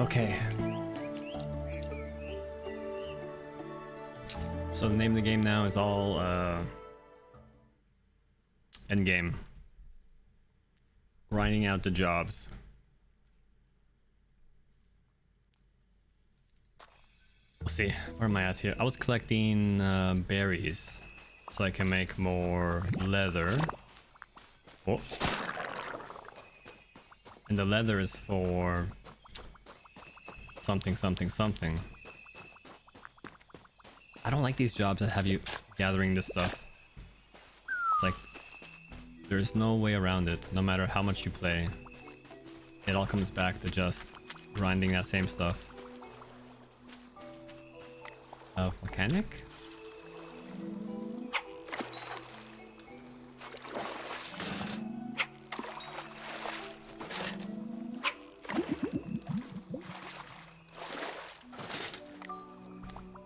Okay. So the name of the game now is all end game. Grinding out the jobs. We'll see. Where am I at here? I was collecting berries so I can make more leather. Oh. And the leather is for something, something, something. I don't like these jobs that have you gathering this stuff. It's like there's no way around it. No matter how much you play, it all comes back to just grinding that same stuff. Mechanic?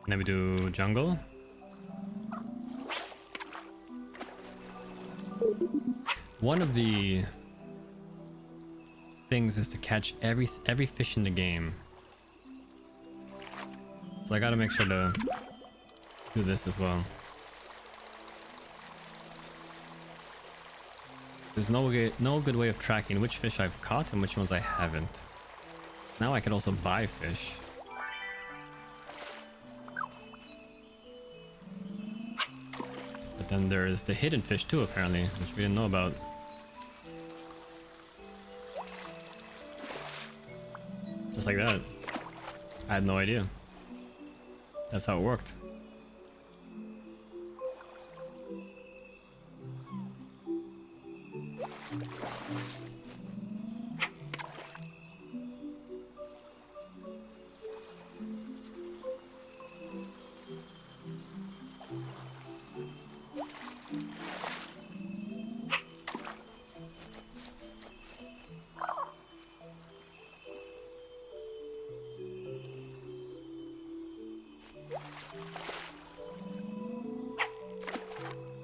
And then we do jungle. One of the things is to catch every fish in the game. So I gotta make sure to do this as well. There's no good way of tracking which fish I've caught and which ones I haven't. Now I can also buy fish. But then there's the hidden fish too, apparently, which we didn't know about. Just like that. I had no idea. That's how it worked.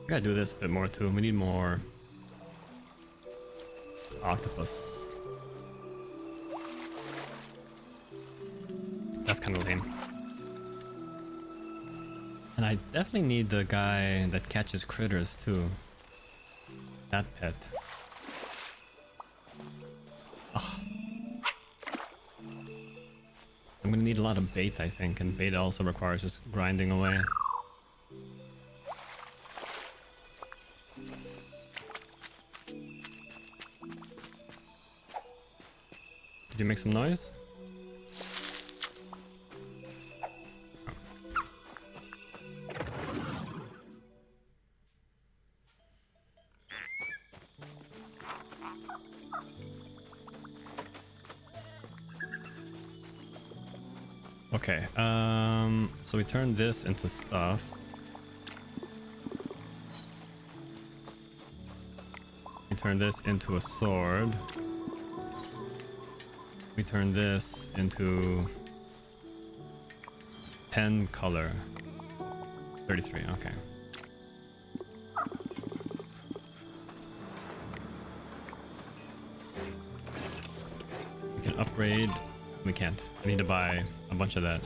I gotta do this a bit more too. We need more octopus. That's kind of lame. And I definitely need the guy that catches critters too. That pet. Ugh. I'm gonna need a lot of bait, I think, and bait also requires just grinding away. Did you make some noise? Okay, so we turn this into stuff. We turn this into a sword. We turn this into pen color. 33, okay. We can upgrade. We can't. I need to buy a bunch of that.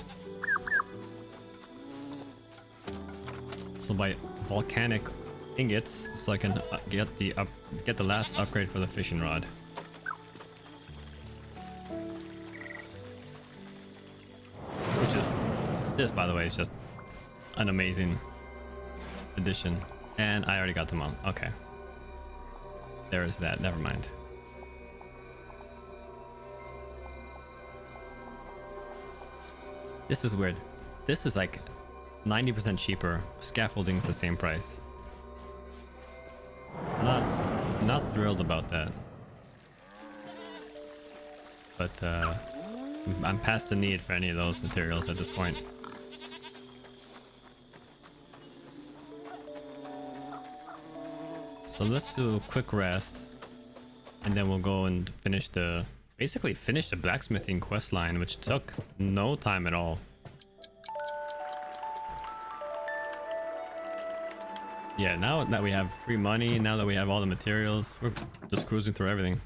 So buy volcanic ingots so I can get the last upgrade for the fishing rod. This, by the way, is just an amazing addition. And I already got them all. Okay. There is that. Never mind. This is weird. This is like 90% cheaper. Scaffolding is the same price. Not thrilled about that. But I'm past the need for any of those materials at this point. So let's do a quick rest, and then we'll go and basically finish the blacksmithing quest line, which took no time at all. Yeah, now that we have free money, now that we have all the materials, we're just cruising through everything.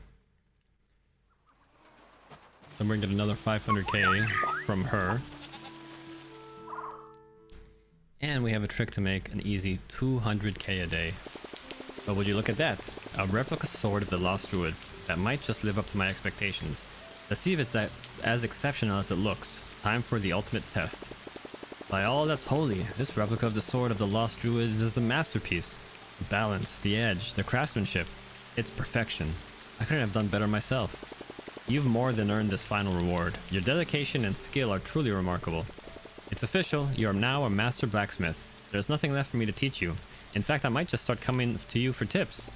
Then we're gonna get another 500k from her. And we have a trick to make an easy 200k a day. But would you look at that? A replica sword of the Lost Druids that might just live up to my expectations. Let's see if it's as exceptional as it looks. Time for the ultimate test. By all that's holy, this replica of the sword of the Lost Druids is a masterpiece. The balance, the edge, the craftsmanship. It's perfection. I couldn't have done better myself. You've more than earned this final reward. Your dedication and skill are truly remarkable. It's official, you are now a master blacksmith. There's nothing left for me to teach you. In fact, I might just start coming to you for tips.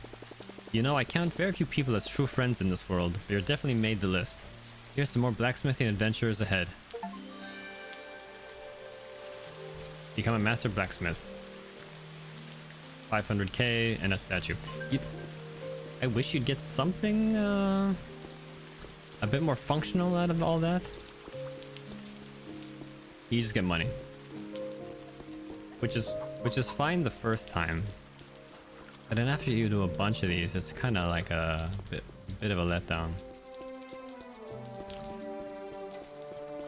You know, I count very few people as true friends in this world, but you're definitely made the list. Here's some more blacksmithing adventures ahead. Become a master blacksmith. 500k and a statue. I wish you'd get something a bit more functional out of all that. You just get money, which is fine the first time, but then after you do a bunch of these, it's kind of like a bit of a letdown.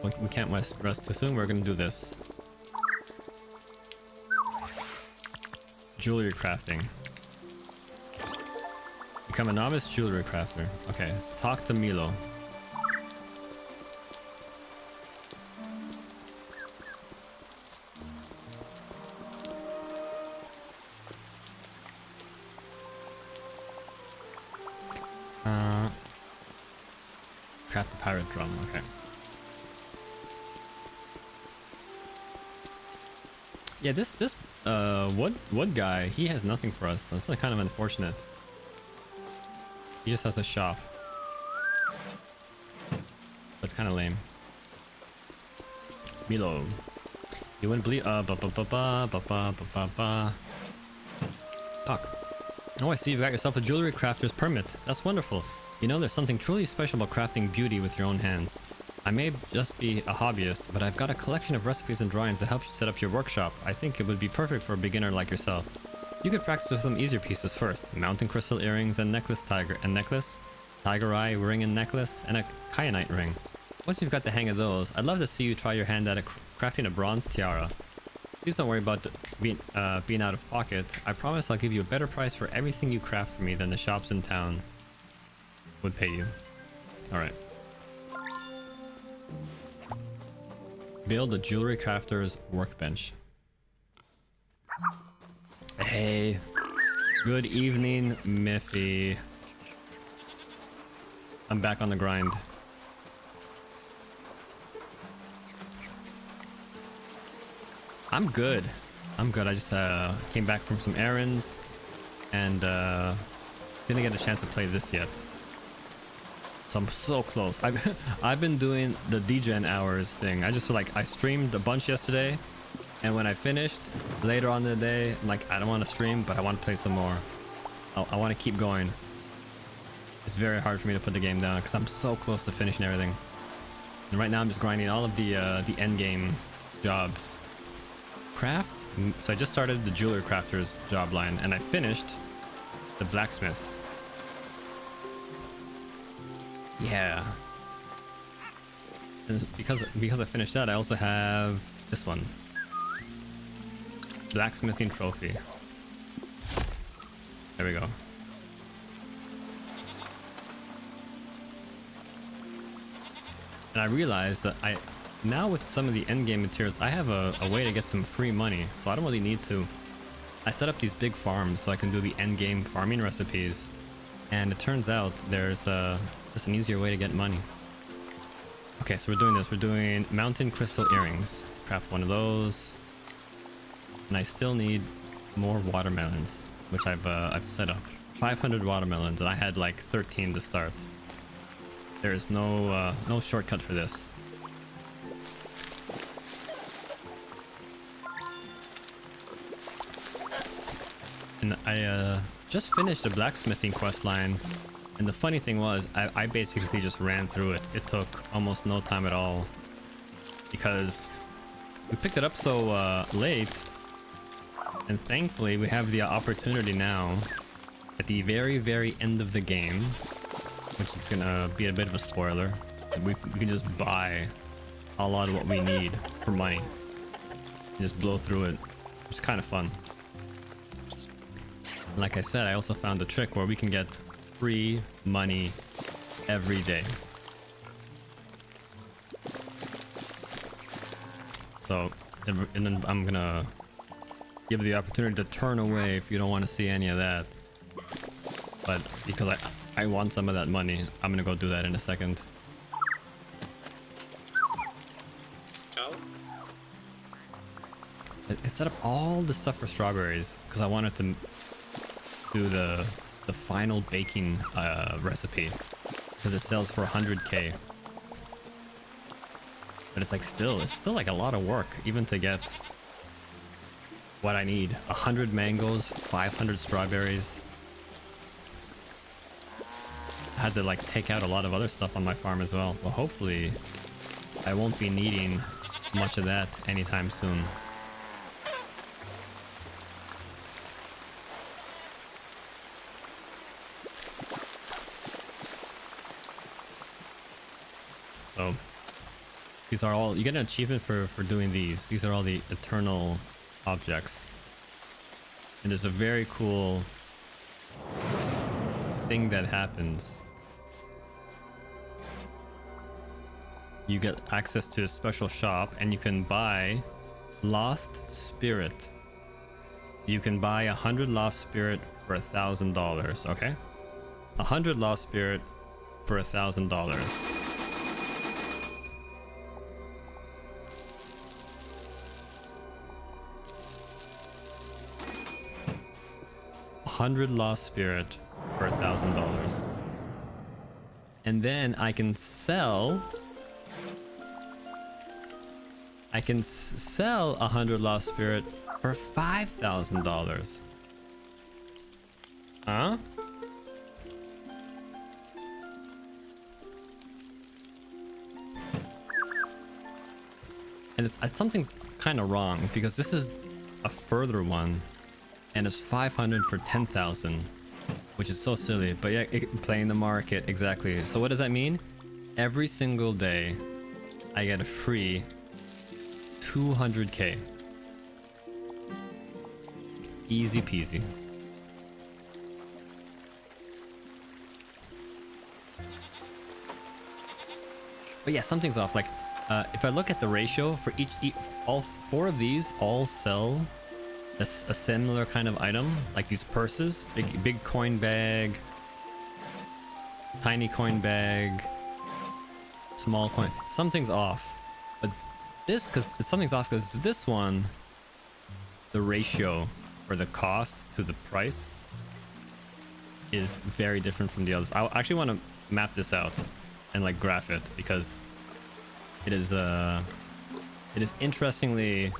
We can't rest too soon. We're gonna do this. Jewelry crafting. Become a novice jewelry crafter. Okay, so talk to Milo. Craft the pirate drum, okay. Yeah, this wood guy, he has nothing for us. That's like kind of unfortunate. He just has a shop. That's kind of lame. Milo. You wouldn't believe Talk. Oh, I see you've got yourself a jewelry crafter's permit. That's wonderful. You know, there's something truly special about crafting beauty with your own hands. I may just be a hobbyist, but I've got a collection of recipes and drawings to help you set up your workshop. I think it would be perfect for a beginner like yourself. You could practice with some easier pieces first. Mountain crystal earrings and tiger eye ring and necklace, and a kyanite ring. Once you've got the hang of those, I'd love to see you try your hand at crafting a bronze tiara. Please don't worry about being out of pocket. I promise I'll give you a better price for everything you craft for me than the shops in town would pay you. Alright. Build a jewelry crafter's workbench. Hey. Good evening, Miffy. I'm back on the grind. I'm good. I just came back from some errands and didn't get a chance to play this yet. So I'm so close. I've been doing the degen hours thing. I just feel like I streamed a bunch yesterday, and when I finished later on in the day, I'm like, I don't want to stream, but I want to play some more. I want to keep going. It's very hard for me to put the game down because I'm so close to finishing everything. And right now I'm just grinding all of the end game jobs. Craft. So I just started the jewelry crafter's job line, and I finished the blacksmiths. Yeah. And because I finished that, I also have this one. Blacksmithing trophy. There we go. And I realized that now with some of the end game materials, I have a way to get some free money, so I don't really need to. I set up these big farms so I can do the end game farming recipes, and it turns out there's just an easier way to get money. Okay, so we're doing this. We're doing mountain crystal earrings. Craft one of those, and I still need more watermelons, which I've set up. 500 watermelons, and I had like 13 to start. There's no shortcut for this. And I just finished the blacksmithing quest line, and the funny thing was I basically just ran through it. It took almost no time at all because we picked it up so late, and thankfully we have the opportunity now at the very end of the game, which is gonna be a bit of a spoiler. We can just buy a lot of what we need for money. And just blow through it. It's kind of fun. Like I said, I also found a trick where we can get free money every day. So, and then I'm gonna give the opportunity to turn away if you don't want to see any of that. But because I want some of that money, I'm gonna go do that in a second. Oh. I set up all the stuff for strawberries because I wanted to do the final baking recipe because it sells for 100k. But it's still like a lot of work even to get what I need. 100 mangoes, 500 strawberries. I had to take out a lot of other stuff on my farm as well, so hopefully I won't be needing much of that anytime soon. So these are all, you get an achievement for doing these. These are all the eternal objects. And there's a very cool thing that happens. You get access to a special shop and you can buy Lost Spirit. You can buy 100 Lost Spirit for $1,000, okay? 100 Lost Spirit for $1,000. 100 Lost Spirit for $1,000. And then I can sell... sell 100 Lost Spirit for $5,000. Huh? And something's kind of wrong because this is a further one. And it's 500 for 10,000, which is so silly. But yeah, playing the market, exactly. So what does that mean? Every single day, I get a free 200k. Easy peasy. But yeah, something's off. If I look at the ratio for all 4 of these all sell a similar kind of item, like these purses, big coin bag, tiny coin bag, small coin. Something's off, but something's off because this one, the ratio or the cost to the price is very different from the others. I actually want to map this out and graph it because it is interestingly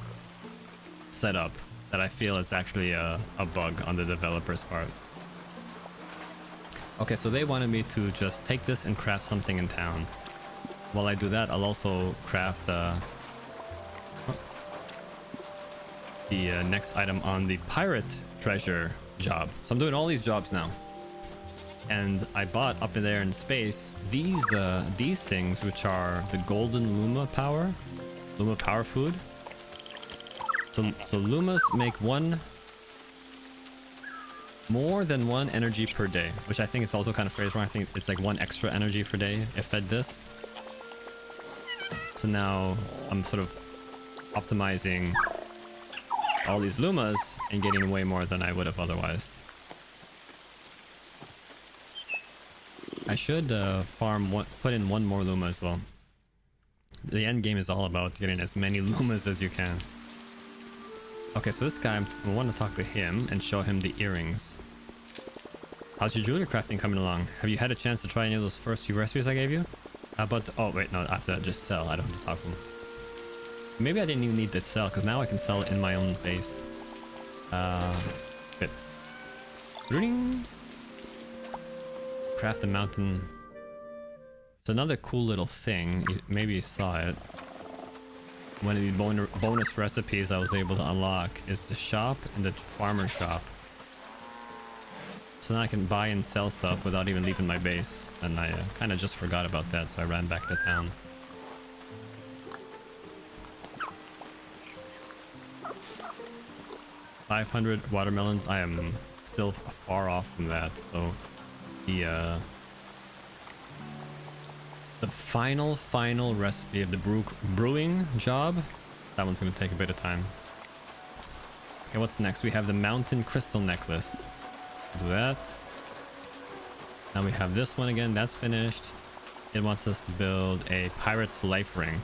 set up. That I feel it's actually a bug on the developer's part. Okay, so they wanted me to just take this and craft something in town. While I do that, I'll also craft the next item on the pirate treasure job. So I'm doing all these jobs now. And I bought up in there in space these things, which are the golden Luma power food. So Lumas make more than 1 energy per day, which I think is also kind of phrased wrong. I think it's 1 extra energy per day if fed this. So now I'm sort of optimizing all these Lumas and getting way more than I would have otherwise. I should put in 1 more Luma as well. The end game is all about getting as many Lumas as you can. Okay, so this guy, I want to talk to him and show him the earrings. How's your jewelry crafting coming along? Have you had a chance to try any of those first few recipes I gave you? How about... oh, wait, no, I have to just sell. I don't have to talk to him. Maybe I didn't even need to sell, because now I can sell it in my own base. Good. Ring. Craft a mountain. It's another cool little thing. Maybe you saw it. One of the bonus recipes I was able to unlock is the shop and the farmer shop. So now I can buy and sell stuff without even leaving my base. And I kind of just forgot about that, so I ran back to town. $500 watermelons. I am still far off from that. So the final recipe of the brewing job, that one's gonna take a bit of time. Okay, what's next? We have the mountain crystal necklace. Do that. Now we have this one again. That's finished. It wants us to build a pirate's life ring.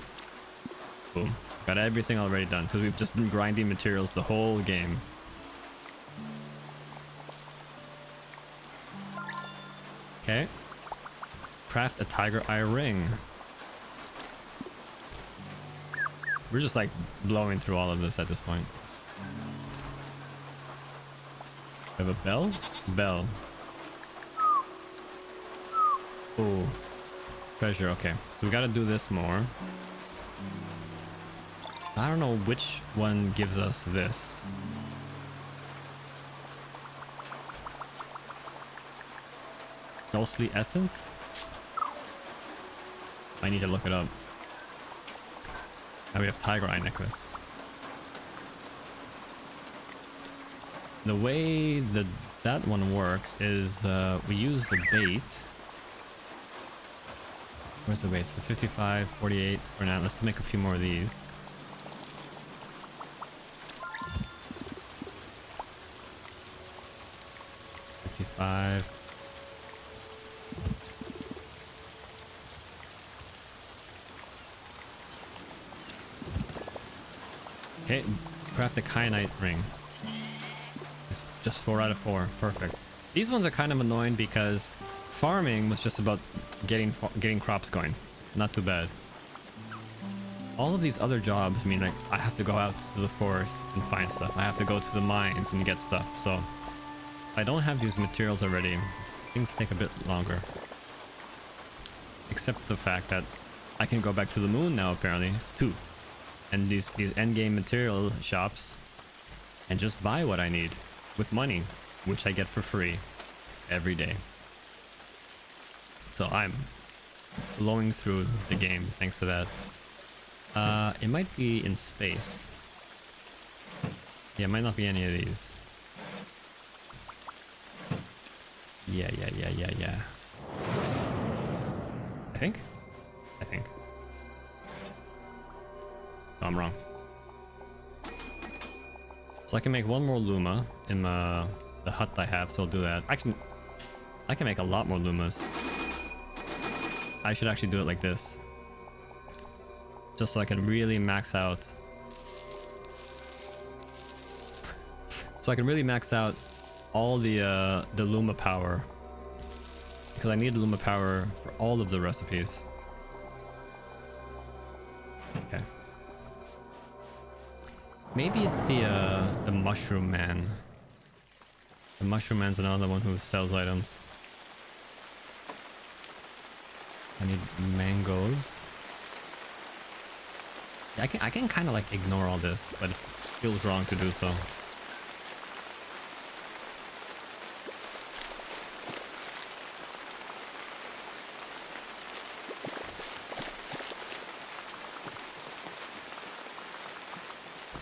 Boom. Got everything already done because we've just been grinding materials the whole game. Okay. Craft a tiger eye ring. We're just like blowing through all of this at this point. We have a bell? Bell. Oh. Treasure, okay. So we gotta do this more. I don't know which one gives us this. Ghostly essence? I need to look it up. Now we have tiger eye necklace. The way that one works is we use the bait. Where's the bait? So 55, 48 for now. Let's make a few more of these. $55. Okay, craft a kyanite ring. It's just 4 out of 4. Perfect. These ones are kind of annoying because farming was just about getting crops going. Not too bad. All of these other jobs mean like I have to go out to the forest and find stuff. I have to go to the mines and get stuff. So if I don't have these materials already, things take a bit longer. Except for the fact that I can go back to the moon now apparently too. And these endgame material shops and just buy what I need with money, which I get for free every day. So I'm blowing through the game thanks to that. It might be in space. Yeah, it might not be any of these. Yeah. I think. Oh, I'm wrong. So I can make one more Luma in the hut I have, so I'll do that. Actually, I can make a lot more Lumas. I should actually do it like this. Just so I can really max out. So I can really max out all the Luma power. Because I need Luma power for all of the recipes. Okay. Maybe it's the mushroom man. The mushroom man's another one who sells items. I need mangoes. Yeah, I can kind of like ignore all this, but it feels wrong to do so.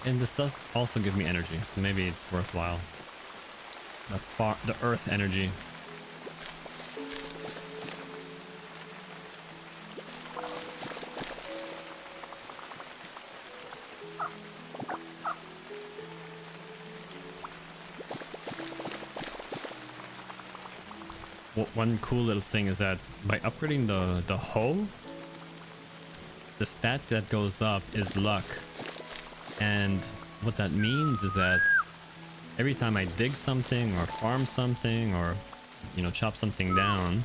And this does also give me energy, so maybe it's worthwhile. The earth energy. One cool little thing is that by upgrading the hoe, the stat that goes up is luck. And what that means is that every time I dig something or farm something or, you know, chop something down,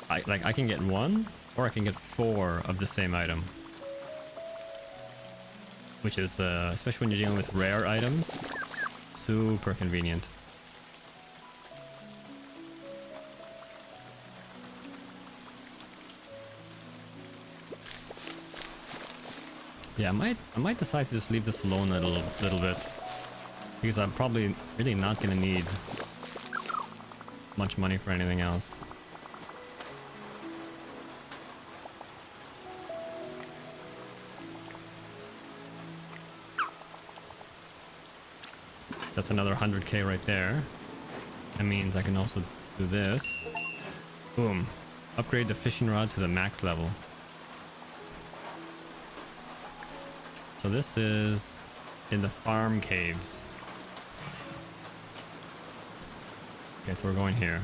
I can get 1 or I can get 4 of the same item. Which is, especially when you're dealing with rare items, super convenient. Yeah, I might decide to just leave this alone a little bit, because I'm probably really not gonna need much money for anything else. That's another 100k right there. That means I can also do this. Boom. Upgrade the fishing rod to the max level. So this is in the farm caves. Okay, so we're going here.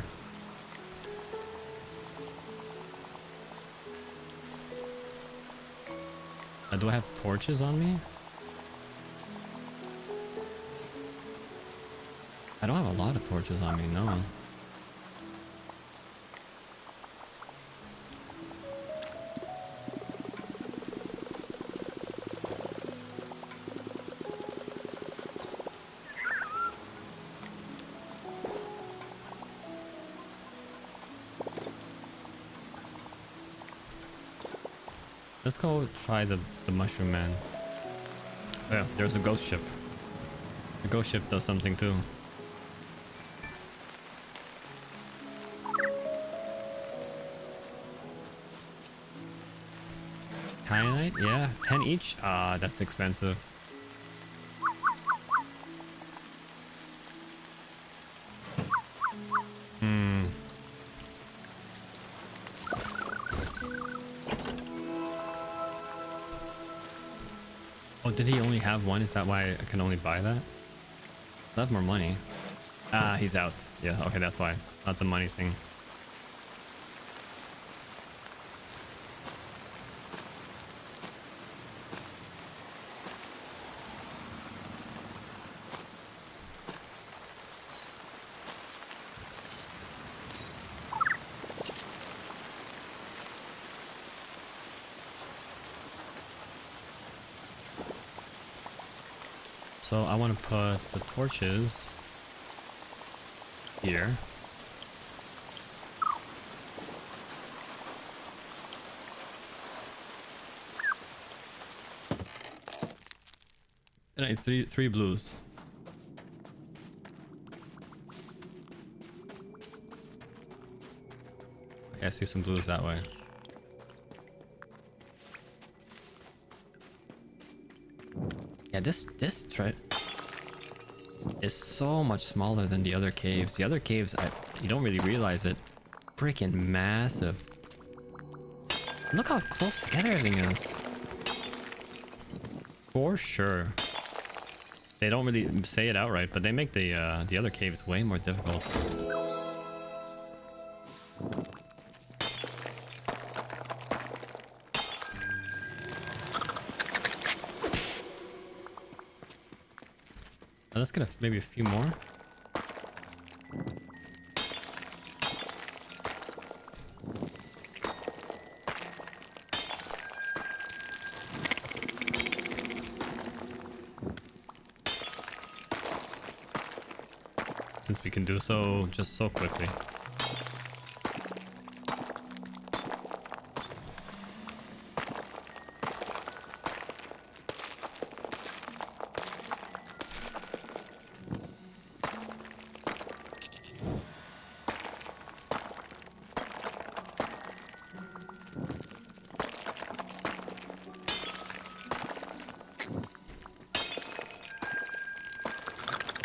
Do I have torches on me? I don't have a lot of torches on me, no. Let's go try the mushroom man. Oh yeah, there's a ghost ship. The ghost ship does something too. Kyanite? Yeah, 10 each? Ah, that's expensive. Oh, did he only have one? Is that why I can only buy that? I have more money. Ah, he's out. Yeah, okay, that's why. Not the money thing. So I want to put the torches here. And I need three blues. Okay, I see some blues that way. Yeah, this is so much smaller than the other caves. The other caves, you don't really realize it. Freaking massive. Look how close together everything is. For sure. They don't really say it outright, but they make the other caves way more difficult. Let's get maybe a few more. Since we can do so just so quickly.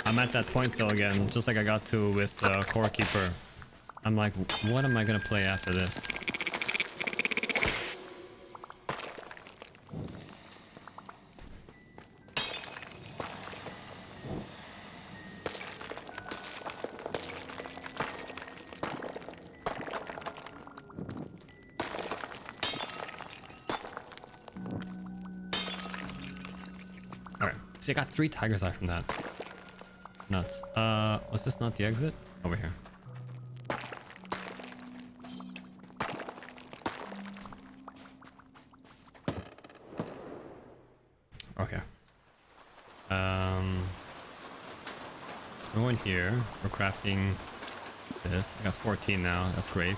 I'm at that point though again, just like I got to with Core Keeper. I'm like, what am I gonna play after this? Alright, see I got 3 tiger's eye from that. Nuts. Was this not the exit? Over here. Okay. We're going here. We're crafting this. I got 14 now. That's great.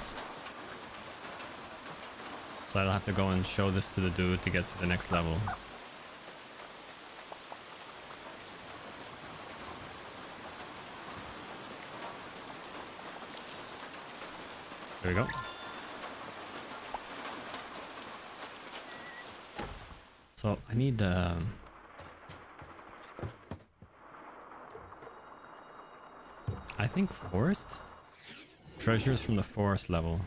So I'll have to go and show this to the dude to get to the next level. There we go. So I need I think forest? Treasures from the forest level. So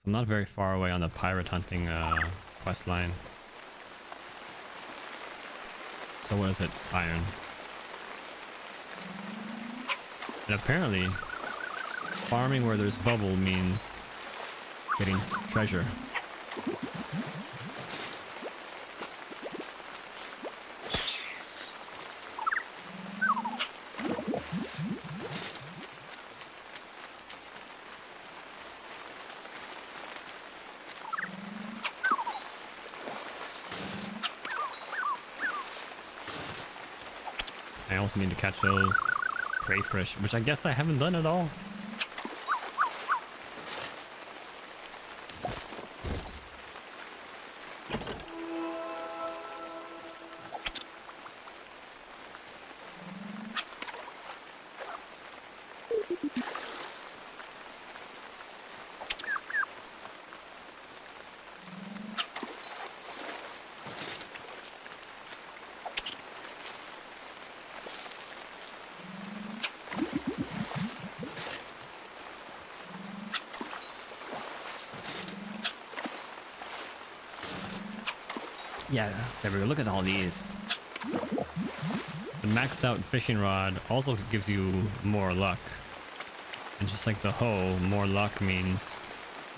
I'm not very far away on the pirate hunting quest line. So what is it? Iron. And apparently, farming where there's bubble means getting treasure. I also need to catch those crayfish, which I guess I haven't done at all. Yeah, there we go. Look at all these. The maxed out fishing rod also gives you more luck. And just like the hoe, more luck means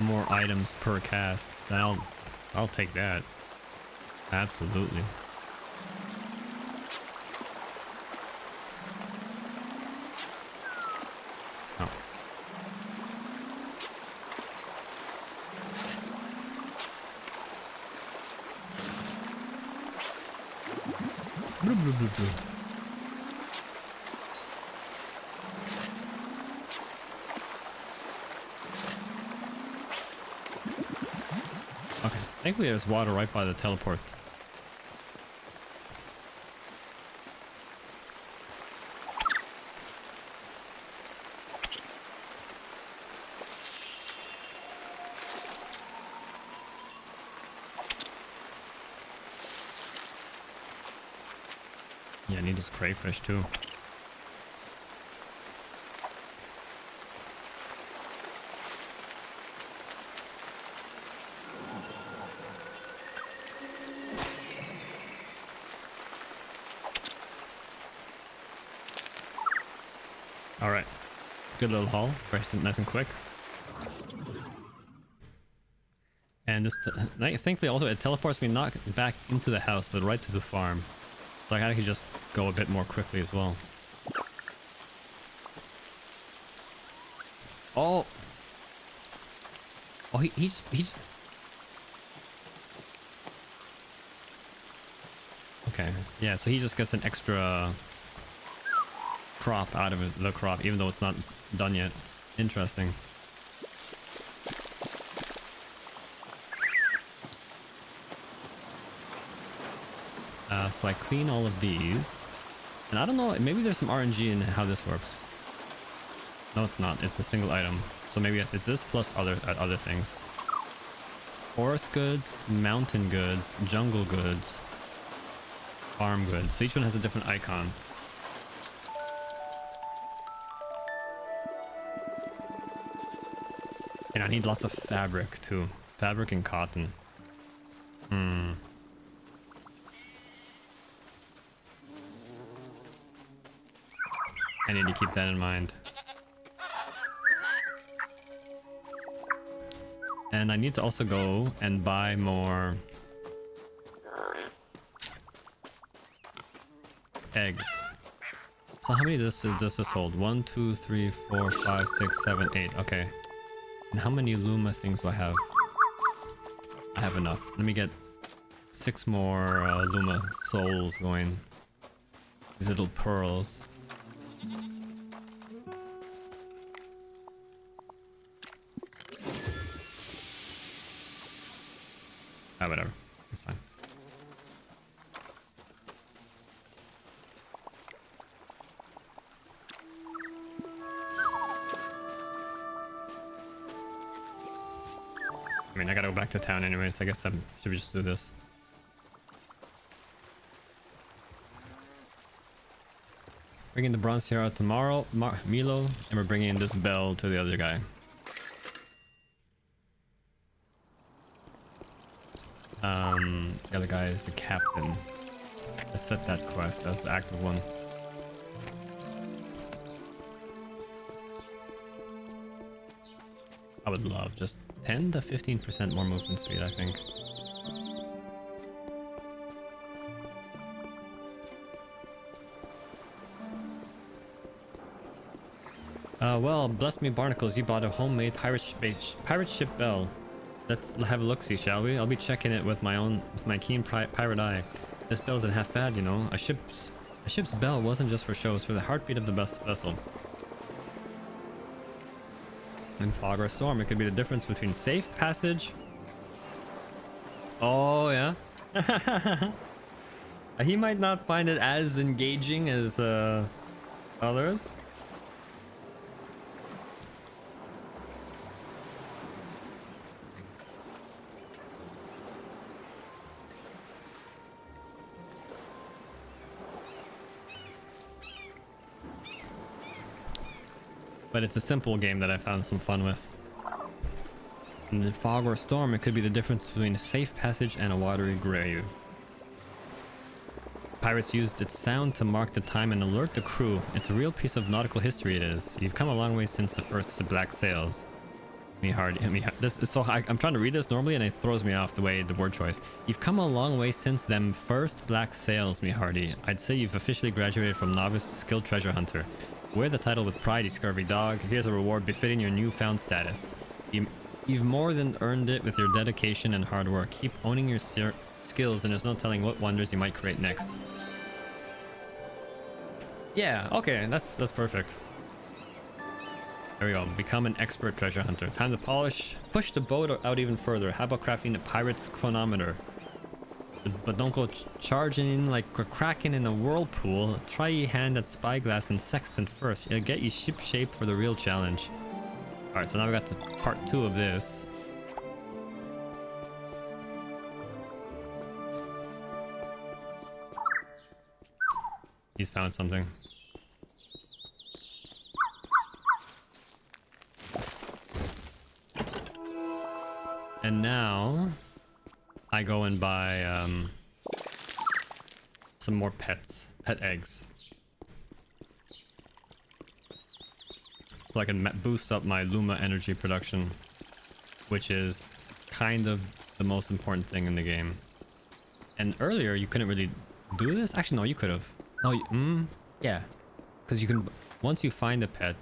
more items per cast. So I'll take that. Absolutely. Oh. Blue, blue, blue, blue. Okay, thankfully there's water right by the teleport. Yeah, I need those crayfish too. Alright. Good little haul. Very nice and quick. And this, thankfully also it teleports me not back into the house, but right to the farm. So I can just go a bit more quickly as well. Oh! Oh, he's... Okay, yeah, so he just gets an extra crop out of it, the crop, even though it's not done yet. Interesting. So I clean all of these. And I don't know, maybe there's some RNG in how this works. No, it's not. It's a single item. So maybe it's this plus other things. Forest goods, mountain goods, jungle goods, farm goods. So each one has a different icon. And I need lots of fabric too. Fabric and cotton. I need to keep that in mind. And I need to also go and buy more eggs. So how many does this hold? 1, 2, 3, 4, 5, 6, 7, 8. Okay. And how many Luma things do I have? I have enough. Let me get 6 more Luma souls going. These little pearls. Ah, whatever. It's fine. I mean, I gotta go back to town anyways. I guess I should just do this. Bringing the bronze here out tomorrow, Milo, and we're bringing this bell to the other guy. The other guy is the captain. Let's set that quest as the active one. I would love just 10 to 15% more movement speed, I think. Well, bless me barnacles, you bought a homemade pirate ship bell. Let's have a look-see, shall we? I'll be checking it with my keen pirate eye. This bell isn't half bad, you know. A ship's bell wasn't just for show, it's for the heartbeat of the best vessel. In fog or storm, it could be the difference between safe passage. Oh yeah. He might not find it as engaging as others. But it's a simple game that I found some fun with. In the fog or storm, it could be the difference between a safe passage and a watery grave. Pirates used its sound to mark the time and alert the crew. It's a real piece of nautical history, it is. You've come a long way since the first black sails. I'm trying to read this normally and it throws me off the way the word choice. You've come a long way since them first black sails, me hearty. I'd say you've officially graduated from novice to skilled treasure hunter. Wear the title with pride, you scurvy dog. Here's a reward befitting your newfound status. You've more than earned it with your dedication and hard work. Keep owning your skills and there's no telling what wonders you might create next. Yeah, okay, that's perfect. There we go. Become an expert treasure hunter. Time to push the boat out even further. How about crafting a pirate's chronometer? But don't go charging in like a kraken in a whirlpool. Try your hand at spyglass and sextant first. It'll get you ship shape for the real challenge. Alright, so now we got to part 2 of this. He's found something. And now I go and buy some more pet eggs, so I can boost up my Luma energy production, which is kind of the most important thing in the game. And earlier you couldn't really do this. Actually, no, you could have. No, yeah, because you can, once you find a pet,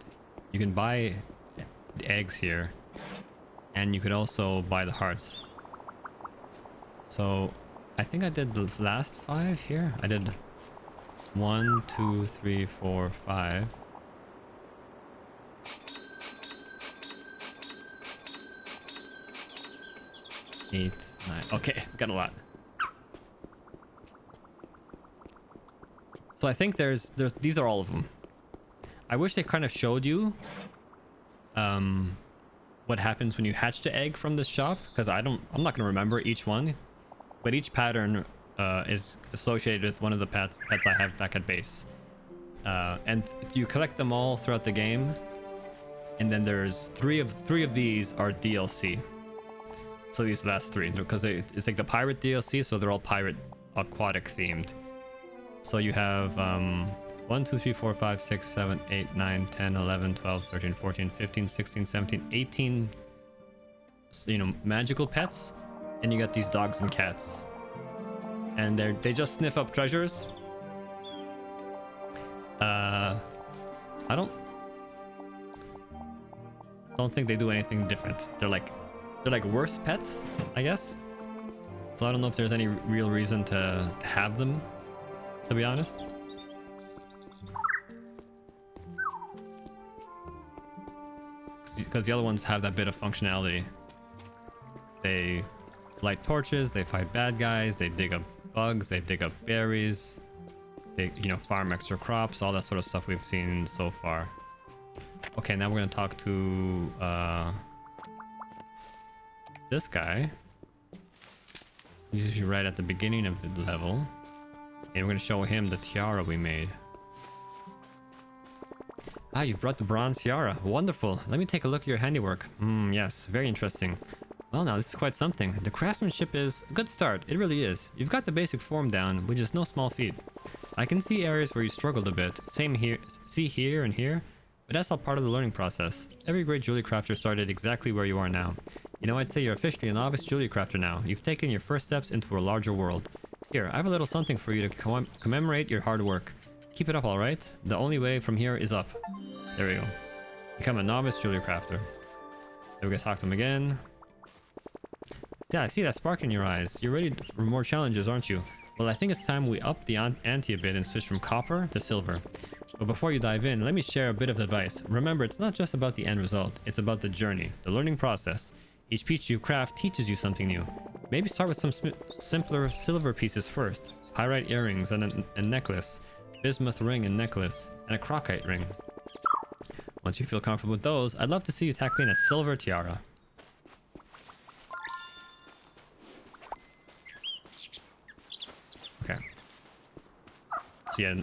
you can buy the eggs here, and you could also buy the hearts. So I think I did the last 5 here. I did 1, 2, 3, 4, 5. Eight, 9. Okay, got a lot. So I think there's these are all of them. I wish they kind of showed you what happens when you hatch the egg from this shop, because I'm not gonna remember each one. But each pattern is associated with one of the pets I have back at base. And you collect them all throughout the game. And then there's three of these are DLC. So these last 3, because it's like the pirate DLC, so they're all pirate aquatic themed. So you have 1, 2, 3, 4, 5, 6, 7, 8, 9, 10, 11, 12, 13, 14, 15, 16, 17, 18, magical pets. And you got these dogs and cats, and they just sniff up treasures. I don't think they do anything different. They're like worse pets, I guess. So I don't know if there's any real reason to have them, to be honest. Because the other ones have that bit of functionality. They light torches, they fight bad guys, they dig up bugs, they dig up berries, they farm extra crops, all that sort of stuff we've seen so far. Okay, now we're gonna talk to this guy. He's usually right at the beginning of the level. And we're gonna show him the tiara we made. Ah, you've brought the bronze tiara. Wonderful. Let me take a look at your handiwork. Yes, very interesting. Well, now this is quite something. The craftsmanship is a good start. It really is. You've got the basic form down, which is no small feat. I can see areas where you struggled a bit. Same here. See here and here. But that's all part of the learning process. Every great jewelry crafter started exactly where you are now. You know, I'd say you're officially a novice jewelry crafter now. You've taken your first steps into a larger world. Here, I have a little something for you to commemorate your hard work. Keep it up, alright? The only way from here is up. There we go. Become a novice jewelry crafter. Then we can talk to him again. Yeah, I see that spark in your eyes. You're ready for more challenges, aren't you? Well, I think it's time we up the ante a bit and switch from copper to silver. But before you dive in, let me share a bit of advice. Remember, it's not just about the end result. It's about the journey, the learning process. Each piece you craft teaches you something new. Maybe start with some simpler silver pieces first. Pyrite earrings and a necklace. Bismuth ring and necklace. And a crocite ring. Once you feel comfortable with those, I'd love to see you tackling a silver tiara. Okay. So yeah,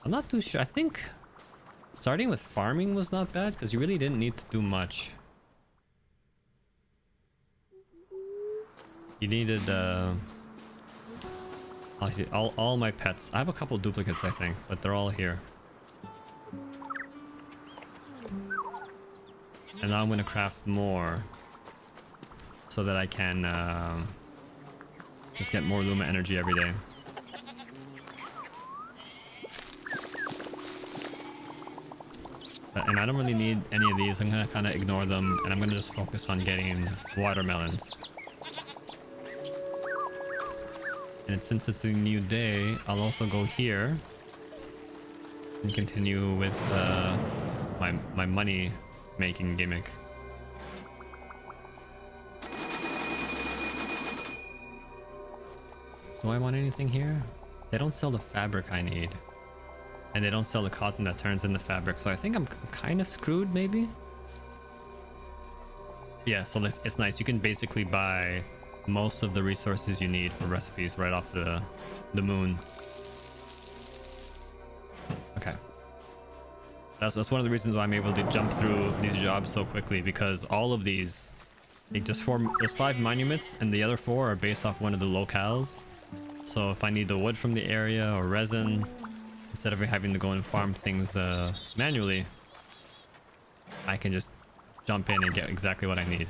I'm not too sure. I think starting with farming was not bad because you really didn't need to do much. You needed all my pets. I have a couple duplicates, I think, but they're all here. And now I'm gonna craft more so that I can just get more Luma energy every day. And I don't really need any of these. I'm gonna kind of ignore them, and I'm gonna just focus on getting watermelons. And since it's a new day, I'll also go here and continue with my money making gimmick. Do I want anything here? They don't sell the fabric I need. And they don't sell the cotton that turns into fabric, so I think I'm kind of screwed, maybe? Yeah, so it's nice. You can basically buy most of the resources you need for recipes right off the moon. Okay. That's one of the reasons why I'm able to jump through these jobs so quickly, because all of these, they just form, there's 5 monuments and the other 4 are based off one of the locales. So if I need the wood from the area or resin, instead of having to go and farm things manually, I can just jump in and get exactly what I need.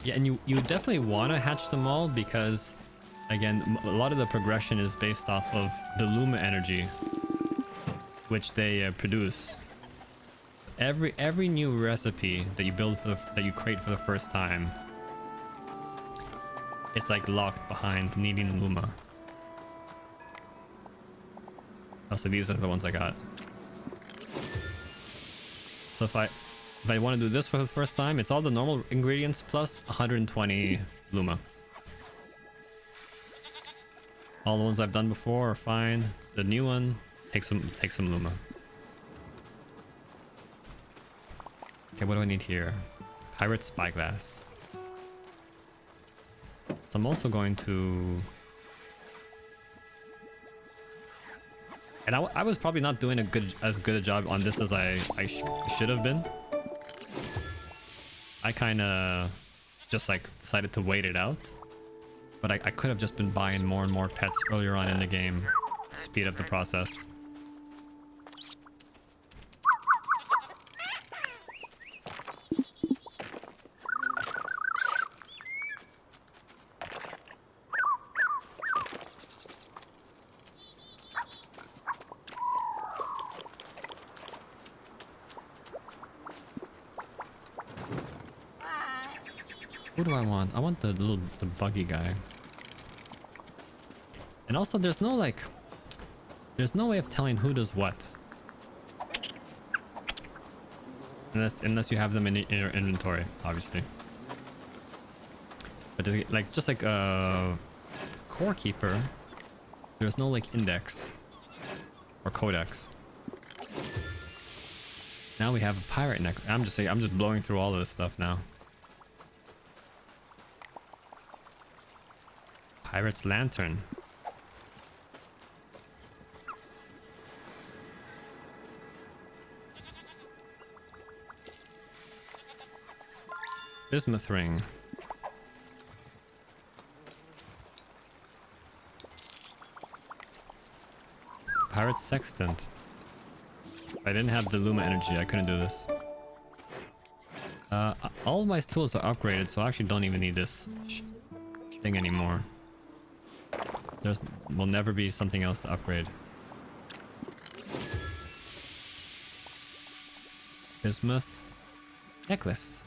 Yeah, and you definitely want to hatch them all because, again, a lot of the progression is based off of the Luma energy, which they produce. Every new recipe that you build that you create for the first time, it's like locked behind needing Luma. Oh, so these are the ones I got. So if I want to do this for the first time, it's all the normal ingredients plus 120 Luma. All the ones I've done before are fine. The new one takes some Luma. Okay, what do I need here? Pirate spyglass. So I'm also going to... And I was probably not doing as good a job on this as I should have been. I kind of just like decided to wait it out. But I could have just been buying more and more pets earlier on in the game to speed up the process. Who do I want? I want the buggy guy. And also there's no way of telling who does what. Unless you have them in your inventory, obviously. But like just like Core Keeper, There's no like index or codex. Now we have a pirate neck. I'm just blowing through all of this stuff now. Pirate's lantern. Bismuth ring. Pirate's sextant. If I didn't have the Luma energy, I couldn't do this. All of my tools are upgraded, so I actually don't even need this thing anymore. There's will never be something else to upgrade. Bismuth necklace.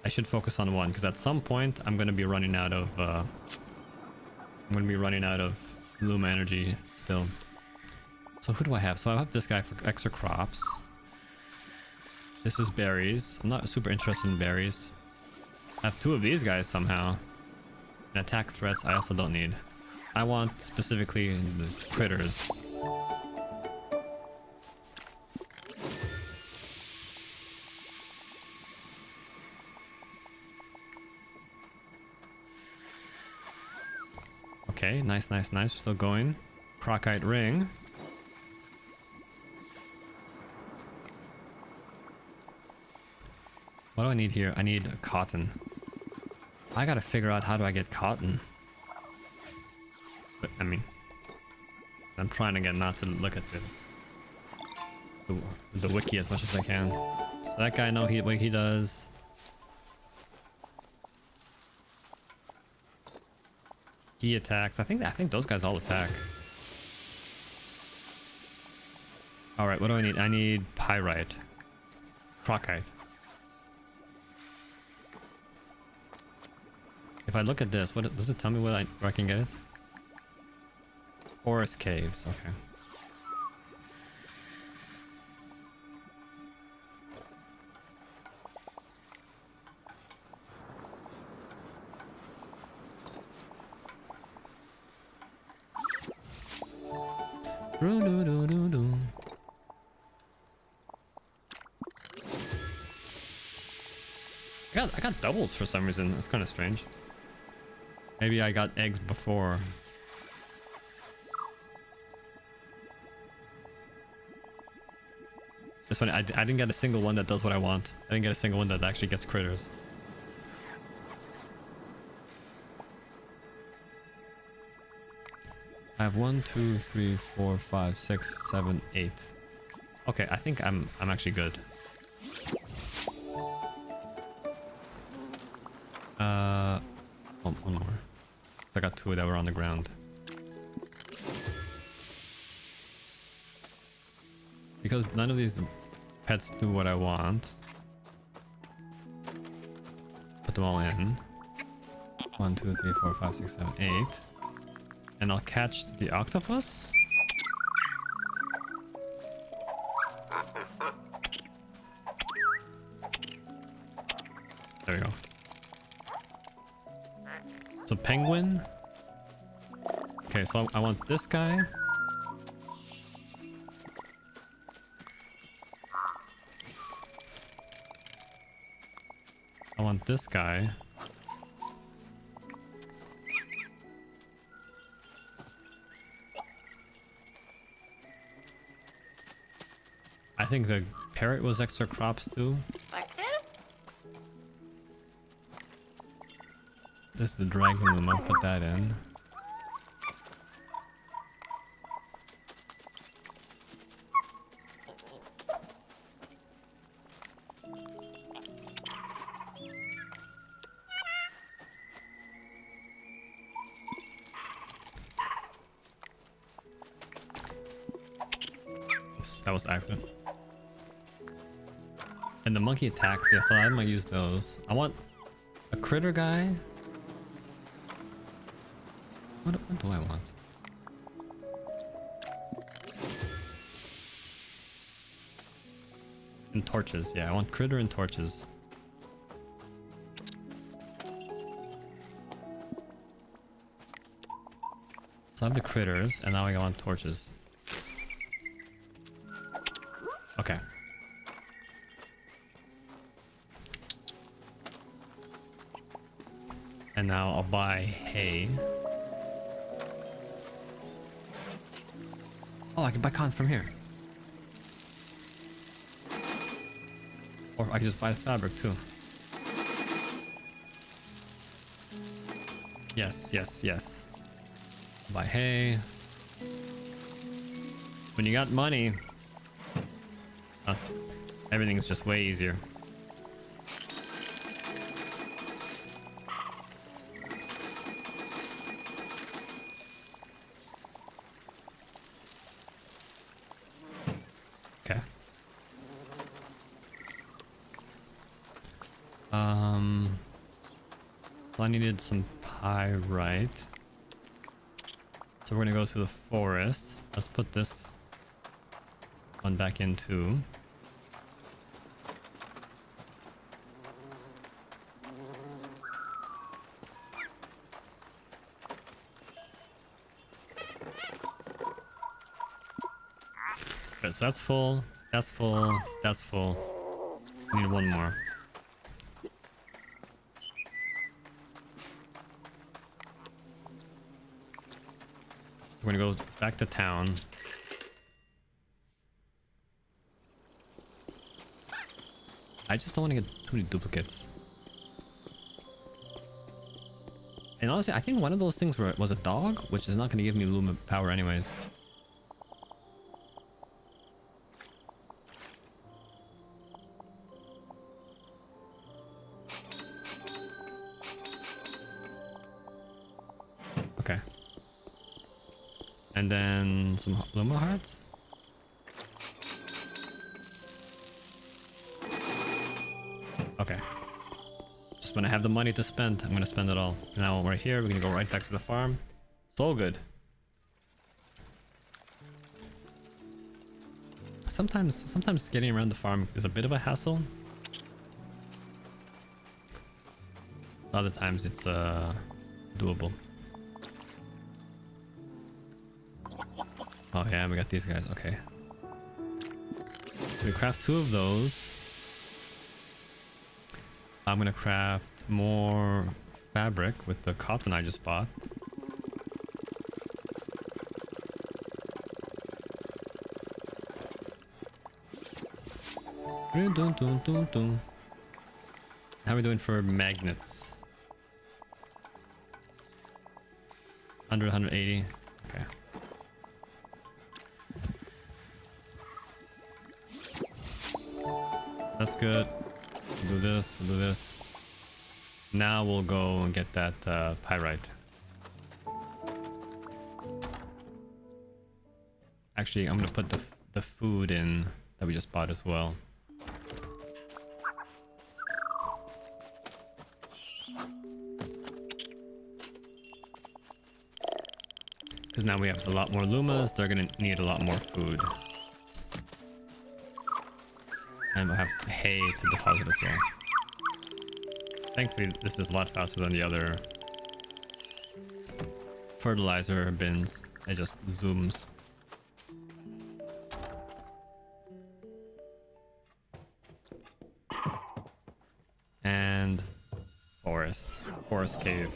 I should focus on one because at some point I'm gonna be running out of Luma energy still. So who do I have? So I have this guy for extra crops. This is berries. I'm not super interested in berries. I have two of these guys somehow. And attack threats I also don't need. I want specifically the critters. Okay, nice. Still going. Crocite ring. What do I need here? I need cotton. I gotta figure out how do I get cotton. But, I mean, I'm trying to get not to look at the wiki as much as I can. So that guy, I know what he does. He attacks. I think those guys all attack. All right, what do I need? I need pyrite, crocite. If I look at this, what does it tell me where I can get it? Forest caves. Okay. I got doubles for some reason. That's kind of strange. Maybe I got eggs before. It's funny, I didn't get a single one that does what I want. I didn't get a single one that actually gets critters. I have 1, 2, 3, 4, 5, 6, 7, 8. Okay, I think I'm actually good. One more. I got two that were on the ground. Because none of these pets do what I want. Put them all in. 1, 2, 3, 4, 5, 6, 7, 8. And I'll catch the octopus? There we go. So penguin. Okay, so I want this guy. I want this guy. I think the parrot was extra crops too. This is the dragon room, I'll put that in. Oops, that was accident. And the monkey attacks, yeah, so I'm gonna use those. I want a critter guy. What do I want? And torches, yeah, I want critter and torches. So I have the critters, and now I want torches. Okay. And now I'll buy hay. Oh, I can buy cotton from here. Or I can just buy the fabric too. Yes, yes, yes. Buy hay. When you got money, everything's just way easier. Okay. So I needed some pyrite. So we're gonna go to the forest. Let's put this one back in too. Okay, so that's full, that's full, that's full. We need one more. We're gonna go back to town. I just don't want to get too many duplicates. And honestly, I think one of those things was a dog, which is not going to give me Luma power anyways. Okay. And then some Luma hearts. Okay. Just when I have the money to spend, I'm gonna spend it all. Now right here, we're gonna go right back to the farm. So good. Sometimes getting around the farm is a bit of a hassle. Other times it's doable. Oh yeah, we got these guys. Okay. We craft 2 of those. I'm gonna craft more fabric with the cotton I just bought. Dun, dun, dun, dun, dun. How are we doing for magnets? 100, 180. Okay. That's good. We'll do this, we'll do this. Now we'll go and get that pyrite. Actually, I'm gonna put the food in that we just bought as well. Because now we have a lot more Lumas, they're gonna need a lot more food. And we'll have hay to deposit as well. Thankfully, this is a lot faster than the other fertilizer bins. It just zooms. And forest cave.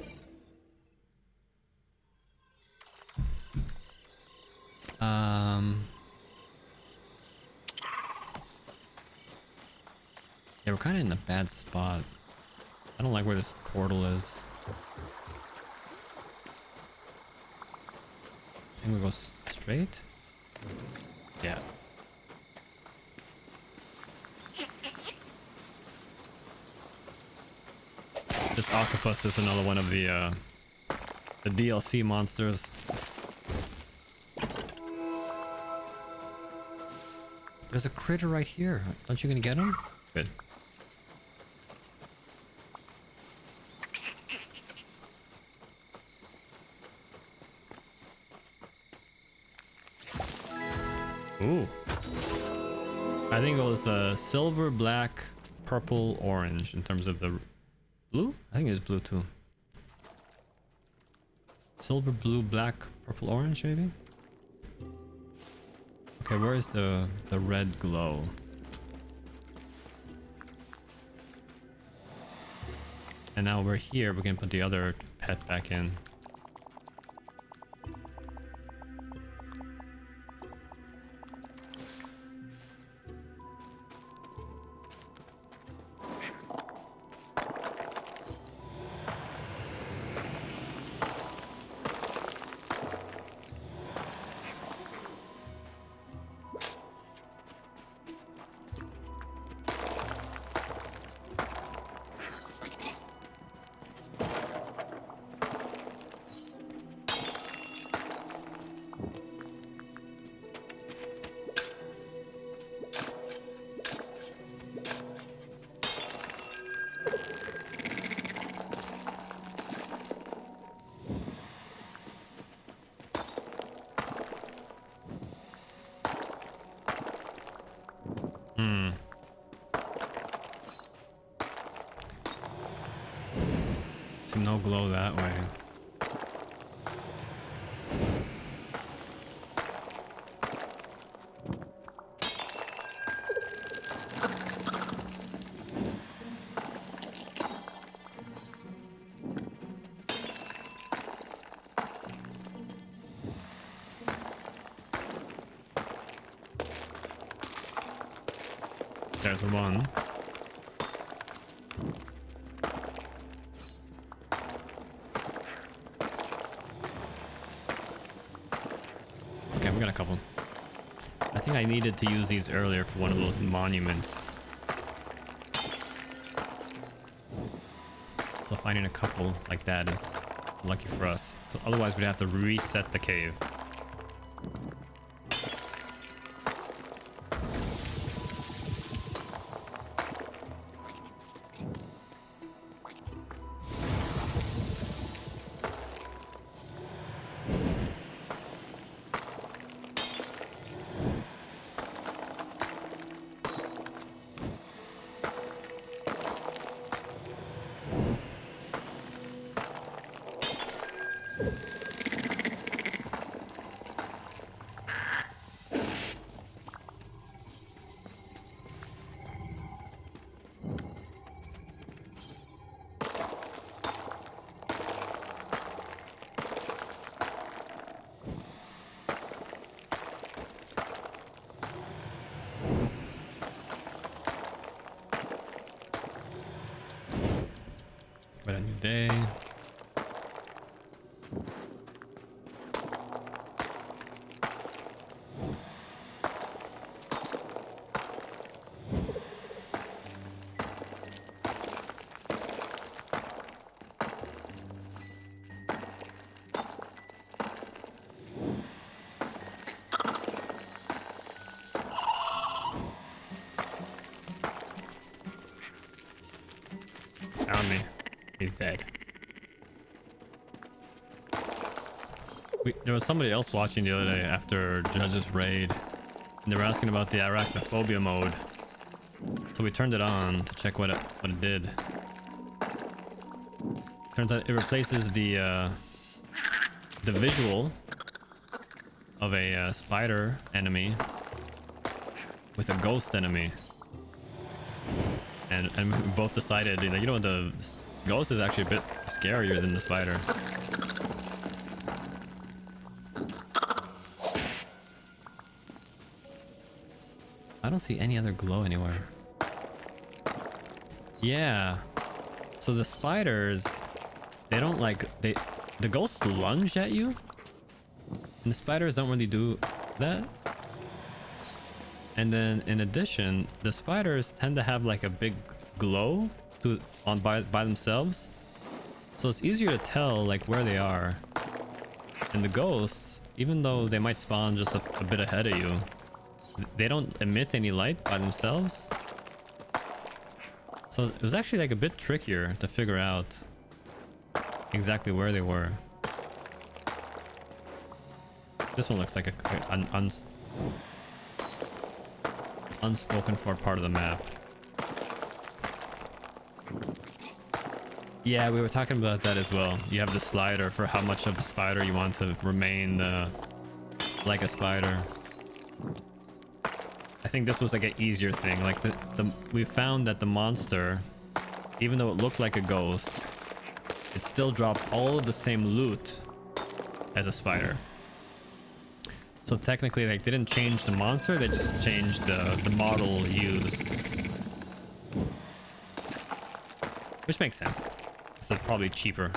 Yeah, we're kind of in a bad spot. I don't like where this portal is. I think we go straight? Yeah. This octopus is another one of the DLC monsters. There's a critter right here. Aren't you gonna get him? Good. Ooh. I think it was silver, black, purple, orange in terms of the blue. I think it was blue too. Silver, blue, black, purple, orange, maybe? Okay, where's the red glow? And now we're here, we can put the other pet back in. No glow that way. There's one. Okay, we got a couple. I think I needed to use these earlier for one of those monuments. So finding a couple like that is lucky for us. So otherwise we'd have to reset the cave. But a new day. Found me. He's dead. There was somebody else watching the other day after Judge's raid, and they were asking about the arachnophobia mode. So we turned it on to check what it did. Turns out it replaces the visual of a spider enemy with a ghost enemy. And we both decided, you know, the ghost is actually a bit scarier than the spider. I don't see any other glow anywhere. Yeah. So the spiders, they don't the ghosts lunge at you. And the spiders don't really do that. And then in addition, the spiders tend to have like a big glow by themselves. So it's easier to tell like where they are. And the ghosts, even though they might spawn just a bit ahead of you, they don't emit any light by themselves. So it was actually like a bit trickier to figure out exactly where they were. This one looks like an unspoken for part of the map. Yeah, we were talking about that as well. You have the slider for how much of the spider you want to remain like a spider. I think this was like an easier thing. Like we found that the monster, even though it looked like a ghost, it still dropped all of the same loot as a spider. So technically they didn't change the monster, they just changed the model used. Which makes sense. It's probably cheaper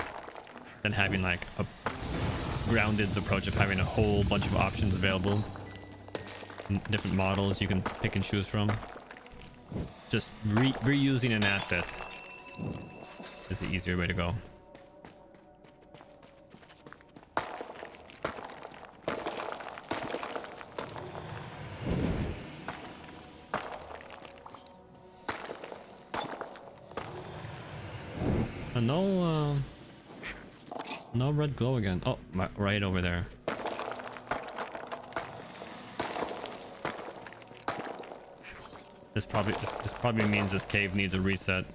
than having like a grounded's approach of having a whole bunch of options available. Different models you can pick and choose from. Just reusing an asset is the easier way to go. No red glow again. Oh, right over there. This probably means this cave needs a reset.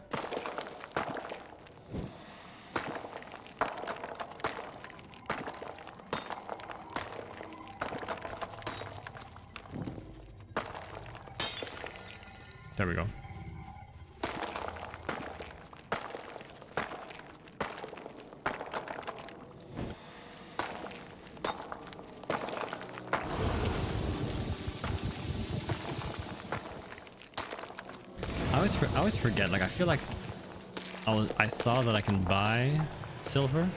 There we go. I always forget, like I feel like I saw that I can buy silver,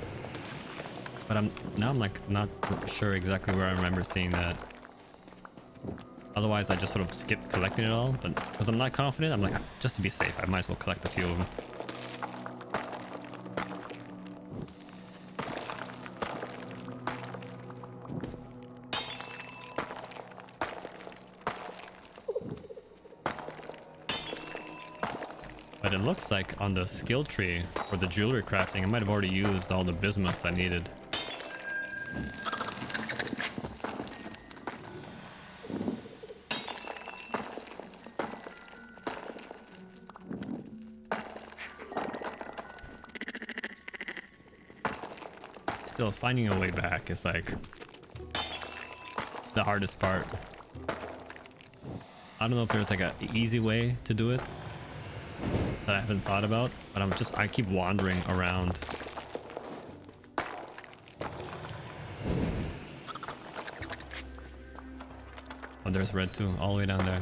but I'm like not sure exactly where I remember seeing that. Otherwise I just sort of skipped collecting it all, but because I'm not confident, I'm like, just to be safe I might as well collect a few of them. But it looks like on the skill tree for the jewelry crafting, I might have already used all the bismuth I needed. Still, finding a way back is like the hardest part. I don't know if there's like an easy way to do it that I haven't thought about, but I keep wandering around. Oh, there's red too, all the way down there.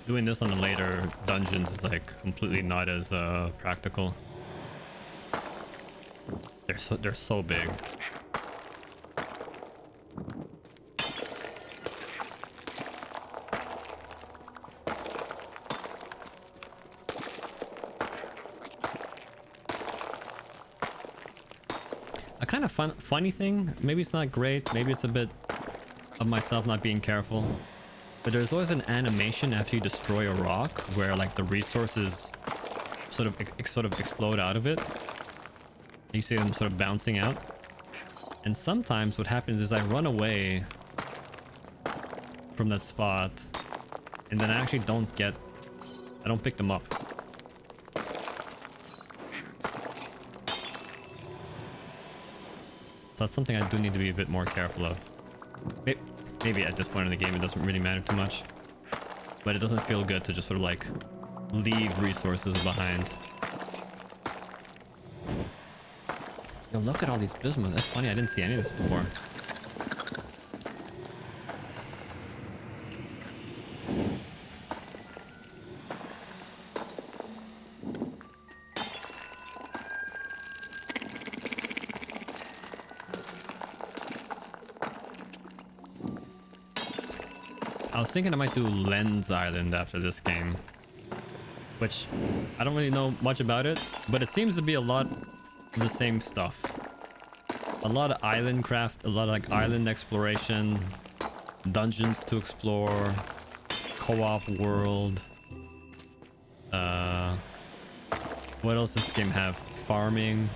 Doing this on the later dungeons is like completely not as practical. They're so big. A kind of funny thing, maybe it's not great, maybe it's a bit of myself not being careful, but there's always an animation after you destroy a rock where like the resources sort of explode out of it. You see them sort of bouncing out. And sometimes what happens is I run away from that spot and then I actually don't pick them up. So that's something I do need to be a bit more careful of. Maybe at this point in the game it doesn't really matter too much, but it doesn't feel good to just sort of like leave resources behind. Yo, look at all these bismuth. That's funny, I didn't see any of this before. I was thinking I might do Lens Island after this game, which I don't really know much about it, but it seems to be a lot of the same stuff. A lot of island craft, a lot of like island exploration, dungeons to explore, co-op world. What else does this game have? Farming.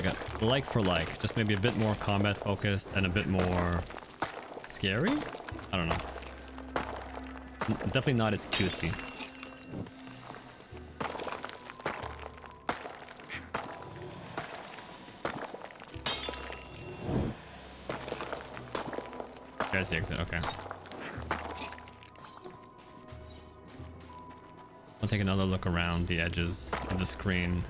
like a like for like, just maybe a bit more combat focused and a bit more scary. I don't know. Definitely not as cutesy. There's the exit. Okay. I'll take another look around the edges of the screen.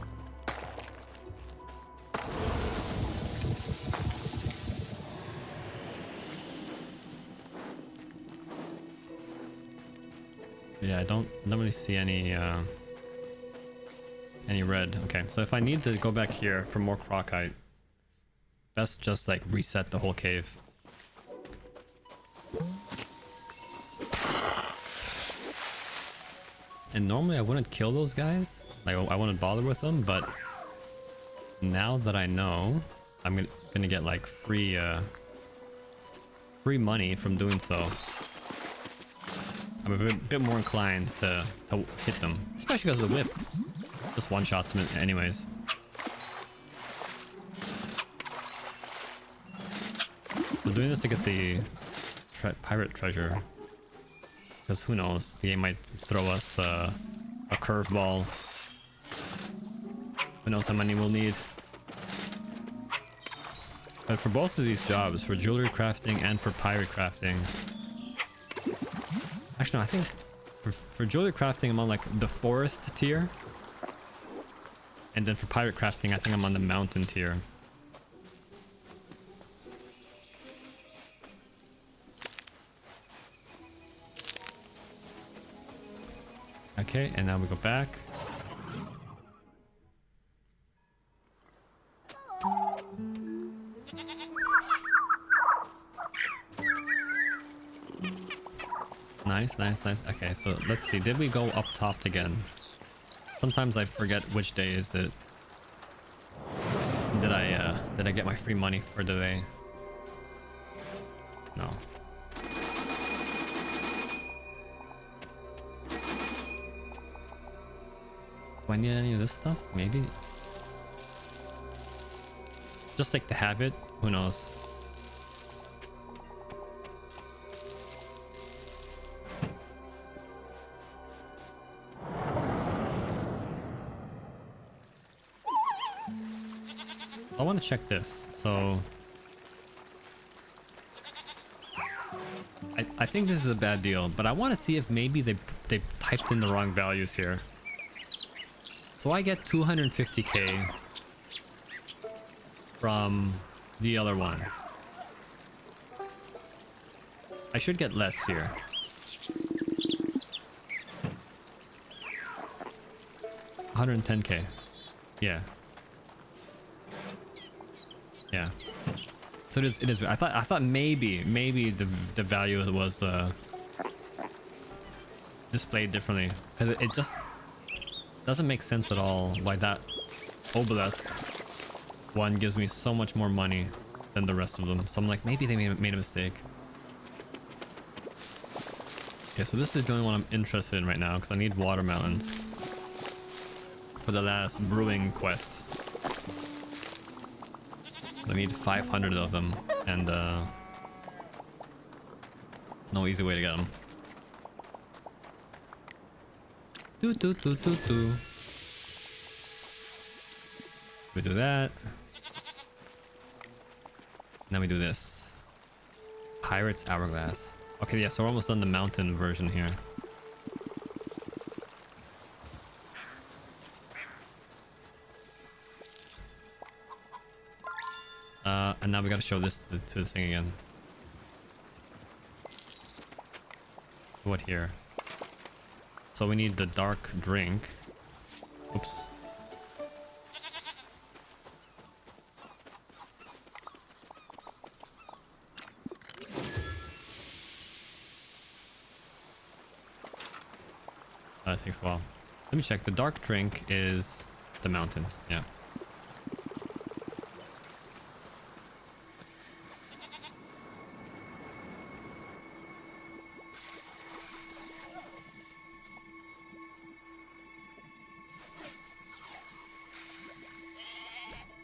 Yeah, I don't really see any red. Okay, so if I need to go back here for more crocite, best just like reset the whole cave. And normally I wouldn't kill those guys, like I wouldn't bother with them, but now that I know, I'm gonna get like free money from doing so. I'm a bit more inclined to hit them, especially because of the whip. Just one-shots them anyways. We're doing this to get the pirate treasure. Because who knows, the game might throw us a curveball. Who knows how many we'll need. But for both of these jobs, for jewelry crafting and for pirate crafting... Actually, no, I think for jewelry crafting, I'm on like the forest tier. And then for pirate crafting, I think I'm on the mountain tier. Okay, and now we go back. Nice, nice, nice. Okay, so let's see. Did we go up top again? Sometimes I forget which day is it. Did I get my free money for the day? No. Do I need any of this stuff? Maybe. Just like to have it. Who knows? I want to check this. So I think this is a bad deal, but I want to see if maybe they typed in the wrong values here. So I get 250k from the other one. I should get less here. 110k. Yeah. Yeah. So it is. I thought maybe the value was displayed differently, because it just doesn't make sense at all why that obelisk one gives me so much more money than the rest of them. So I'm like, maybe they made a mistake. Okay, so this is the only one I'm interested in right now, because I need watermelons for the last brewing quest. I need 500 of them, and no easy way to get them. We do that. Now we do this. Pirate's Hourglass. Okay, yeah, so we're almost done the mountain version here. And now we gotta show this to the thing again. What here? So we need the dark drink. Oops. That takes a while. Let me check. The dark drink is the mountain. Yeah.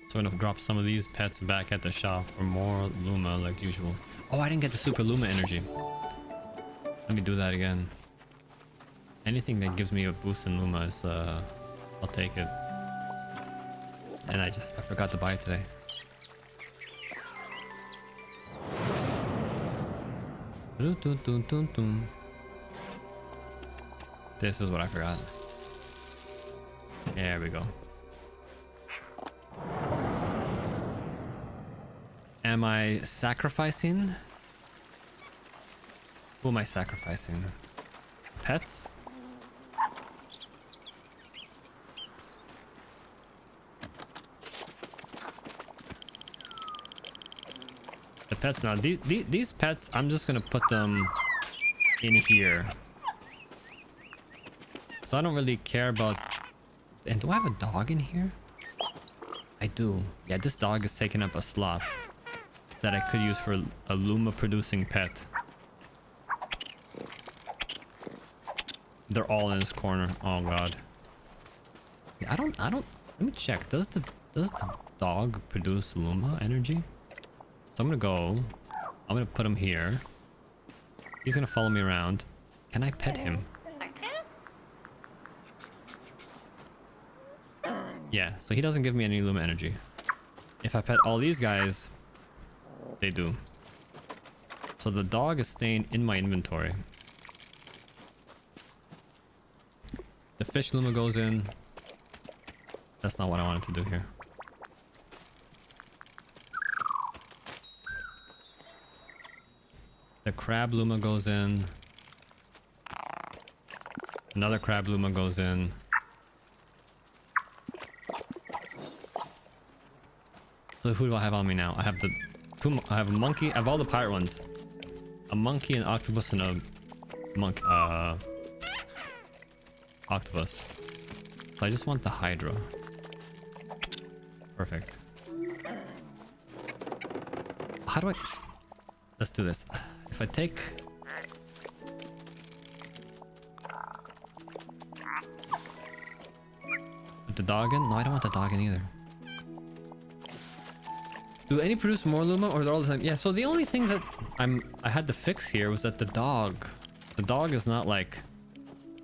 So I'm gonna drop some of these pets back at the shop for more Luma like usual. Oh, I didn't get the super Luma energy. Let me do that again. Anything that gives me a boost in Luma is I'll take it. And I forgot to buy it today. This is what I forgot. There we go. Am I sacrificing? Who am I sacrificing? Pets? The pets now. These pets, I'm just gonna put them in here. So I don't really care about... And do I have a dog in here? I do. Yeah, this dog is taking up a slot that I could use for a Luma producing pet. They're all in this corner. Oh god. Yeah, I don't let me check. Does the dog produce Luma energy? So I'm gonna put him here. He's gonna follow me around. Can I pet him? Yeah, so he doesn't give me any Luma energy. If I pet all these guys, they do. So the dog is staying in my inventory. The fish Luma goes in. That's not what I wanted to do here. The crab Luma goes in. Another crab Luma goes in. So who do I have on me now? I have I have a monkey. I have all the pirate ones. A monkey, an octopus, and a octopus. So I just want the Hydra. Perfect. How do I... Let's do this. If I take... Put the dog in? No, I don't want the dog in either. Do any produce more Luma or they're all the same? Yeah, so the only thing that I had to fix here was that the dog is not like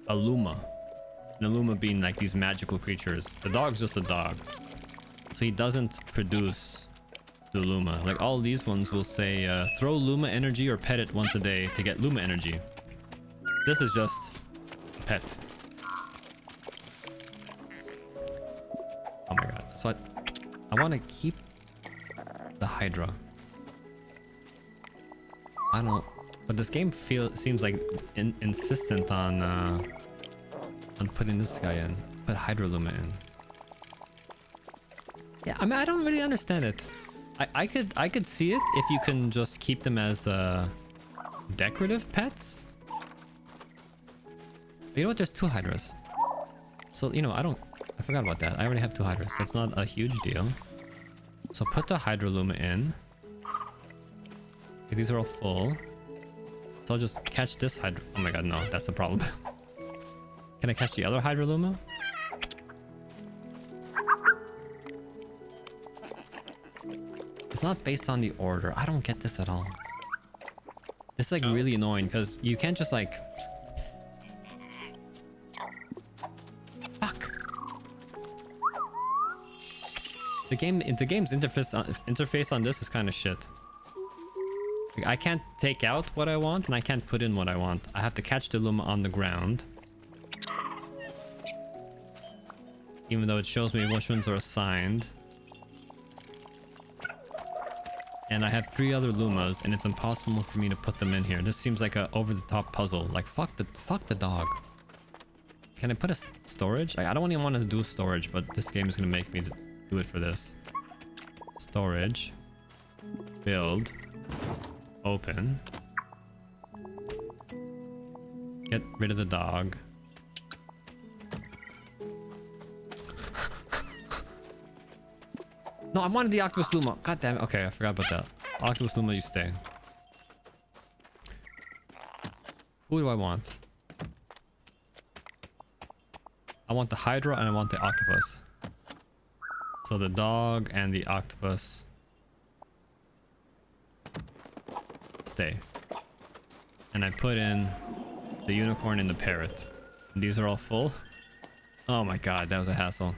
a Luma. And a Luma being like these magical creatures. The dog's just a dog. So he doesn't produce the Luma. Like all these ones will say throw Luma energy or pet it once a day to get Luma energy. This is just a pet. Oh my god. So I want to keep the Hydra. I don't know, but this game seems like insistent on putting this guy in. Put Hydra Luma in. Yeah, I mean I don't really understand it. I could see it if you can just keep them as decorative pets. But you know what? There's 2 Hydras. So you know I forgot about that. I already have 2 Hydras, so it's not a huge deal. So put the Hydra Luma in. Okay, these are all full. So I'll just catch this Hydra. Oh my god, no, that's the problem. Can I catch the other Hydra Luma? It's not based on the order. I don't get this at all. It's like really annoying because you can't just like... The game's interface on this is kind of shit. Like, I can't take out what I want and I can't put in what I want. I have to catch the Luma on the ground. Even though it shows me which ones are assigned. And I have 3 other Lumas and it's impossible for me to put them in here. This seems like a over-the-top puzzle. Like fuck the dog. Can I put a storage? I don't even want to do storage, but this game is gonna make me do it for this. Storage. Build. Open. Get rid of the dog. No, I wanted the Octopus Luma. God damn it. Okay, I forgot about that. Octopus Luma, you stay. Who do I want? I want the Hydra and I want the Octopus. So the dog and the octopus stay. And I put in the unicorn and the parrot. These are all full. Oh my god, that was a hassle.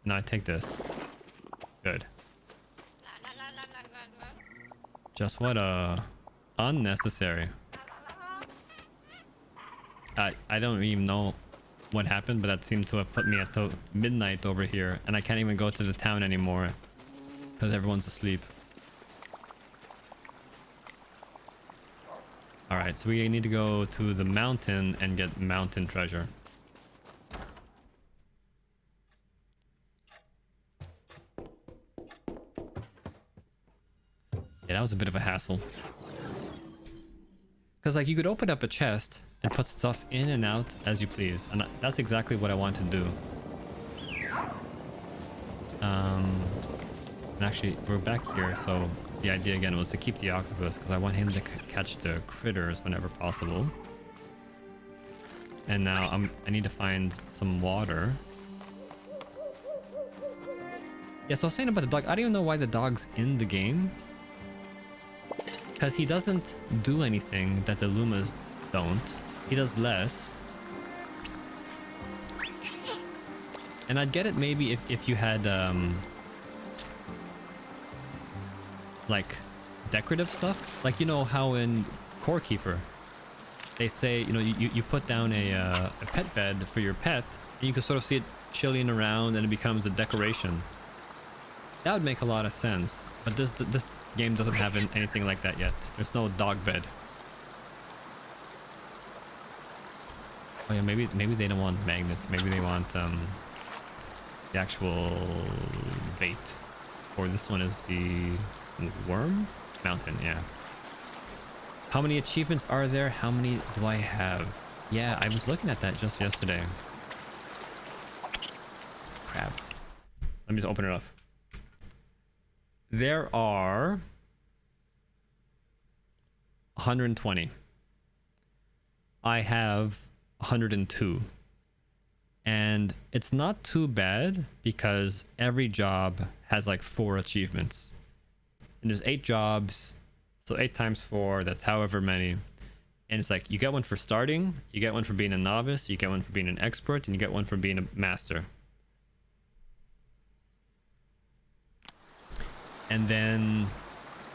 Now I take this. Good. Just what a unnecessary. I don't even know what happened, but that seemed to have put me at midnight over here, and I can't even go to the town anymore because everyone's asleep. Alright, so we need to go to the mountain and get mountain treasure. Yeah, that was a bit of a hassle. Because like you could open up a chest and put stuff in and out as you please, and that's exactly what I want to do. And actually we're back here, so the idea again was to keep the octopus because I want him to catch the critters whenever possible. And now I need to find some water. Yeah, so I was saying about the dog, I don't even know why the dog's in the game. Because he doesn't do anything that the Lumas don't. He does less. And I'd get it maybe if you had like decorative stuff. Like, you know how in Core Keeper they say, you know, you put down a pet bed for your pet and you can sort of see it chilling around and it becomes a decoration. That would make a lot of sense. But this game doesn't have anything like that yet. There's no dog bed. Oh yeah, maybe they don't want magnets. Maybe they want the actual bait. Or this one is the worm mountain. Yeah. How many achievements are there? How many do I have? Yeah, I was looking at that just yesterday. Crabs. Let me just open it up. There are 120. I have 102. And it's not too bad because every job has like 4 achievements. And there's 8 jobs. So 8 times 4, that's however many. And it's like you get one for starting, you get one for being a novice, you get one for being an expert, and you get one for being a master. And then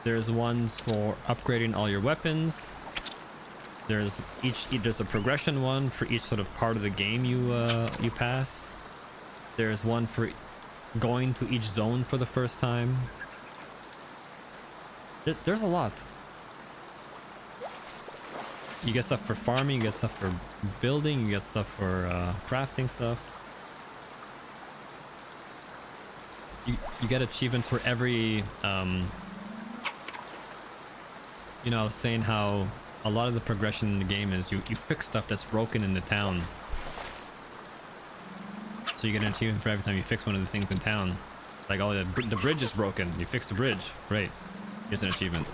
there's ones for upgrading all your weapons. There's a progression one for each sort of part of the game you pass. There's one for going to each zone for the first time. There's a lot. You get stuff for farming, you get stuff for building, you get stuff for crafting stuff. You get achievements for every you know, I was saying how a lot of the progression in the game is you fix stuff that's broken in the town. So you get an achievement for every time you fix one of the things in town. Like, oh, the bridge is broken, you fix the bridge, great, here's an achievement.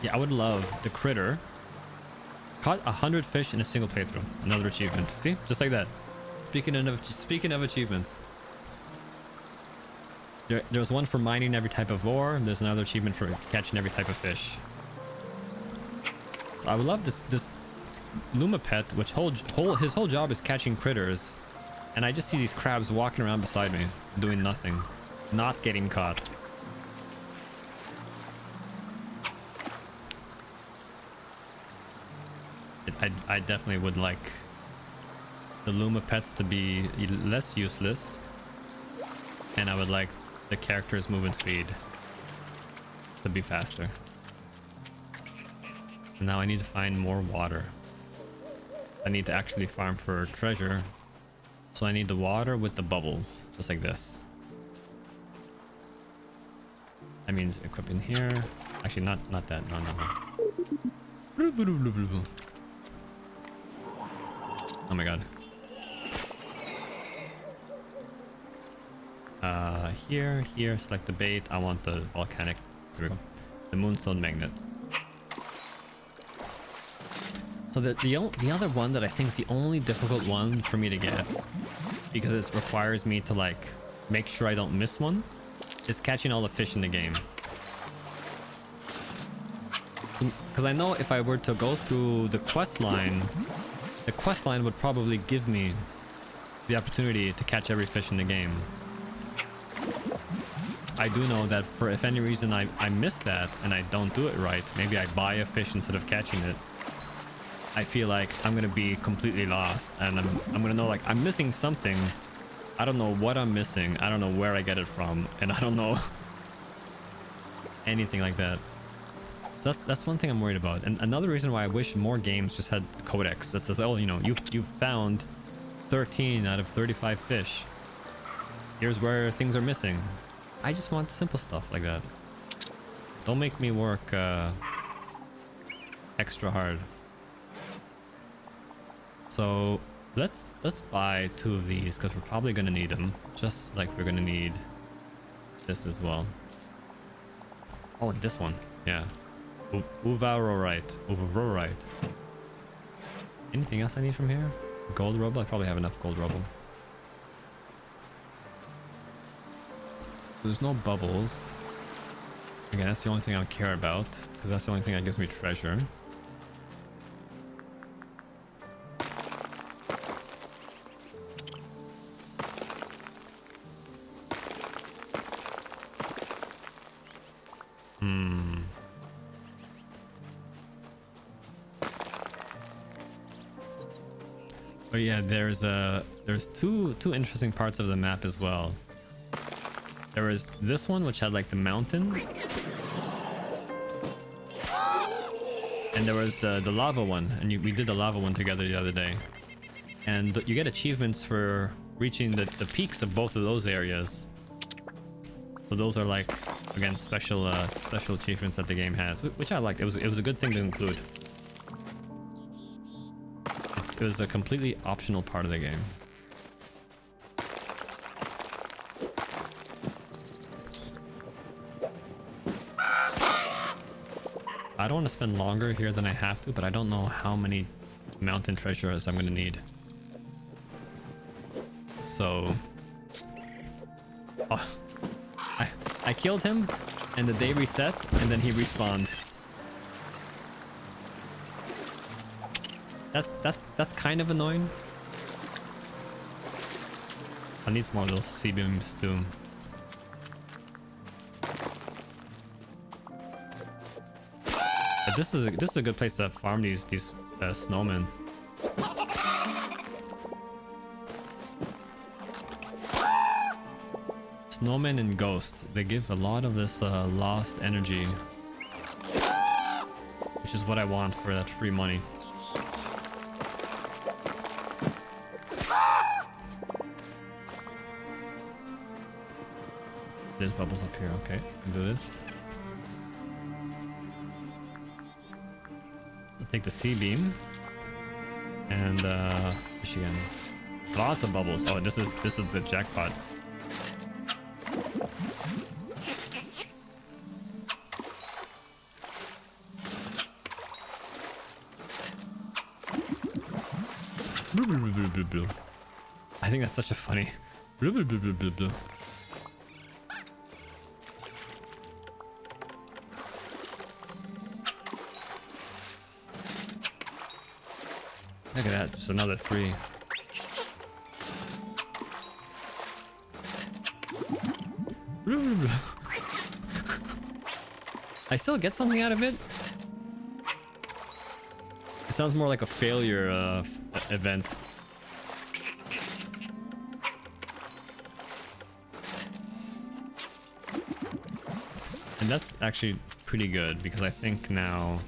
Yeah, I would love the critter. Caught 100 fish in a single playthrough. Another achievement. See? Just like that. Speaking of achievements. There's one for mining every type of ore. There's another achievement for catching every type of fish. So I would love this Luma pet, which his whole job is catching critters. And I just see these crabs walking around beside me, doing nothing. Not getting caught. I definitely would like the Luma pets to be less useless, and I would like the character's movement speed to be faster. And now I need to find more water. I need to actually farm for treasure, so I need the water with the bubbles, just like this. That means equipping here. Actually, not that. No. Oh my god. Here, select the bait. I want the volcanic, here we go, the moonstone magnet. So the other one that I think is the only difficult one for me to get, because it requires me to like make sure I don't miss one, is catching all the fish in the game. Because I know if I were to go through the quest line would probably give me the opportunity to catch every fish in the game. I do know that for if any reason I miss that and I don't do it right, maybe I buy a fish instead of catching it, I feel like I'm gonna be completely lost, and I'm gonna know like I'm missing something. I don't know what I'm missing. I don't know where I get it from, and I don't know anything like that. So that's one thing I'm worried about. And another reason why I wish more games just had a codex that says, oh, you know, you've found 13 out of 35 fish. Here's where things are missing. I just want simple stuff like that. Don't make me work extra hard. So let's buy 2 of these because we're probably gonna need them, just like we're gonna need this as well. Oh, and this one, yeah. Uvarorite. Anything else I need from here? Gold rubble? I probably have enough gold rubble. There's no bubbles. Again, that's the only thing I care about, because that's the only thing that gives me treasure. But yeah, there's two interesting parts of the map as well. There was this one which had like the mountain, and there was the lava one, and we did the lava one together the other day. And you get achievements for reaching the peaks of both of those areas. So those are like, again, special achievements that the game has, which I liked. It was a good thing to include. It was a completely optional part of the game. I don't want to spend longer here than I have to, but I don't know how many mountain treasures I'm going to need. So... Oh, I killed him, and the day reset, and then he respawned. That's kind of annoying. I need more of those sea beams too. But this is a good place to farm these snowmen. Snowmen and ghosts, they give a lot of this lost energy, which is what I want for that free money. There's bubbles up here. Okay, can do this. I'll take the sea beam and fish again. Lots of bubbles. Oh, this is the jackpot. I think that's such a funny. Look at that, just another 3. I still get something out of it. It sounds more like a failure event. And that's actually pretty good, because I think now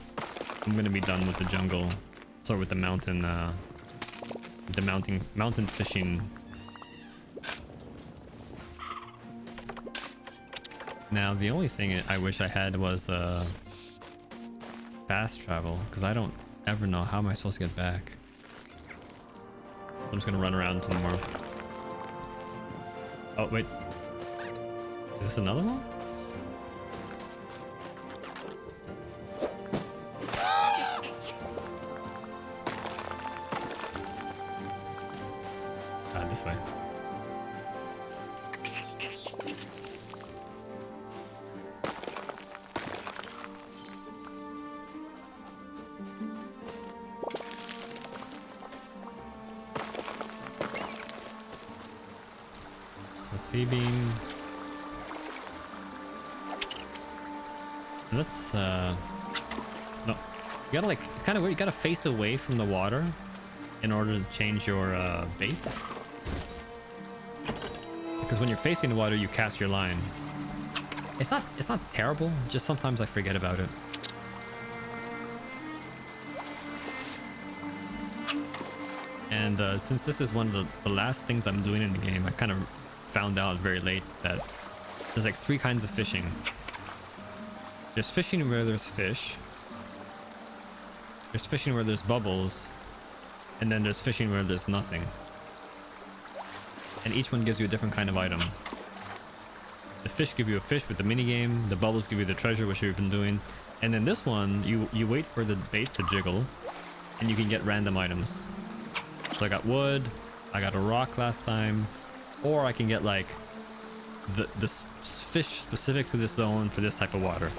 I'm gonna be done with the jungle. Sorry, with the mountain mountain fishing. Now the only thing I wish I had was fast travel, because I don't ever know how am I supposed to get back. I'm just gonna run around some more. Oh wait, is this another one? this way. So sea beam. Let's no. You gotta like kind of weird. You gotta face away from the water in order to change your bait. Because when you're facing the water, you cast your line. It's not terrible. Just sometimes I forget about it. And since this is one of the last things I'm doing in the game, I kind of found out very late that there's like 3 kinds of fishing. There's fishing where there's fish. There's fishing where there's bubbles. And then there's fishing where there's nothing. And each one gives you a different kind of item. The fish give you a fish with the minigame. The bubbles give you the treasure, which we've been doing. And then this one, you wait for the bait to jiggle. And you can get random items. So I got wood. I got a rock last time. Or I can get like the fish specific to this zone for this type of water.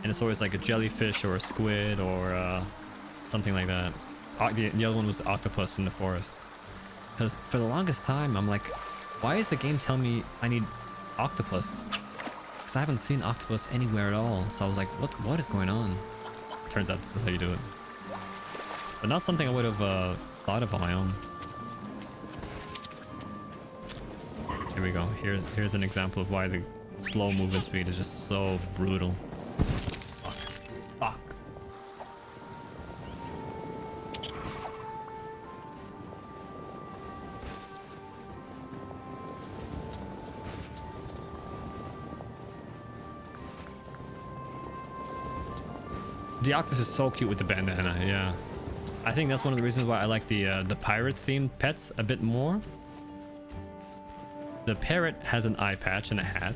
And it's always like a jellyfish or a squid or something like that. The other one was the octopus in the forest. Because for the longest time, I'm like, why is the game telling me I need octopus? Because I haven't seen octopus anywhere at all. So I was like, what is going on? Turns out this is how you do it. But not something I would have thought of on my own. Here we go. Here's an example of why the slow movement speed is just so brutal. Fuck. The octopus is so cute with the bandana, yeah. I think that's one of the reasons why I like the pirate themed pets a bit more. The parrot has an eye patch and a hat.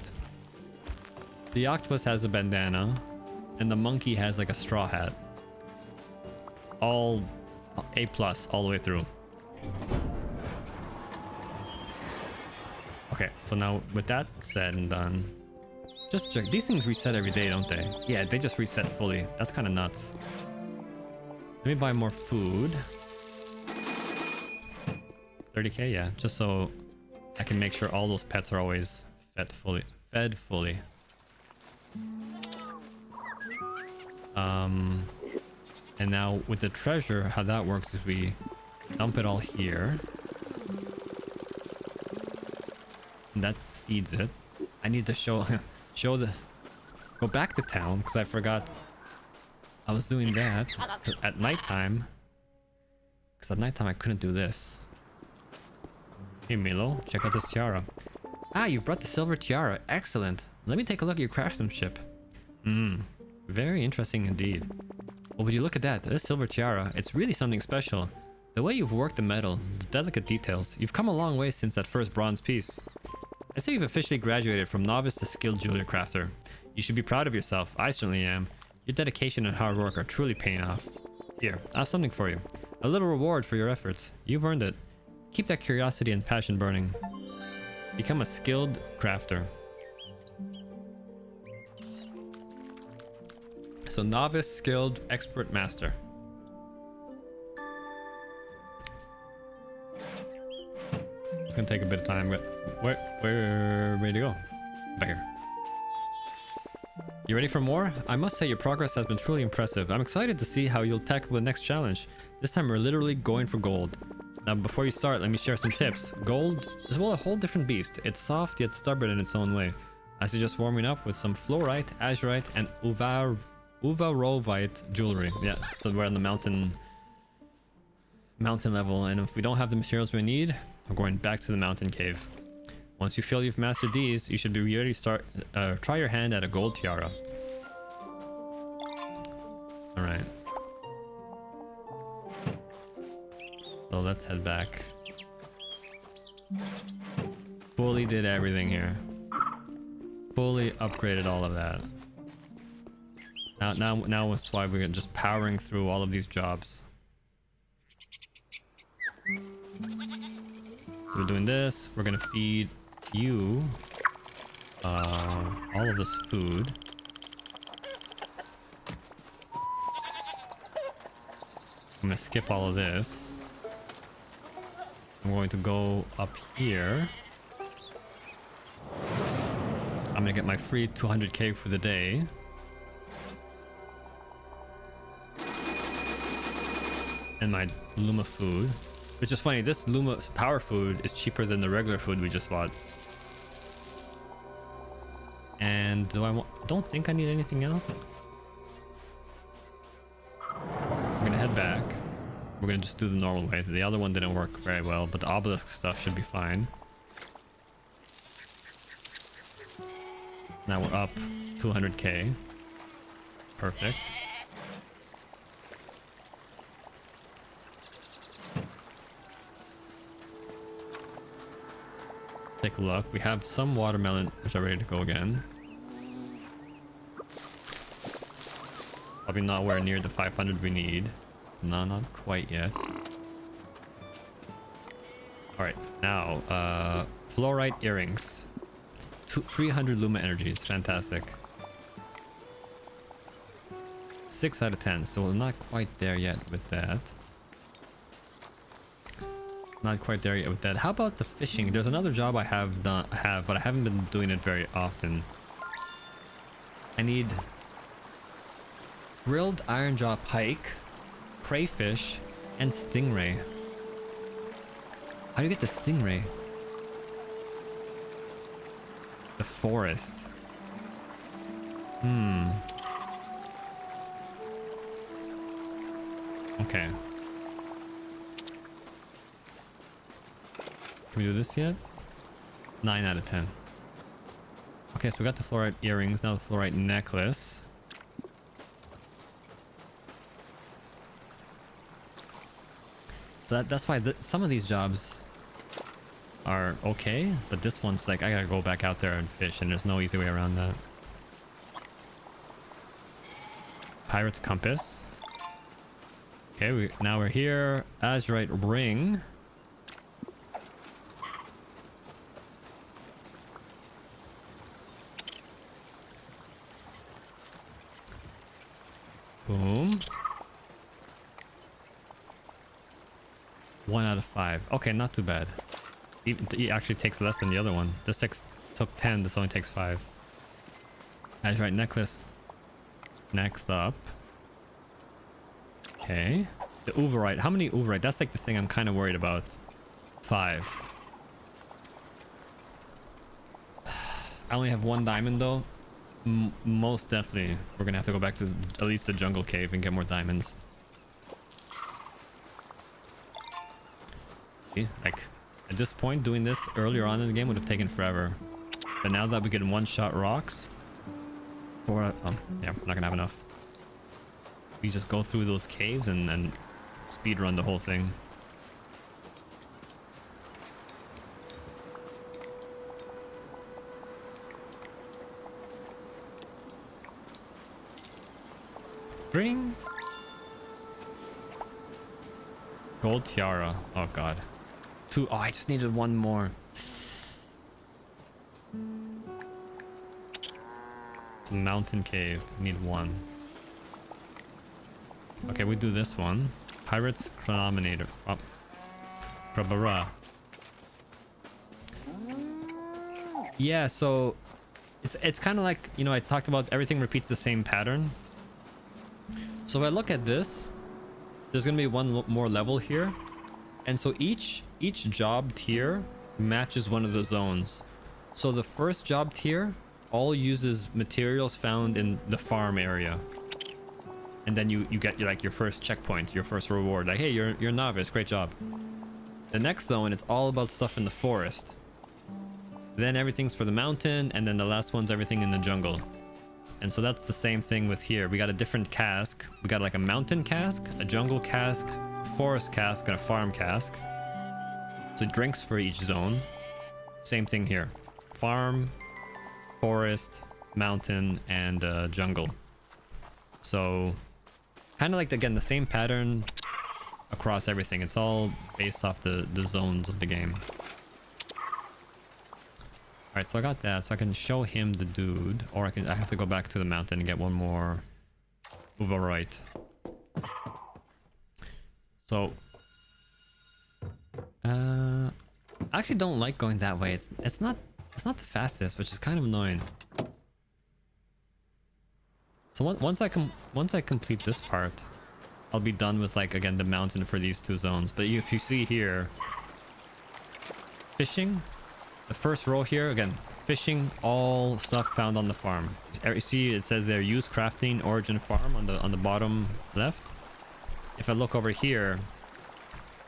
The octopus has a bandana. And the monkey has like a straw hat. All A+ all the way through. Okay, so now with that said and done, just check. These things reset every day, don't they? Yeah, they just reset fully. That's kind of nuts. Let me buy more food. 30k, yeah, just so I can make sure all those pets are always fed fully. And now with the treasure, how that works is we dump it all here. And that feeds it. I need to go back to town because I forgot I was doing that at nighttime. Because at nighttime I couldn't do this. Hey Milo, check out this tiara. Ah, you brought the silver tiara. Excellent. Let me take a look at your craftsmanship. Very interesting indeed. Oh, would you look at that? This silver tiara. It's really something special. The way you've worked the metal, the delicate details. You've come a long way since that first bronze piece. I say you've officially graduated from novice to skilled jewelry crafter. You should be proud of yourself. I certainly am. Your dedication and hard work are truly paying off. Here, I have something for you. A little reward for your efforts. You've earned it. Keep that curiosity and passion burning. Become a skilled crafter. So novice, skilled, expert, master. It's gonna take a bit of time, but we're ready to go. Back here. You ready for more? I must say your progress has been truly impressive. I'm excited to see how you'll tackle the next challenge. This time we're literally going for gold. Now before you start, let me share some tips. Gold is, well, a whole different beast. It's soft yet stubborn in its own way. I suggest warming up with some fluorite, azurite, and uvarovite jewelry. Yeah, so we're on the mountain level, and if we don't have the materials we need, we're going back to the mountain cave. Once you feel you've mastered these, you should be ready to start. Try your hand at a gold tiara. All right. So let's head back. Fully did everything here. Fully upgraded all of that. Now it's why we're just powering through all of these jobs. We're doing this. We're gonna feed you all of this food. I'm gonna skip all of this. I'm going to go up here. I'm gonna get my free 200k for the day. And my Luma food. Which is funny, this Luma power food is cheaper than the regular food we just bought. And don't think I need anything else. I'm gonna head back. We're gonna just do the normal way. The other one didn't work very well, but the obelisk stuff should be fine. Now we're up 200k. Perfect. Take a look. We have some watermelon which are ready to go again. Probably nowhere near the 500 we need. No, not quite yet. Alright, now, fluorite earrings. 300 Luma energies, fantastic. 6 out of 10, so we're not quite there yet with that. Not quite there yet with that. How about the fishing? There's another job I have, but I haven't been doing it very often. I need grilled iron jaw pike, crayfish, and stingray. How do you get the stingray? The forest. Okay. Can we do this yet? 9 out of 10. Okay, so we got the fluorite earrings, now the fluorite necklace. So that's why some of these jobs are okay, but this one's like I gotta go back out there and fish, and there's no easy way around that. Pirate's compass. Okay, now we're here. Azurite ring. Boom. 1 out of 5. Okay, not too bad. It actually takes less than the other one. This took 10, this only takes 5. Azurite necklace. Next up. Okay. The Uberite. How many Uberite? That's like the thing I'm kind of worried about. 5. I only have 1 diamond though. Most definitely. We're gonna have to go back to at least the jungle cave and get more diamonds. See? Like, at this point, doing this earlier on in the game would have taken forever. But now that we can one-shot rocks... yeah, we're not gonna have enough. We just go through those caves and speed run the whole thing. Ring. Gold tiara. Oh god. 2. Oh, I just needed 1 more. It's a mountain cave. Need 1. Okay, we do this one. Pirate's chronometer. Oh. Prabara. Yeah, so it's kind of like, you know, I talked about everything repeats the same pattern. So if I look at this, there's gonna be 1 more level here, and so each job tier matches one of the zones. So the first job tier all uses materials found in the farm area, and then you get your first checkpoint, your first reward, like, hey, you're a novice, great job. The next zone, it's all about stuff in the forest, then everything's for the mountain, and then the last one's everything in the jungle. And so that's the same thing with here. We got a different cask. We got like a mountain cask, a jungle cask, forest cask, and a farm cask. So drinks for each zone. Same thing here. Farm, forest, mountain, and jungle. So kind of like, again, the same pattern across everything. It's all based off the zones of the game. Alright, so I got that. So I can show him the dude. Or I have to go back to the mountain and get one more overwrite. So I actually don't like going that way. It's not the fastest, which is kind of annoying. So once I complete this part, I'll be done with, like, again, the mountain for these two zones. But if you see here, fishing, the first row here, again, fishing, all stuff found on the farm. You see it says there, use crafting origin farm on the bottom left. If I look over here,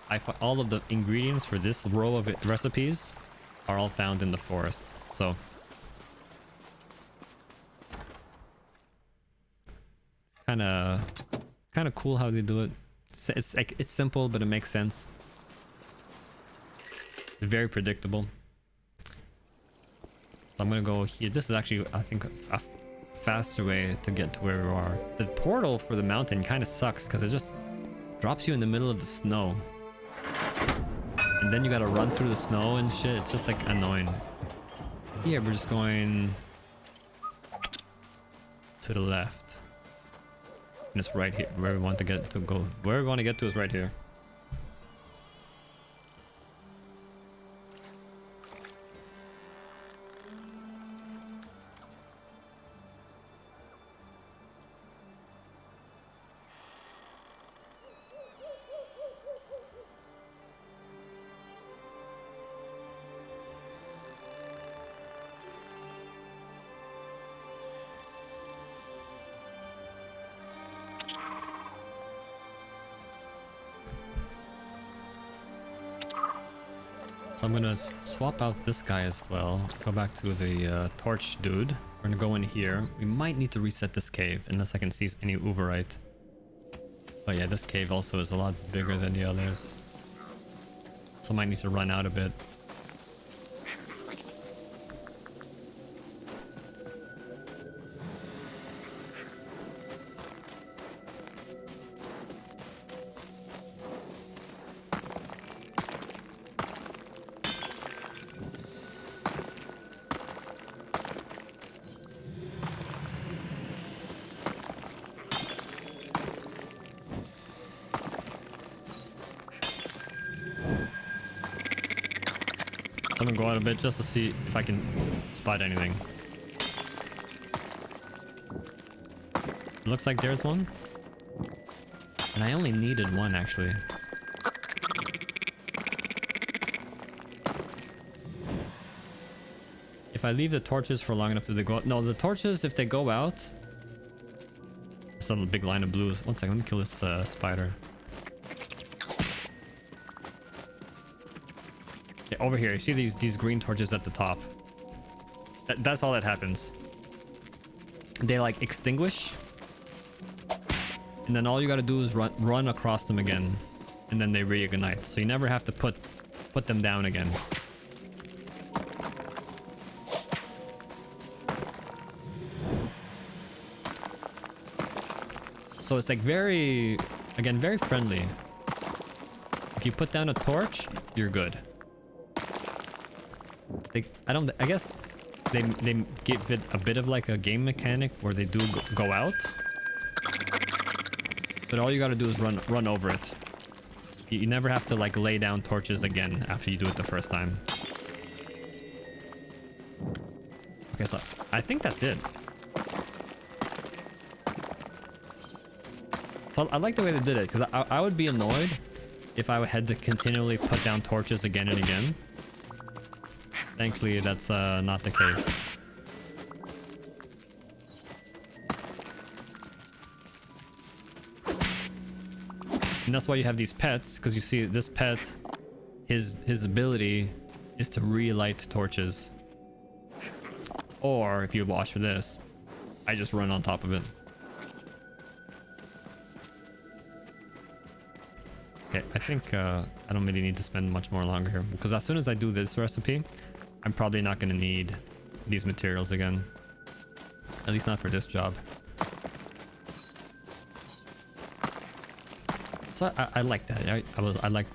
I find all of the ingredients for this row of recipes are all found in the forest. So kind of cool how they do it. It's simple, but it makes sense. It's very predictable. So I'm gonna go here. This is actually, I think, a faster way to get to where we are. The portal for the mountain kind of sucks because it just drops you in the middle of the snow, and then you gotta run through the snow and shit. It's just, like, annoying. Here we're just going to the left. And it's right here where we want to get to go. Where we want to get to is right here. So I'm gonna swap out this guy as well. Go back to the torch dude. We're gonna go in here. We might need to reset this cave unless I can see any Uberite. But yeah, this cave also is a lot bigger than the others. So I might need to run out a bit. I'm gonna go out a bit just to see if I can spot anything. It looks like there's one. And I only needed one, actually. If I leave the torches for long enough, do they go out? No, the torches, if they go out... It's a big line of blues. One second, let me kill this spider. Yeah, over here, you see these green torches at the top. That's all that happens. They, like, extinguish, and then all you gotta do is run across them again, and then they reignite. So you never have to put them down again. So it's, like, very friendly. If you put down a torch, you're good. I guess they give it a bit of, like, a game mechanic where they do go out, but all you gotta do is run over it. You never have to, like, lay down torches again after you do it the first time. Okay, so I think that's it. So I like the way they did it, because I would be annoyed if I had to continually put down torches again and again. Thankfully, that's not the case. And that's why you have these pets, because you see this pet, his ability is to relight torches. Or if you watch for this, I just run on top of it. Okay, I think I don't really need to spend much more longer here, because as soon as I do this recipe, I'm probably not going to need these materials again. At least not for this job. So I like that. I like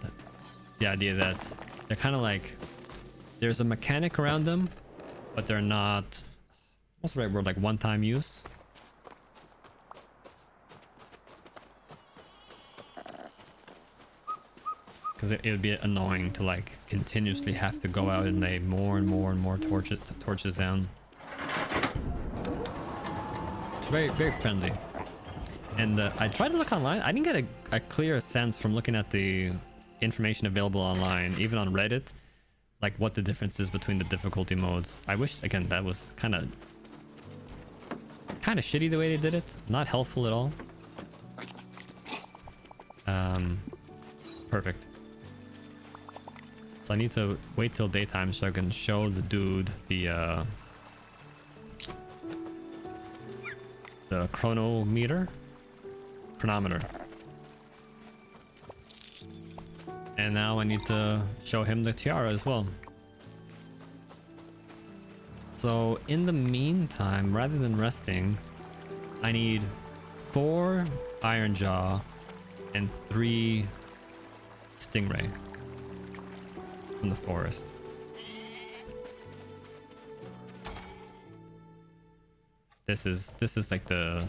the idea that they're kind of like, there's a mechanic around them, but they're not, what's the right word, like one-time use. Because it would be annoying to like continuously have to go out and lay more and more and more torches down. It's very, very friendly. And I tried to look online. I didn't get a clear sense from looking at the information available online, even on Reddit, like what the difference is between the difficulty modes. I wish, again, that was kind of shitty the way they did it. Not helpful at all. Perfect. So I need to wait till daytime so I can show the dude the chronometer. And now I need to show him the tiara as well. So in the meantime, rather than resting, I need 4 iron jaw and 3 stingray from the forest. This is like the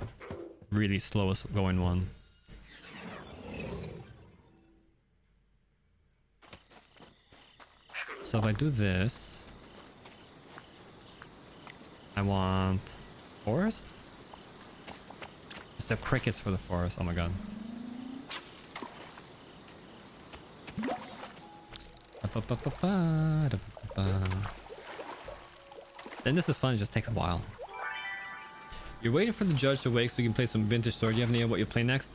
really slowest going one. So if I do this, I want forest? It's the crickets for the forest. Oh my god. Then this is fun, it just takes a while. You're waiting for the judge to wake so you can play some vintage story. Do you have any idea what you play next?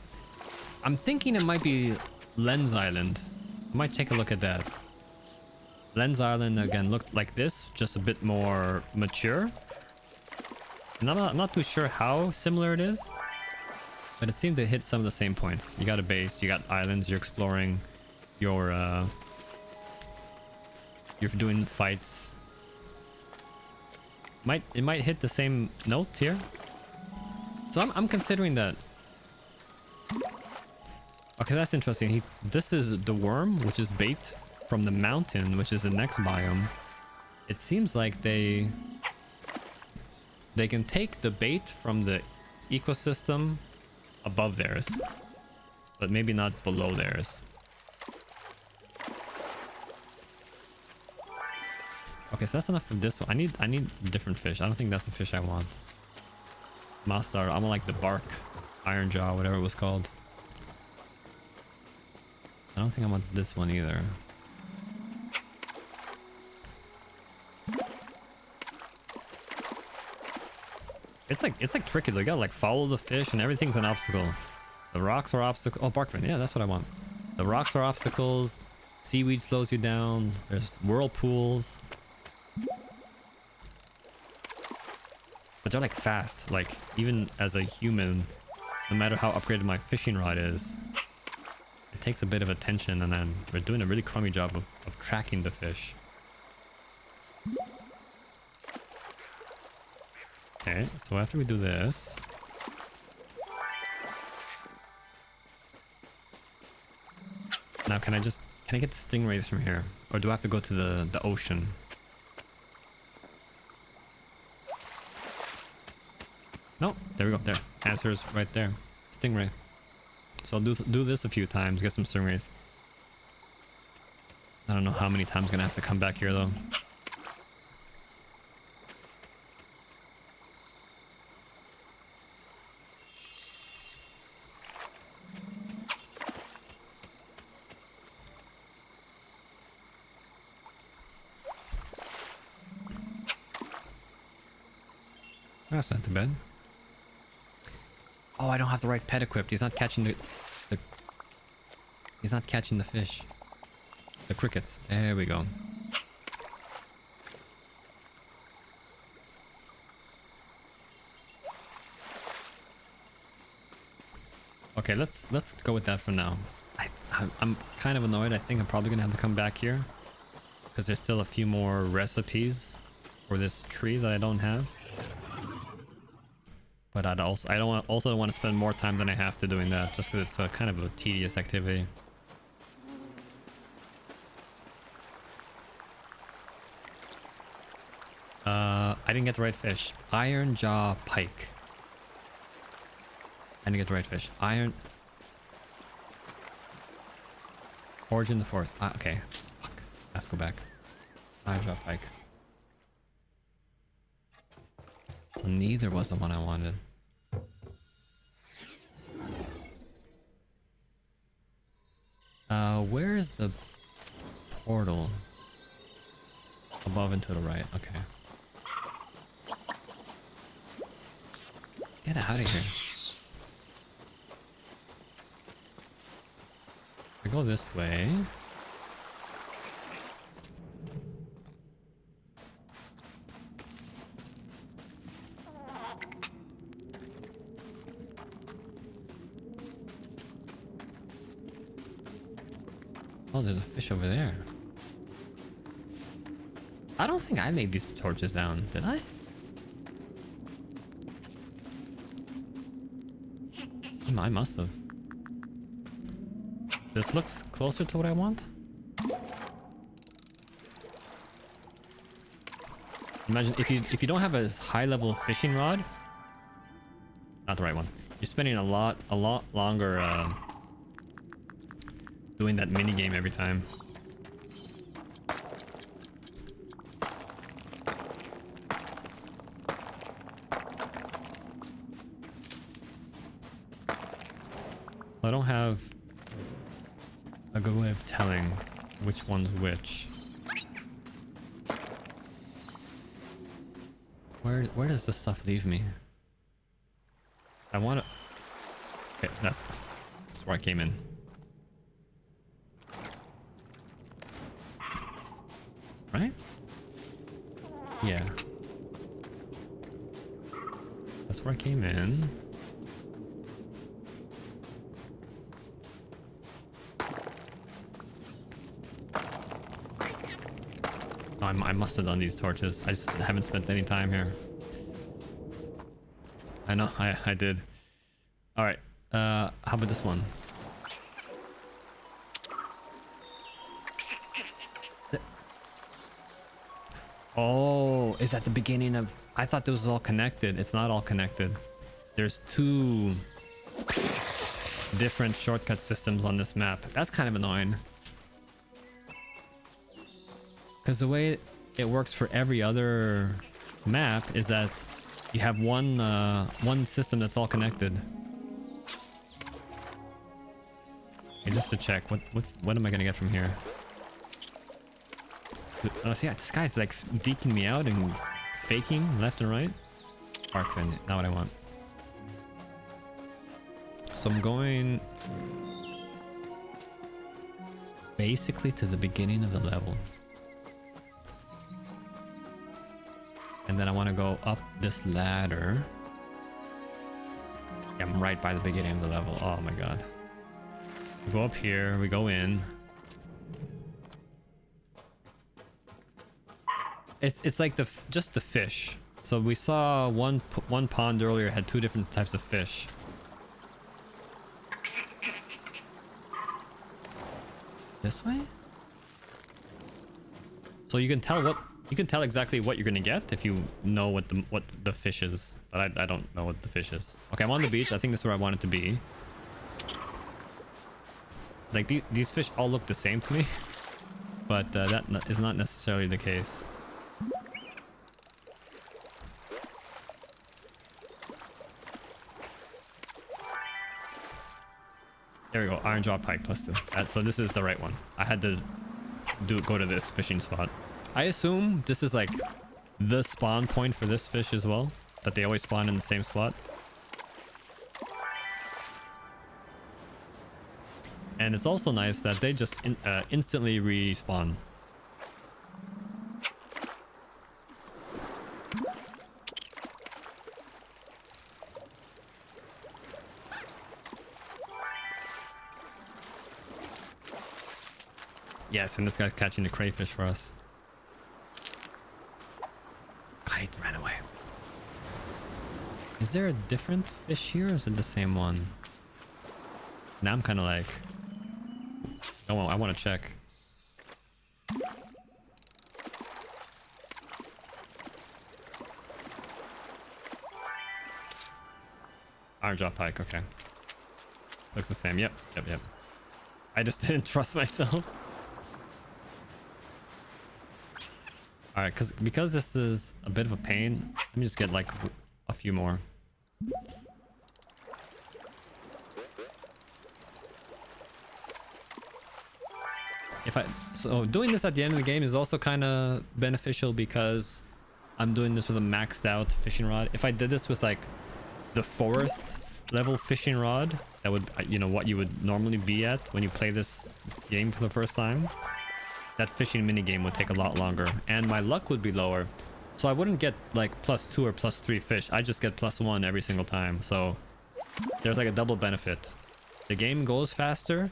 I'm thinking it might be Lens Island. I might take a look at that. Lens Island again looked like this, just a bit more mature. And I'm not too sure how similar it is, but it seemed to hit some of the same points. You got a base, you got islands, you're exploring, you're doing fights. It might hit the same note here. So I'm considering that. Okay, that's interesting. This is the worm, which is bait from the mountain, which is the next biome. It seems like they can take the bait from the ecosystem above theirs, but maybe not below theirs. Okay, so that's enough for this one. I need different fish. I don't think that's the fish I want. Mastar, I want like the bark, iron jaw, whatever it was called. I don't think I want this one either. It's like tricky. You gotta like follow the fish and everything's an obstacle. The rocks are obstacles. Oh, barkman. Yeah, that's what I want. The rocks are obstacles. Seaweed slows you down. There's whirlpools. But they're like fast. Like even as a human, no matter how upgraded my fishing rod is, it takes a bit of attention, and then we're doing a really crummy job of tracking the fish. Okay, so after we do this, now can I get stingrays from here, or do I have to go to the ocean? No, there we go. There, answer is right there. Stingray. So I'll do this a few times, get some stingrays. I don't know how many times I'm gonna have to come back here though. That's not too bad. Oh, I don't have the right pet equipped. He's not catching he's not catching the fish. The crickets. There we go. Okay, let's go with that for now. I'm kind of annoyed. I think I'm probably gonna have to come back here because there's still a few more recipes for this tree that I don't have. But I don't want to spend more time than I have to doing that, just because it's a kind of a tedious activity. I didn't get the right fish. Iron jaw pike. I didn't get the right fish. Iron. Origin in the forest. Okay. Fuck. I have to go back. Iron jaw pike. So neither was the one I wanted. Where is the portal? Above and to the right. Okay. Get out of here. I go this way. Oh, there's a fish over there. I don't think I laid these torches down, did I? I must have. This looks closer to what I want. Imagine if you don't have a high level fishing rod, not the right one. You're spending a lot longer doing that mini game every time. I don't have a good way of telling which one's which. Where does this stuff leave me? I want to... Okay, that's where I came in. Right? Yeah. That's where I came in. I must have done these torches. I just haven't spent any time here. I know, I did. Alright, how about this one? Oh, is that the beginning of... I thought this was all connected. It's not all connected. There's two different shortcut systems on this map. That's kind of annoying. Because the way it works for every other map is that you have one system that's all connected. Okay, just to check, what am I gonna get from here? Oh, so yeah, this guy's like deking me out and faking left and right. Spark fin, not what I want. So I'm going basically to the beginning of the level. And then I want to go up this ladder. Yeah, I'm right by the beginning of the level. Oh my god. We go up here, we go in. It's like just the fish. So we saw one pond earlier had two different types of fish. This way? So you can tell exactly what you're gonna get if you know what the fish is, but I don't know what the fish is. Okay, I'm on the beach. I think this is where I want it to be. Like these fish all look the same to me, but that is not necessarily the case. There we go. Iron jaw pike +2. So this is the right one. I had to go to this fishing spot. I assume this is like the spawn point for this fish as well, that they always spawn in the same spot. And it's also nice that they just instantly respawn. Yes, and this guy's catching the crayfish for us. Kite ran away. Is there a different fish here or is it the same one? Now I'm kind of like... Oh, I want to check. Iron jaw pike. Okay. Looks the same. Yep. I just didn't trust myself. All right, because this is a bit of a pain, let me just get like a few more. So doing this at the end of the game is also kind of beneficial because I'm doing this with a maxed out fishing rod. If I did this with like the forest level fishing rod, that would, you know, what you would normally be at when you play this game for the first time, that fishing mini game would take a lot longer and my luck would be lower. So I wouldn't get like +2 or +3 fish. I just get +1 every single time. So there's like a double benefit. The game goes faster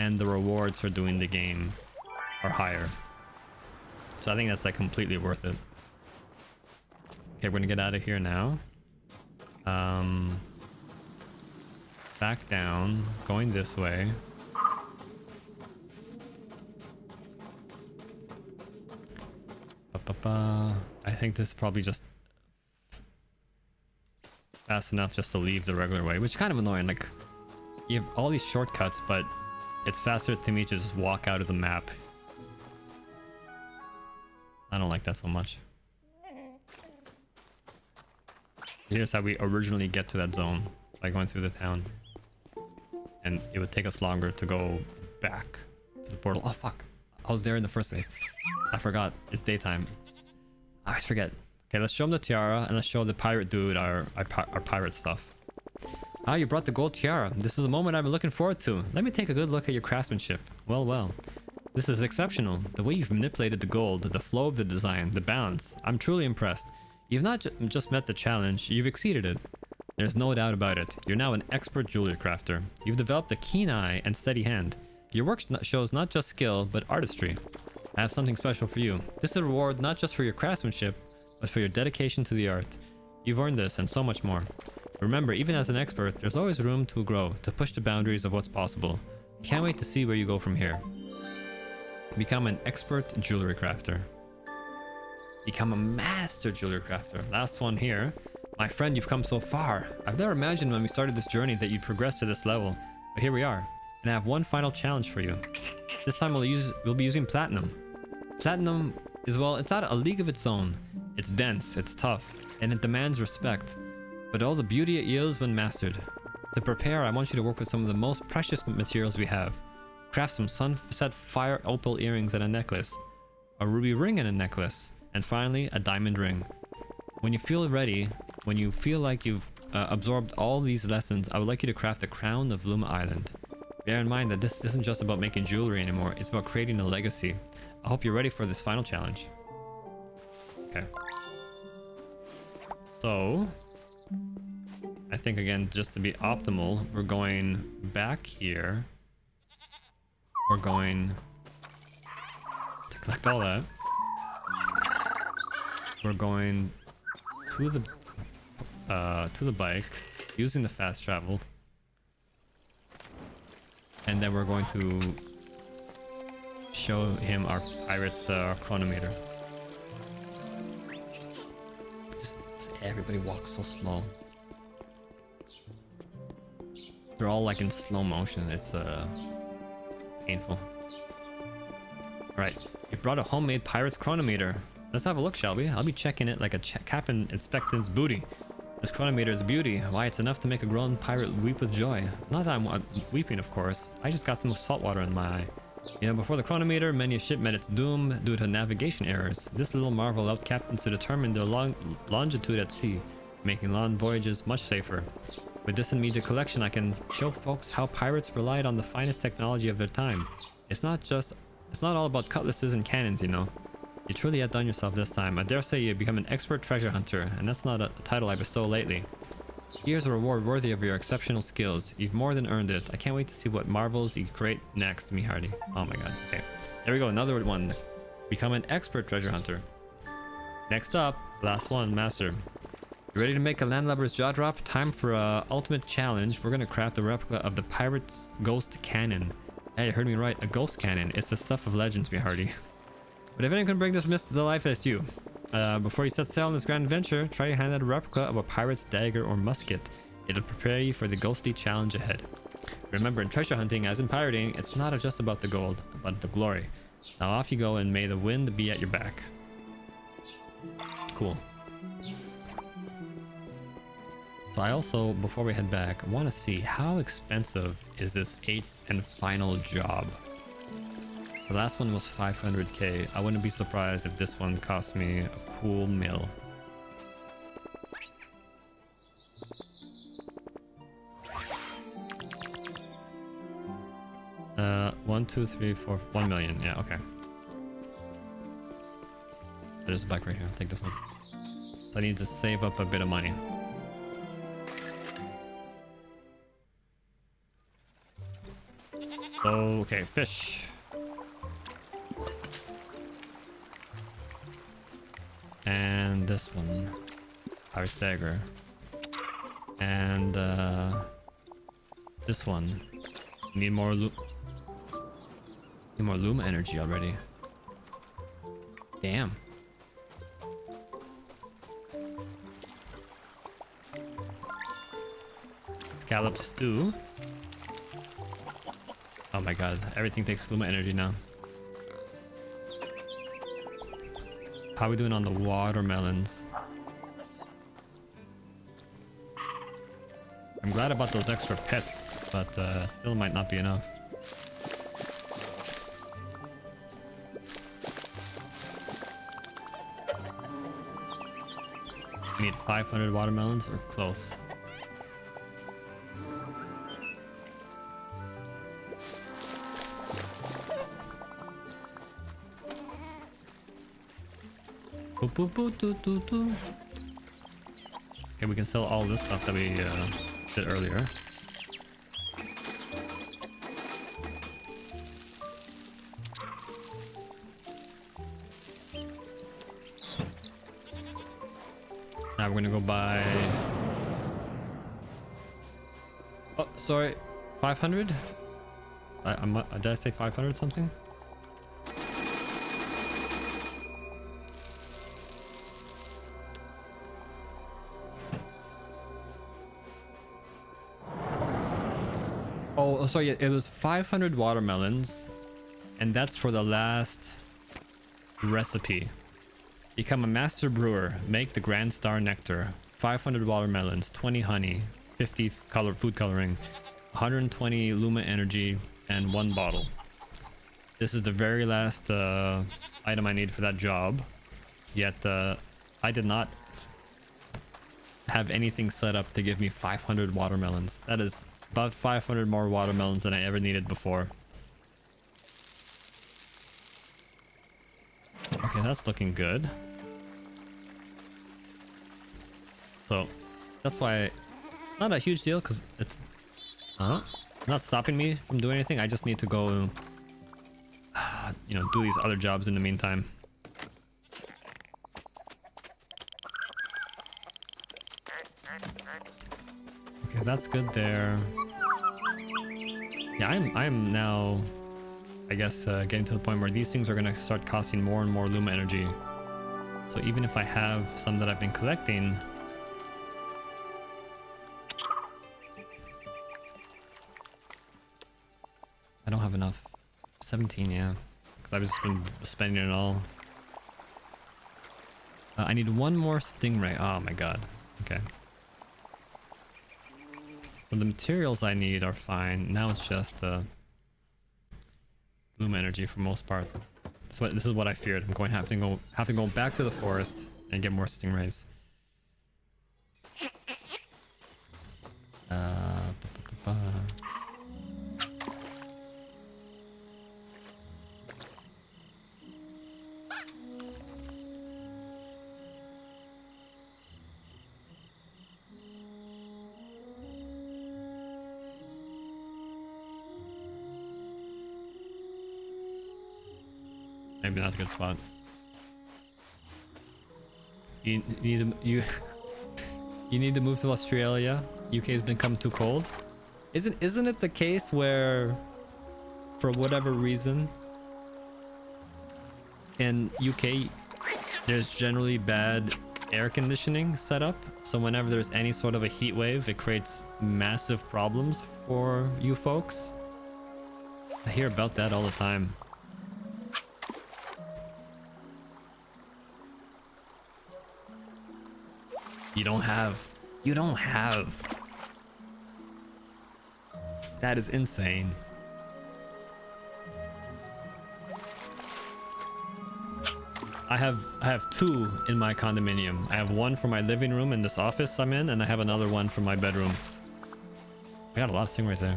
and the rewards for doing the game are higher. So I think that's like completely worth it. Okay, we're gonna get out of here now. Back down, going this way. I think this is probably just fast enough just to leave the regular way, which is kind of annoying. Like, you have all these shortcuts, but it's faster to me to just walk out of the map. I don't like that so much. Here's how we originally get to that zone, by going through the town. And it would take us longer to go back to the portal. Oh fuck, I was there in the first place. I forgot, it's daytime. I always forget. Okay, let's show him the tiara and let's show the pirate dude our pirate stuff. Ah, you brought the gold tiara. This is a moment I've been looking forward to. Let me take a good look at your craftsmanship. Well. This is exceptional. The way you've manipulated the gold, the flow of the design, the balance. I'm truly impressed. You've not just met the challenge, you've exceeded it. There's no doubt about it. You're now an expert jewelry crafter. You've developed a keen eye and steady hand. Your work shows not just skill, but artistry. I have something special for you. This is a reward not just for your craftsmanship, but for your dedication to the art. You've earned this and so much more. Remember, even as an expert, there's always room to grow, to push the boundaries of what's possible. Can't wait to see where you go from here. Become an expert jewelry crafter. Become a master jewelry crafter. Last one here. My friend, you've come so far. I've never imagined when we started this journey that you'd progress to this level. But here we are. And I have one final challenge for you. This time we'll be using platinum. Platinum is, well, it's not a league of its own. It's dense, it's tough, and it demands respect. But all the beauty it yields when mastered. To prepare, I want you to work with some of the most precious materials we have. Craft some sunset fire opal earrings and a necklace. A ruby ring and a necklace. And finally, a diamond ring. When you feel ready, when you feel like you've absorbed all these lessons, I would like you to craft the crown of Luma Island. Bear in mind that this isn't just about making jewelry anymore, it's about creating a legacy. I hope you're ready for this final challenge. Okay. So, I think again, just to be optimal, we're going back here. We're going to collect all that. We're going to the bike, using the fast travel. And then we're going to show him our pirate's chronometer. Just everybody walks so slow. They're all like in slow motion. It's painful. Right, you brought a homemade pirate's chronometer. Let's have a look, shall we? I'll be checking it like a captain inspecting's booty. This chronometer is beauty. Why, it's enough to make a grown pirate weep with joy. Not that I'm weeping, of course. I just got some salt water in my eye. You know, before the chronometer, many a ship met its doom due to navigation errors. This little marvel allowed captains to determine their longitude at sea, making long voyages much safer. With this in media collection, I can show folks how pirates relied on the finest technology of their time. It's not all about cutlasses and cannons, you know. You truly outdone yourself this time. I dare say you become an expert treasure hunter, and that's not a title I bestow lately. Here's a reward worthy of your exceptional skills. You've more than earned it. I can't wait to see what marvels you create next, me hearty. Oh my god. Okay. There we go, another one. Become an expert treasure hunter. Next up, last one, master. You ready to make a landlubber's jaw drop? Time for a ultimate challenge. We're gonna craft a replica of the pirate's ghost cannon. Hey, you heard me right, a ghost cannon. It's the stuff of legends, me hearty. But if anyone can bring this myth to life, it's you. Before you set sail on this grand adventure, try your hand at a replica of a pirate's dagger or musket. It'll prepare you for the ghostly challenge ahead. Remember, in treasure hunting, as in pirating, it's not just about the gold, but the glory. Now off you go, and may the wind be at your back. Cool. So I also, before we head back, I want to see how expensive is this 8th and final job. The last one was 500k. I wouldn't be surprised if this one cost me a cool mill. 1, 2, 3, 4, 1 million. Yeah, okay. There's a bike right here. I'll take this one. So I need to save up a bit of money. Okay, fish. And this one. Power stagger. And this one. Need more Luma energy already. Damn. Scallop stew. Oh my god, everything takes Luma energy now. How are we doing on the watermelons? I'm glad about those extra pets, but still might not be enough. We need 500 watermelons or close. Boop, boop, boop, doo, doo, doo. Okay, we can sell all this stuff that we did earlier. Now we're gonna go buy... Oh, sorry, 500? Did I say 500 something? Oh, sorry, it was 500 watermelons, and that's for the last recipe. Become a master brewer. Make the Grand Star Nectar. 500 watermelons, 20 honey, 50 food coloring, 120 Luma energy, and 1 bottle. This is the very last item I need for that job. Yet I did not have anything set up to give me 500 watermelons. That is about 500 more watermelons than I ever needed before. Okay, that's looking good. So that's why, not a huge deal, because it's not stopping me from doing anything. I just need to go, you know, do these other jobs in the meantime. Okay, that's good there. Yeah, I'm now, I guess, getting to the point where these things are gonna start costing more and more Luma energy. So even if I have some that I've been collecting, I don't have enough. 17, yeah, because I've just been spending it all. I need 1 more stingray. Oh my god. Okay. So the materials I need are fine. Now it's just Luma energy for most part. So this is what I feared. I'm going to have to go back to the forest and get more stingrays. Maybe not a good spot. You need to move to Australia. UK has become too cold. Isn't it the case where, for whatever reason, in UK there's generally bad air conditioning setup, so whenever there's any sort of a heat wave, it creates massive problems for you folks. I hear about that all the time. You don't have. That is insane. I have two in my condominium. I have one for my living room in this office I'm in, and I have another one for my bedroom. I got a lot of stingrays there.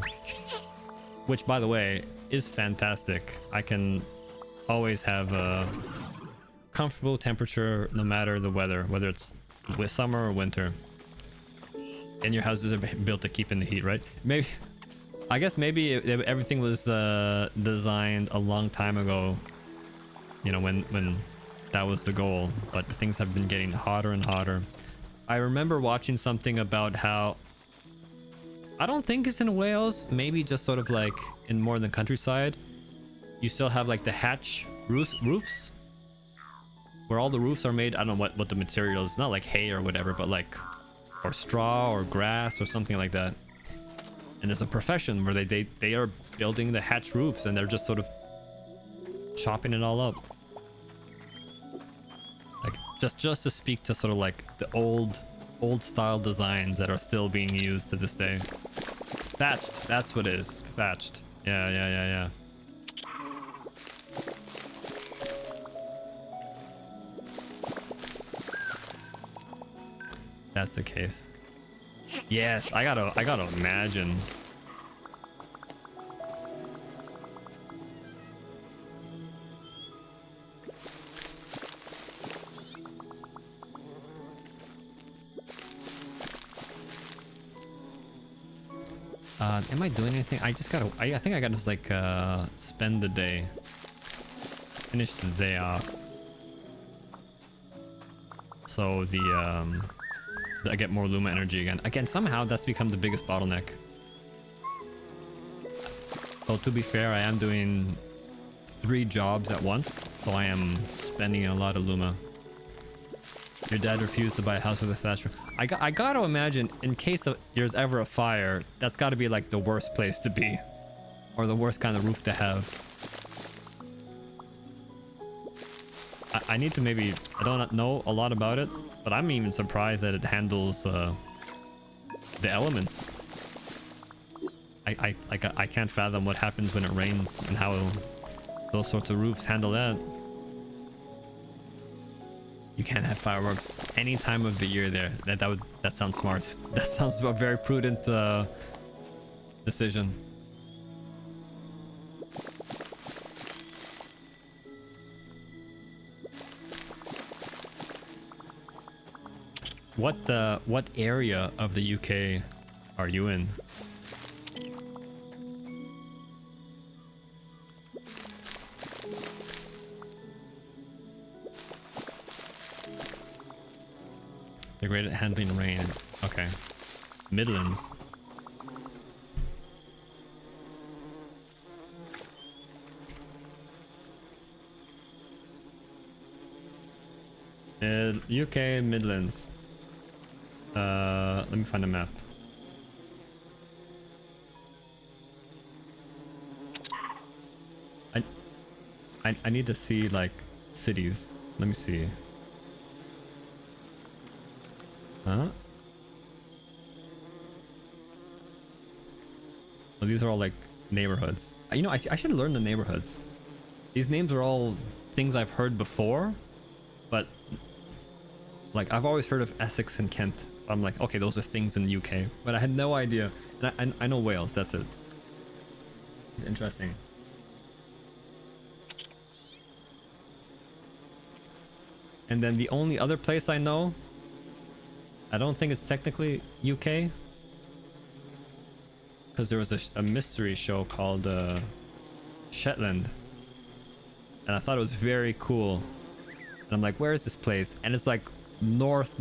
Which, by the way, is fantastic. I can always have a comfortable temperature no matter the weather, whether it's with summer or winter. And your houses are built to keep in the heat, right? Maybe, I guess maybe everything was designed a long time ago, you know, when that was the goal, but things have been getting hotter and hotter. I remember watching something about how, I don't think it's in Wales, maybe just sort of like in more than countryside, you still have like the hatch roofs where all the roofs are made. I don't know what the material is, not like hay or whatever, but like, or straw or grass or something like that. And there's a profession where they are building the hatch roofs, and they're just sort of chopping it all up. Like just to speak to sort of like the old style designs that are still being used to this day. Thatched, that's what it is. Thatched. Yeah. That's the case. Yes, I gotta imagine. Am I doing anything? I just gotta, I think I gotta just like spend the day. Finish the day off. So I get more Luma energy again. Again, somehow that's become the biggest bottleneck. So to be fair, I am doing 3 jobs at once, so I am spending a lot of Luma. Your dad refused to buy a house with a thatch roof. I gotta imagine, in case there's ever a fire, that's gotta be like the worst place to be. Or the worst kind of roof to have. I need to maybe, I don't know a lot about it, but I'm even surprised that it handles the elements. I can't fathom what happens when it rains and how those sorts of roofs handle that. You can't have fireworks any time of the year there. That sounds smart. That sounds a very prudent decision. What area of the UK are you in? They're great at handling rain. Okay. Midlands. UK Midlands. Let me find a map. I need to see like cities. Let me see. Huh? Well, these are all like neighborhoods. You know, I should learn the neighborhoods. These names are all things I've heard before, but like I've always heard of Essex and Kent. I'm like, okay, those are things in the UK, but I had no idea. And I know Wales. That's it. Interesting. And then the only other place I know, I don't think it's technically UK, because there was a mystery show called Shetland, and I thought it was very cool. And I'm like, where is this place? And it's like north,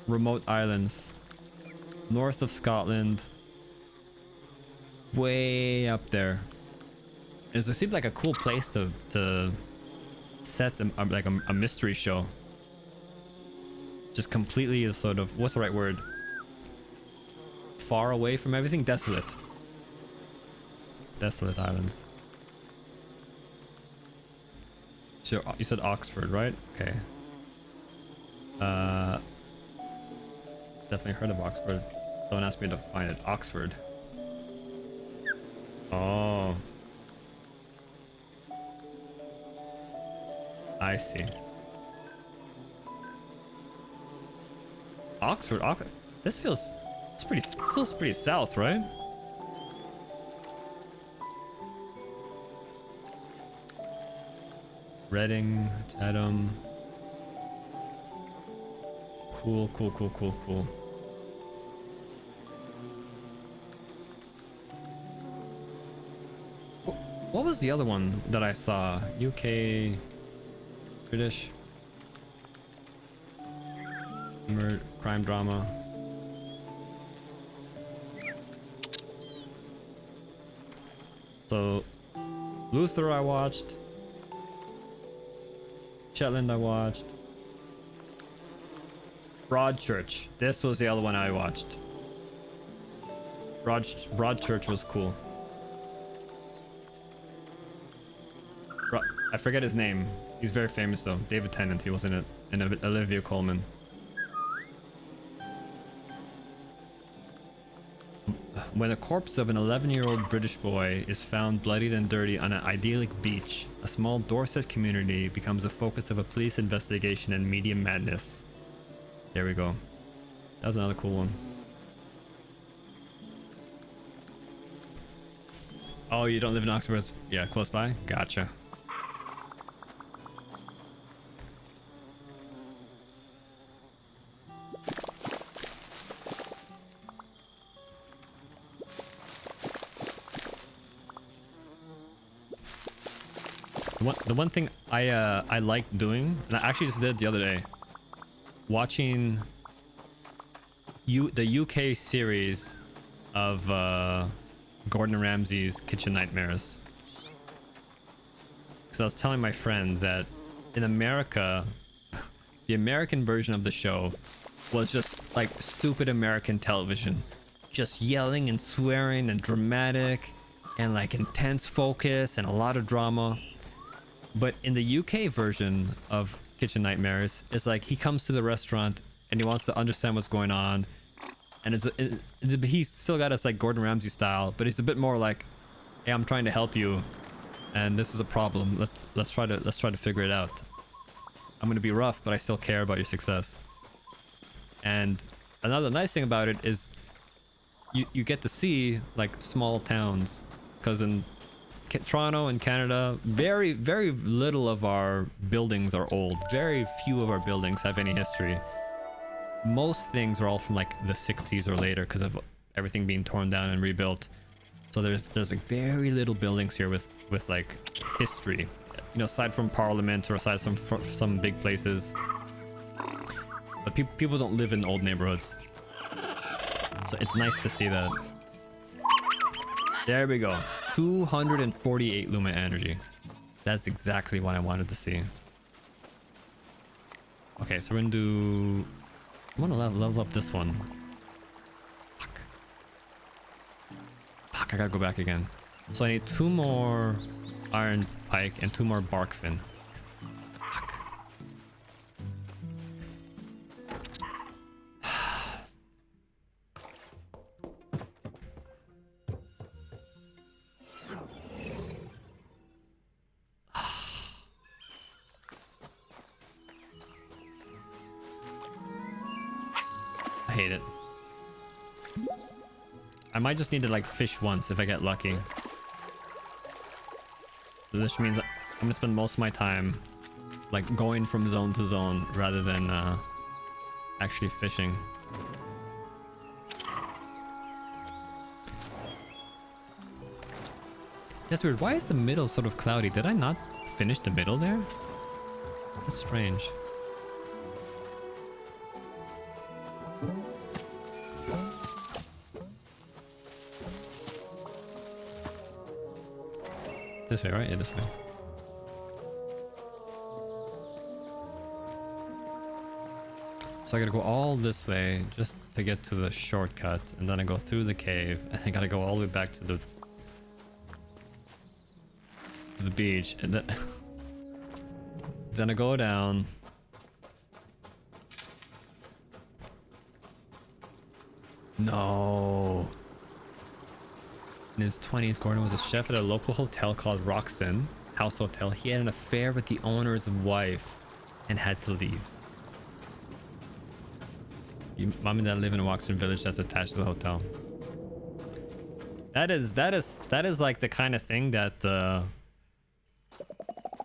remote islands, north of Scotland, way up there. It seemed like a cool place to set like a mystery show. Just completely sort of, what's the right word? Far away from everything, desolate. Desolate islands. So you said Oxford, right? Okay. Definitely heard of Oxford. Someone asked me to find it. Oxford. Oh. I see. Oxford. This feels. It's pretty. Still pretty south, right? Reading, Chatham. Cool. What was the other one that I saw? UK, British, crime drama. So, Luther I watched. Shetland I watched. Broadchurch. This was the other one I watched. Broadchurch was cool. I forget his name. He's very famous though. David Tennant. He was in it. And Olivia Colman. When the corpse of an 11-year-old British boy is found bloodied and dirty on an idyllic beach, a small Dorset community becomes the focus of a police investigation and media madness. There we go. That was another cool one. Oh, you don't live in Oxford? Yeah, close by? Gotcha. The one thing I like doing, and I actually just did it the other day, watching the UK series of Gordon Ramsay's Kitchen Nightmares. Because I was telling my friend that in America, the American version of the show was just like stupid American television, just yelling and swearing and dramatic and like intense focus and a lot of drama. But in the UK version of Kitchen Nightmares, it's like he comes to the restaurant and he wants to understand what's going on, and he's still got us like Gordon Ramsay style, but he's a bit more like, hey, I'm trying to help you and this is a problem, let's try to figure it out. I'm gonna be rough, but I still care about your success. And another nice thing about it is you get to see like small towns, because in Toronto and Canada, very little of our buildings are old. Very few of our buildings have any history. Most things are all from like the 60s or later because of everything being torn down and rebuilt. So there's like very little buildings here with like history, you know, aside from Parliament or aside from some big places. But people don't live in old neighborhoods, so it's nice to see that. There we go. 248 Luma energy. That's exactly what I wanted to see. Okay, so we're gonna do... I want to level up this one. Fuck, I gotta go back again. So I need 2 more iron pike and 2 more bark fin. Fuck. I hate it. I might just need to like fish once if I get lucky. This means I'm gonna spend most of my time like going from zone to zone rather than actually fishing. That's weird. Why is the middle sort of cloudy? Did I not finish the middle there? That's strange. This way, right? Yeah, this way. So I gotta go all this way just to get to the shortcut, and then I go through the cave, and I gotta go all the way back to the beach, and then then I go down. No. In his 20s, Gordon was a chef at a local hotel called Roxton House Hotel. He had an affair with the owner's wife and had to leave. Mom and dad live in a Roxton village that's attached to the hotel. That is like the kind of thing that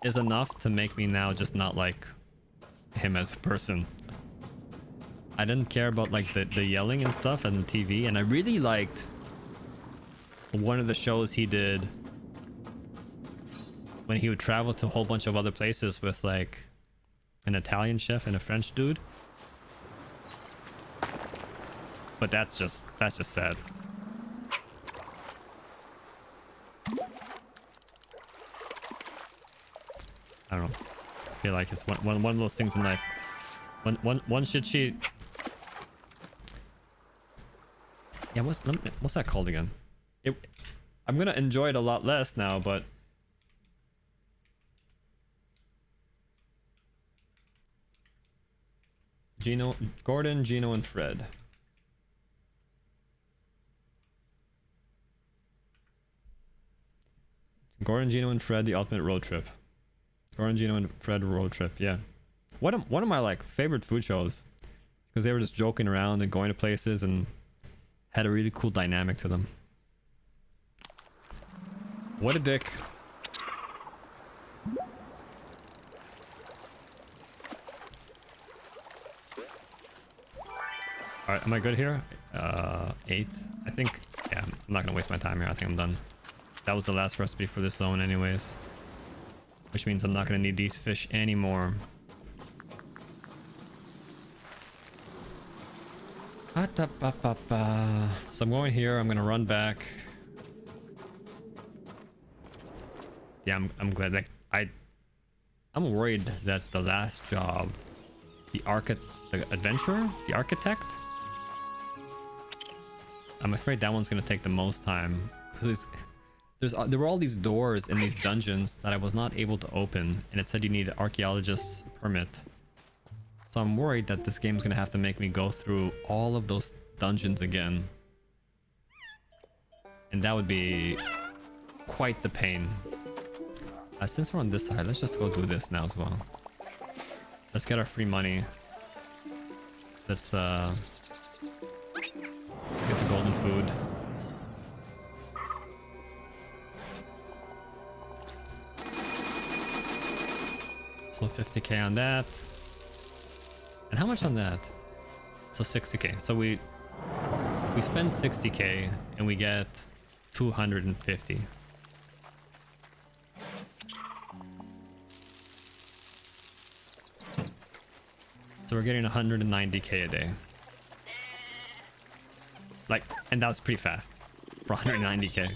is enough to make me now just not like him as a person. I didn't care about like the yelling and stuff and the TV, and I really liked one of the shows he did when he would travel to a whole bunch of other places with like an Italian chef and a French dude. But that's just sad. I don't know. I feel like it's one of those things in life. One should cheat. Yeah, what's that called again? I'm gonna enjoy it a lot less now, but Gordon, Gino, and Fred. Gordon, Gino, and Fred, the ultimate road trip. Gordon, Gino, and Fred road trip. Yeah, one of my like favorite food shows, because they were just joking around and going to places and had a really cool dynamic to them. What a dick. Alright, am I good here? 8. I think, yeah, I'm not gonna waste my time here. I think I'm done. That was the last recipe for this zone anyways. Which means I'm not gonna need these fish anymore. So I'm going here, I'm gonna run back. Yeah, I'm glad that I'm worried that the last job, the adventurer, the architect, I'm afraid that one's gonna take the most time, because there were all these doors in these dungeons that I was not able to open, and it said you need an archaeologist's permit. So I'm worried that this game's gonna have to make me go through all of those dungeons again, and that would be quite the pain. Since we're on this side, let's just go do this now as well. Let's get our free money. Let's get the golden food. So 50k on that. And how much on that? So 60k. So we spend 60k and we get 250. So we're getting 190k a day. Like, and that was pretty fast for 190k.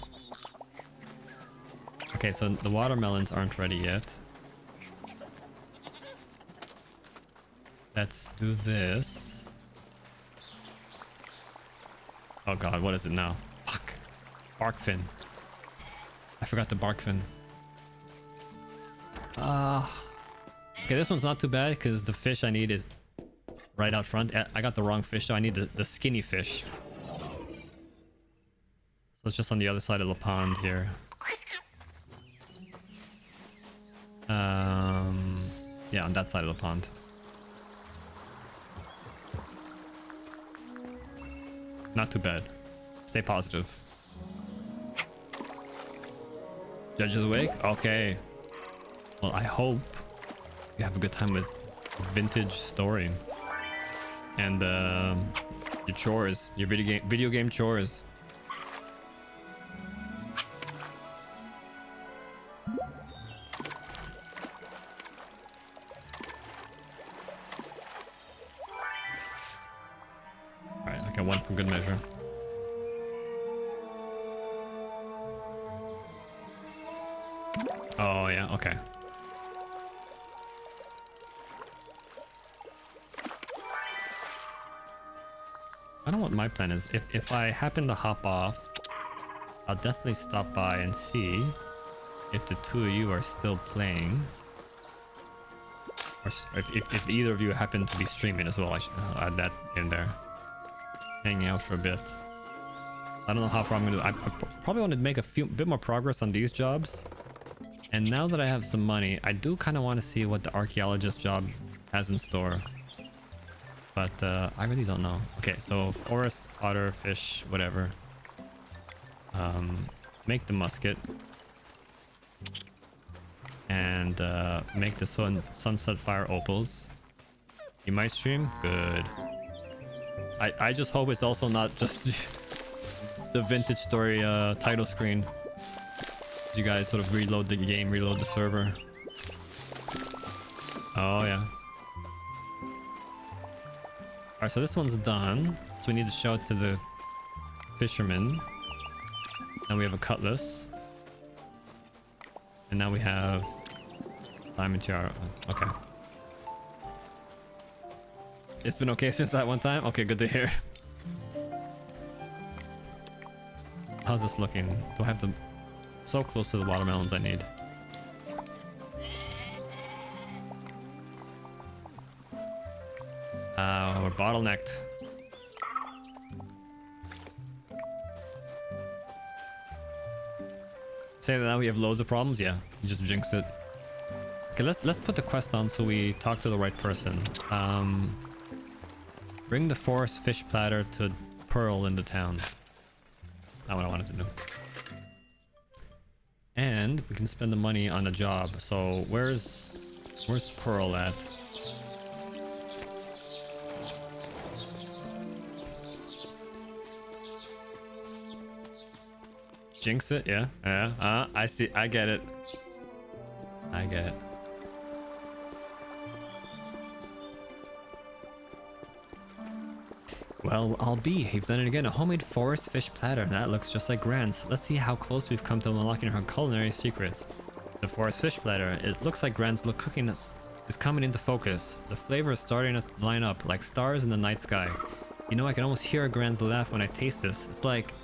Okay, so the watermelons aren't ready yet. Let's do this. Oh god, what is it now? Fuck. Bark fin. I forgot the bark fin. Okay, this one's not too bad because the fish I need is right out front. I got the wrong fish, so I need the skinny fish. So it's just on the other side of the pond here. Yeah, on that side of the pond. Not too bad. Stay positive. Judge is awake? Okay. Well, I hope you have a good time with vintage story. And your chores. Your video game chores. Alright, I got one for good measure. Oh yeah, okay. I don't know what my plan is. If I happen to hop off, I'll definitely stop by and see if the two of you are still playing. Or if either of you happen to be streaming as well. I should add that in there. Hanging out for a bit. I don't know how far I'm gonna do. I probably want to make a bit more progress on these jobs. And now that I have some money, I do kind of want to see what the archaeologist job has in store. But I really don't know. Okay, so forest, otter, fish, whatever. Make the musket. And make the sunset fire opals. You might stream? Good. I just hope it's also not just the vintage story title screen. You guys sort of reload the game, reload the server. Oh yeah. Alright, so this one's done. So we need to show it to the fisherman. Now we have a cutlass. And now we have diamond tiara. Okay. It's been okay since that one time? Okay, good to hear. How's this looking? Do I have the... So close to the watermelons I need. We're bottlenecked. Say that now we have loads of problems? Yeah, you just jinxed it. Okay, let's put the quest on so we talk to the right person. Bring the forest fish platter to Pearl in the town. Not what I wanted to do. And we can spend the money on a job. So where's Pearl at? Jinx it, yeah. I see. I get it. I get it. Well, I'll be. You've done it again. A homemade forest fish platter. That looks just like Grant's. Let's see how close we've come to unlocking her culinary secrets. The forest fish platter. It looks like Grant's cooking is coming into focus. The flavor is starting to line up like stars in the night sky. You know, I can almost hear Grant's laugh when I taste this. It's like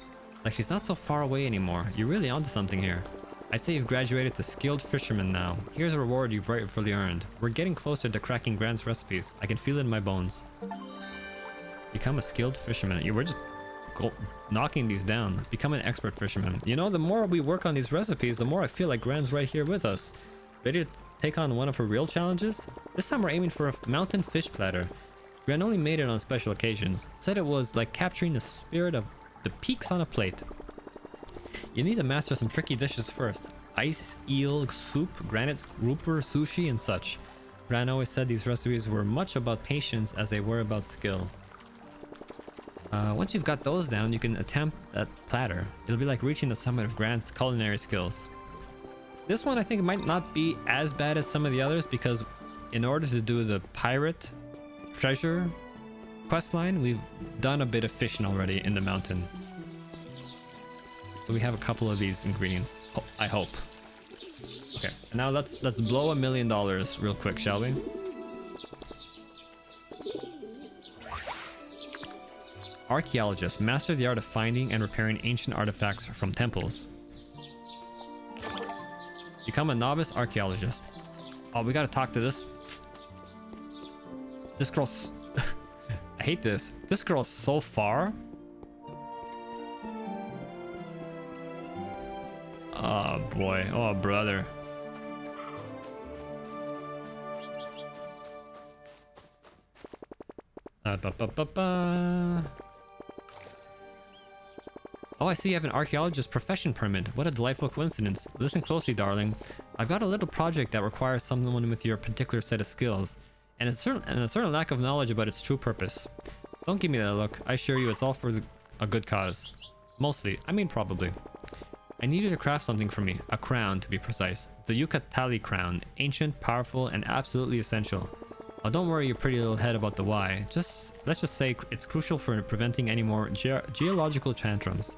she's not so far away anymore. You're really onto something here. I say you've graduated to skilled fisherman now. Here's a reward you've rightfully earned. We're getting closer to cracking Grant's recipes. I can feel it in my bones. Become a skilled fisherman. We're just knocking these down. Become an expert fisherman. You know, the more we work on these recipes, the more I feel like Grant's right here with us. Ready to take on one of her real challenges? This time we're aiming for a mountain fish platter. Grant only made it on special occasions. Said it was like capturing the spirit of the peaks on a plate. You need to master some tricky dishes first. Ice, eel, soup, granite, grouper, sushi, and such. Grant always said these recipes were much about patience as they were about skill. Once you've got those down, you can attempt that platter. It'll be like reaching the summit of Grant's culinary skills. This one I think might not be as bad as some of the others because in order to do the pirate treasure questline, we've done a bit of fishing already in the mountain. So we have a couple of these ingredients, I hope. Okay, and now let's blow $1 million real quick, shall we? Archaeologist, master the art of finding and repairing ancient artifacts from temples. Become a novice archaeologist. Oh, we gotta talk to this girl's... I hate this. This girl's so far. Oh boy. Oh brother. Oh, I see you have an archaeologist profession permit. What a delightful coincidence. Listen closely, darling. I've got a little project that requires someone with your particular set of skills, and a certain lack of knowledge about its true purpose. Don't give me that look. I assure you it's all for a good cause. Mostly. I mean probably. I need you to craft something for me. A crown, to be precise. The Yucatali crown. Ancient, powerful, and absolutely essential. Oh, don't worry your pretty little head about the why. Let's just say it's crucial for preventing any more geological tantrums.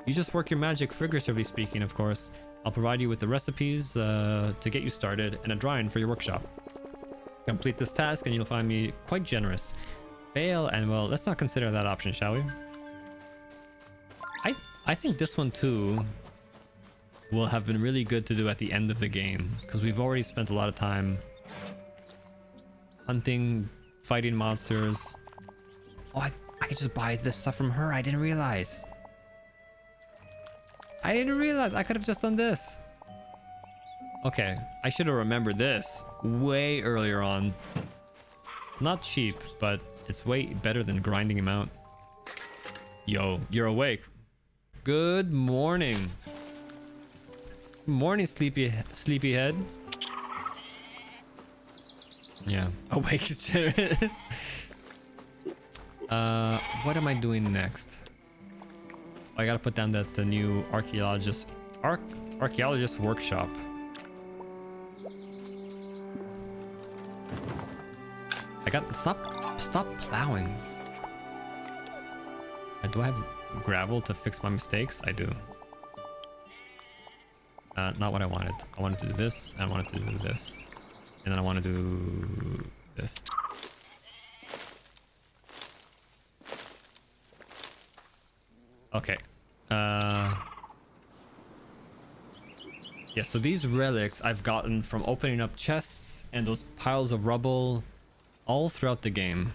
You just work your magic, figuratively speaking, of course. I'll provide you with the recipes to get you started and a drawing for your workshop. Complete this task and you'll find me quite generous. Fail, and well, let's not consider that option, shall we? I think this one too will have been really good to do at the end of the game, because we've already spent a lot of time hunting, fighting monsters. Oh, I could just buy this stuff from her. I didn't realize. I could have just done this. Okay, I should have remembered this way earlier on. Not cheap, but it's way better than grinding him out. Yo, you're awake. Good morning. Morning, sleepyhead. Yeah, awake is generous. What am I doing next? I gotta put down that the new archaeologist workshop. I got stop plowing. Do I have gravel to fix my mistakes? I do. Not what I wanted. I wanted to do this, and I wanted to do this, and then I want to do this. Okay. Yeah, so these relics I've gotten from opening up chests and those piles of rubble all throughout the game.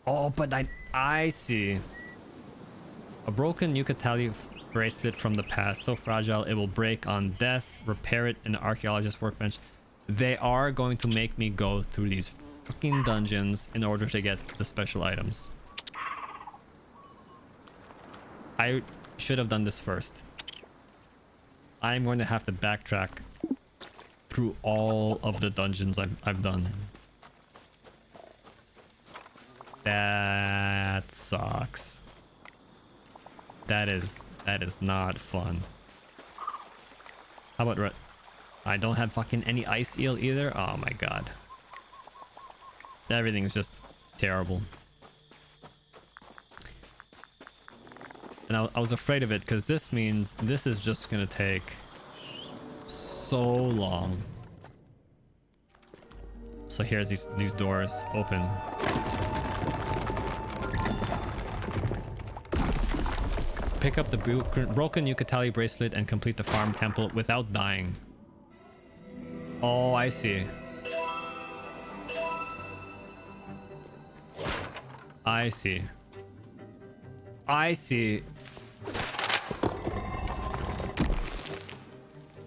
Oh, but I see. A broken Yucatali bracelet from the past, so fragile it will break on death. Repair it in an archaeologist's workbench. They are going to make me go through these fucking dungeons in order to get the special items. I should have done this first. I'm going to have to backtrack through all of the dungeons I've done. That sucks. That is not fun. How about I don't have fucking any ice eel either. Oh my god. Everything's just terrible. And I was afraid of it because this means this is just gonna take so long. So here's these doors open. Pick up the broken Yucatali bracelet and complete the farm temple without dying. Oh, I see. I see. I see.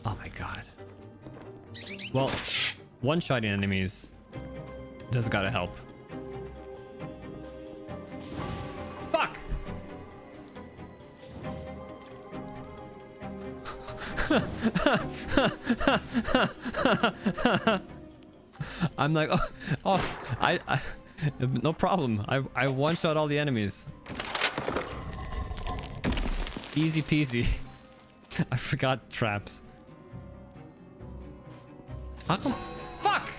Oh my god. Well, one-shotting enemies does gotta help. Fuck! I'm like, I no problem. I one-shot all the enemies. Easy peasy. I forgot traps. How come? Fuck!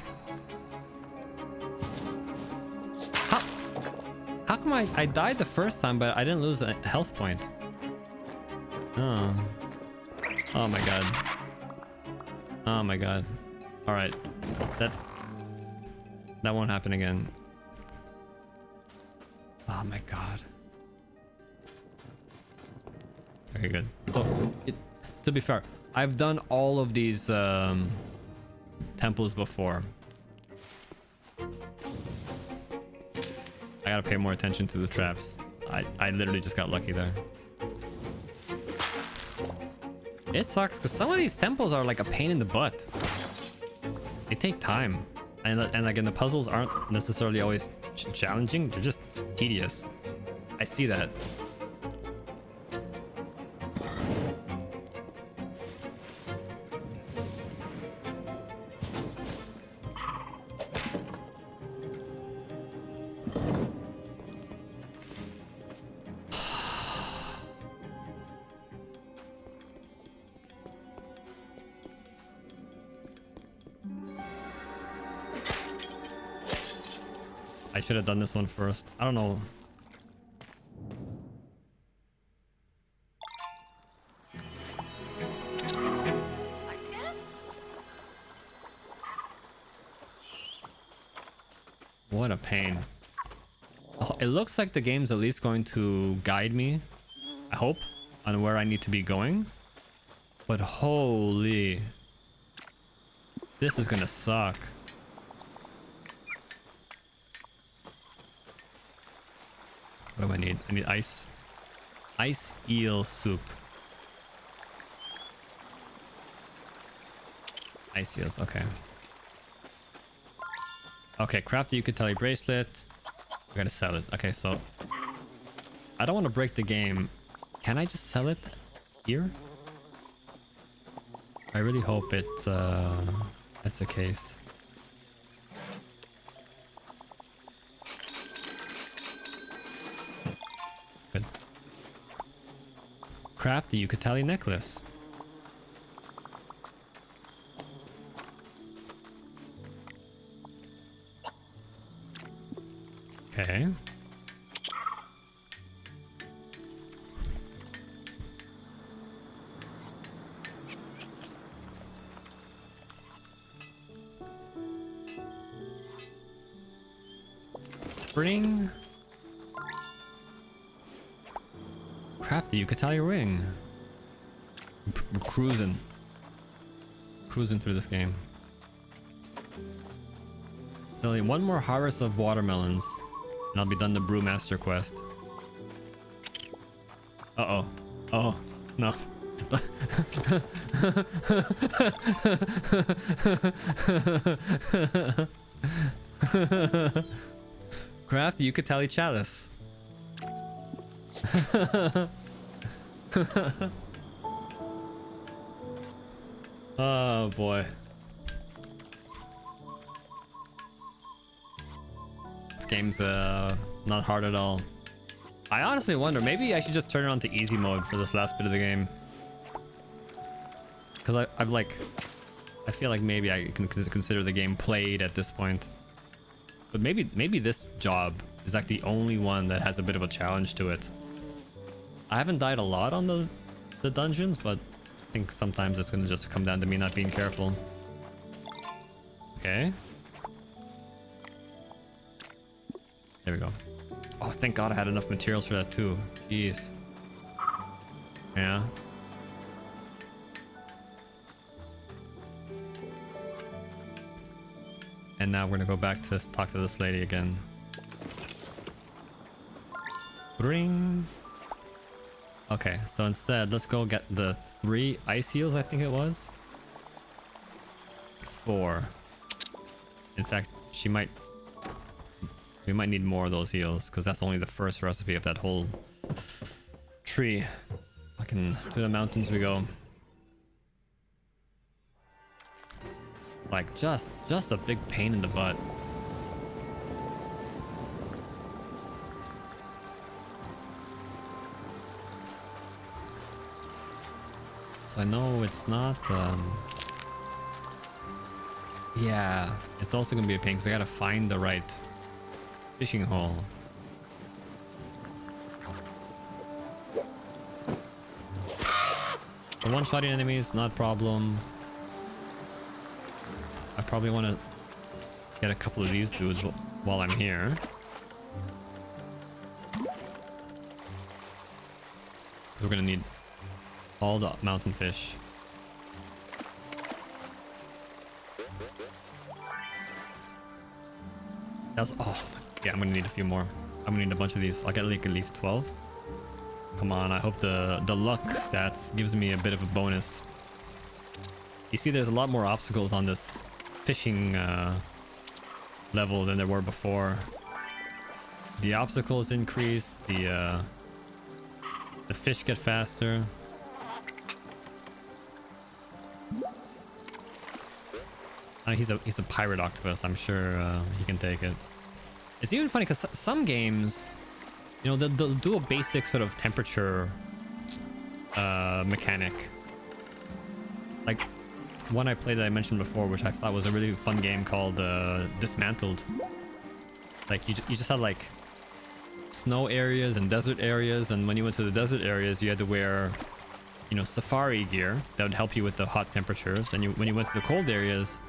How come I died the first time, but I didn't lose a health point? Oh. Oh my god. Oh my god. Alright. That won't happen again. Oh my god. Okay, good. So, to be fair, I've done all of these temples before. I gotta pay more attention to the traps. I literally just got lucky there. It sucks because some of these temples are like a pain in the butt. They take time, and like, and the puzzles aren't necessarily always challenging. They're just tedious. I see that. I should have done this one first. I don't know. What a a pain. Oh, it looks like the game's at least going to guide me, I hope, on where I need to be going. But holy... this is gonna suck. What do I need? I need ice. Ice eel soup. Ice eels, okay. Okay, craft the ukulele bracelet. I gotta sell it. Okay, so... I don't want to break the game. Can I just sell it here? I really hope that's the case. Good. Craft the ukulele necklace. Okay. Bring. Craft the ukulele ring. We're cruising. Cruising through this game. Still need one more harvest of watermelons. And I'll be done the Brewmaster quest. Uh-oh. Oh, no. Craft ukulele chalice. Oh boy. This game's not hard at all. I honestly wonder, maybe I should just turn it on to easy mode for this last bit of the game. Because I've like... I feel like maybe I can consider the game played at this point. But maybe this job is like the only one that has a bit of a challenge to it. I haven't died a lot on the dungeons, but I think sometimes it's gonna just come down to me not being careful. Okay. There we go. Oh, thank God I had enough materials for that too. Jeez. Yeah. And now we're gonna go back to talk to this lady again. Ring. Okay, so instead, let's go get the 3 ice eels, I think it was. 4. In fact, we might need more of those eels, because that's only the first recipe of that whole tree. Fucking to the mountains we go. Like, just a big pain in the butt. So I know it's not, yeah, it's also gonna be a pain because I gotta find the right fishing hole. So one-shotting enemies, not a problem. I probably want to get a couple of these dudes while I'm here. Because we're gonna need all the mountain fish. That's, oh yeah, I'm gonna need a few more. I'm gonna need a bunch of these. I'll get like at least 12. Come on, I hope the luck stats gives me a bit of a bonus. You see, there's a lot more obstacles on this fishing level than there were before. The obstacles increase, the fish get faster. He's a pirate octopus. I'm sure he can take it. It's even funny because some games, you know, they'll do a basic sort of temperature mechanic. Like one I played that I mentioned before, which I thought was a really fun game called Dismantled. Like you just had like snow areas and desert areas, and when you went to the desert areas, you had to wear, you know, safari gear that would help you with the hot temperatures, and when you went to the cold areas,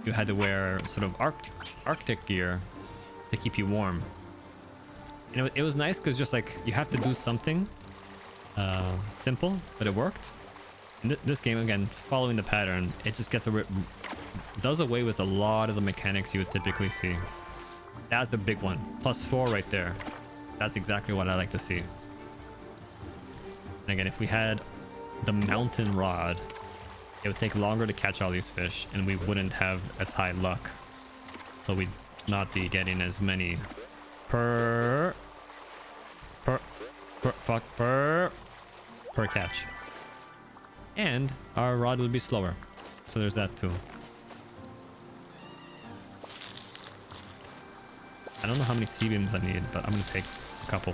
you had to wear sort of Arctic gear to keep you warm. And it was nice because just like you have to do something simple, but it worked. In this game, again, following the pattern, it just gets does away with a lot of the mechanics you would typically see. That's a big one. +4 right there. That's exactly what I like to see. And again, if we had the mountain rod, it would take longer to catch all these fish, and we wouldn't have as high luck. So we'd not be getting as many per catch. And our rod would be slower. So there's that too. I don't know how many C-beams I need, but I'm gonna take a couple.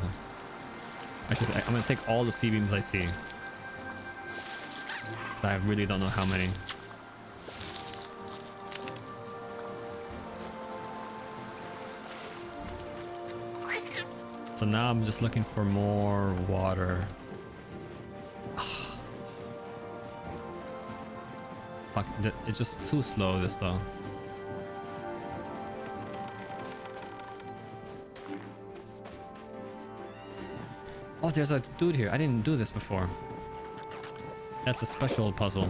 Actually, I'm gonna take all the C-beams I see. So I really don't know how many. So now I'm just looking for more water. Fuck, it's just too slow, this though. Oh, there's a dude here. I didn't do this before. That's a special puzzle.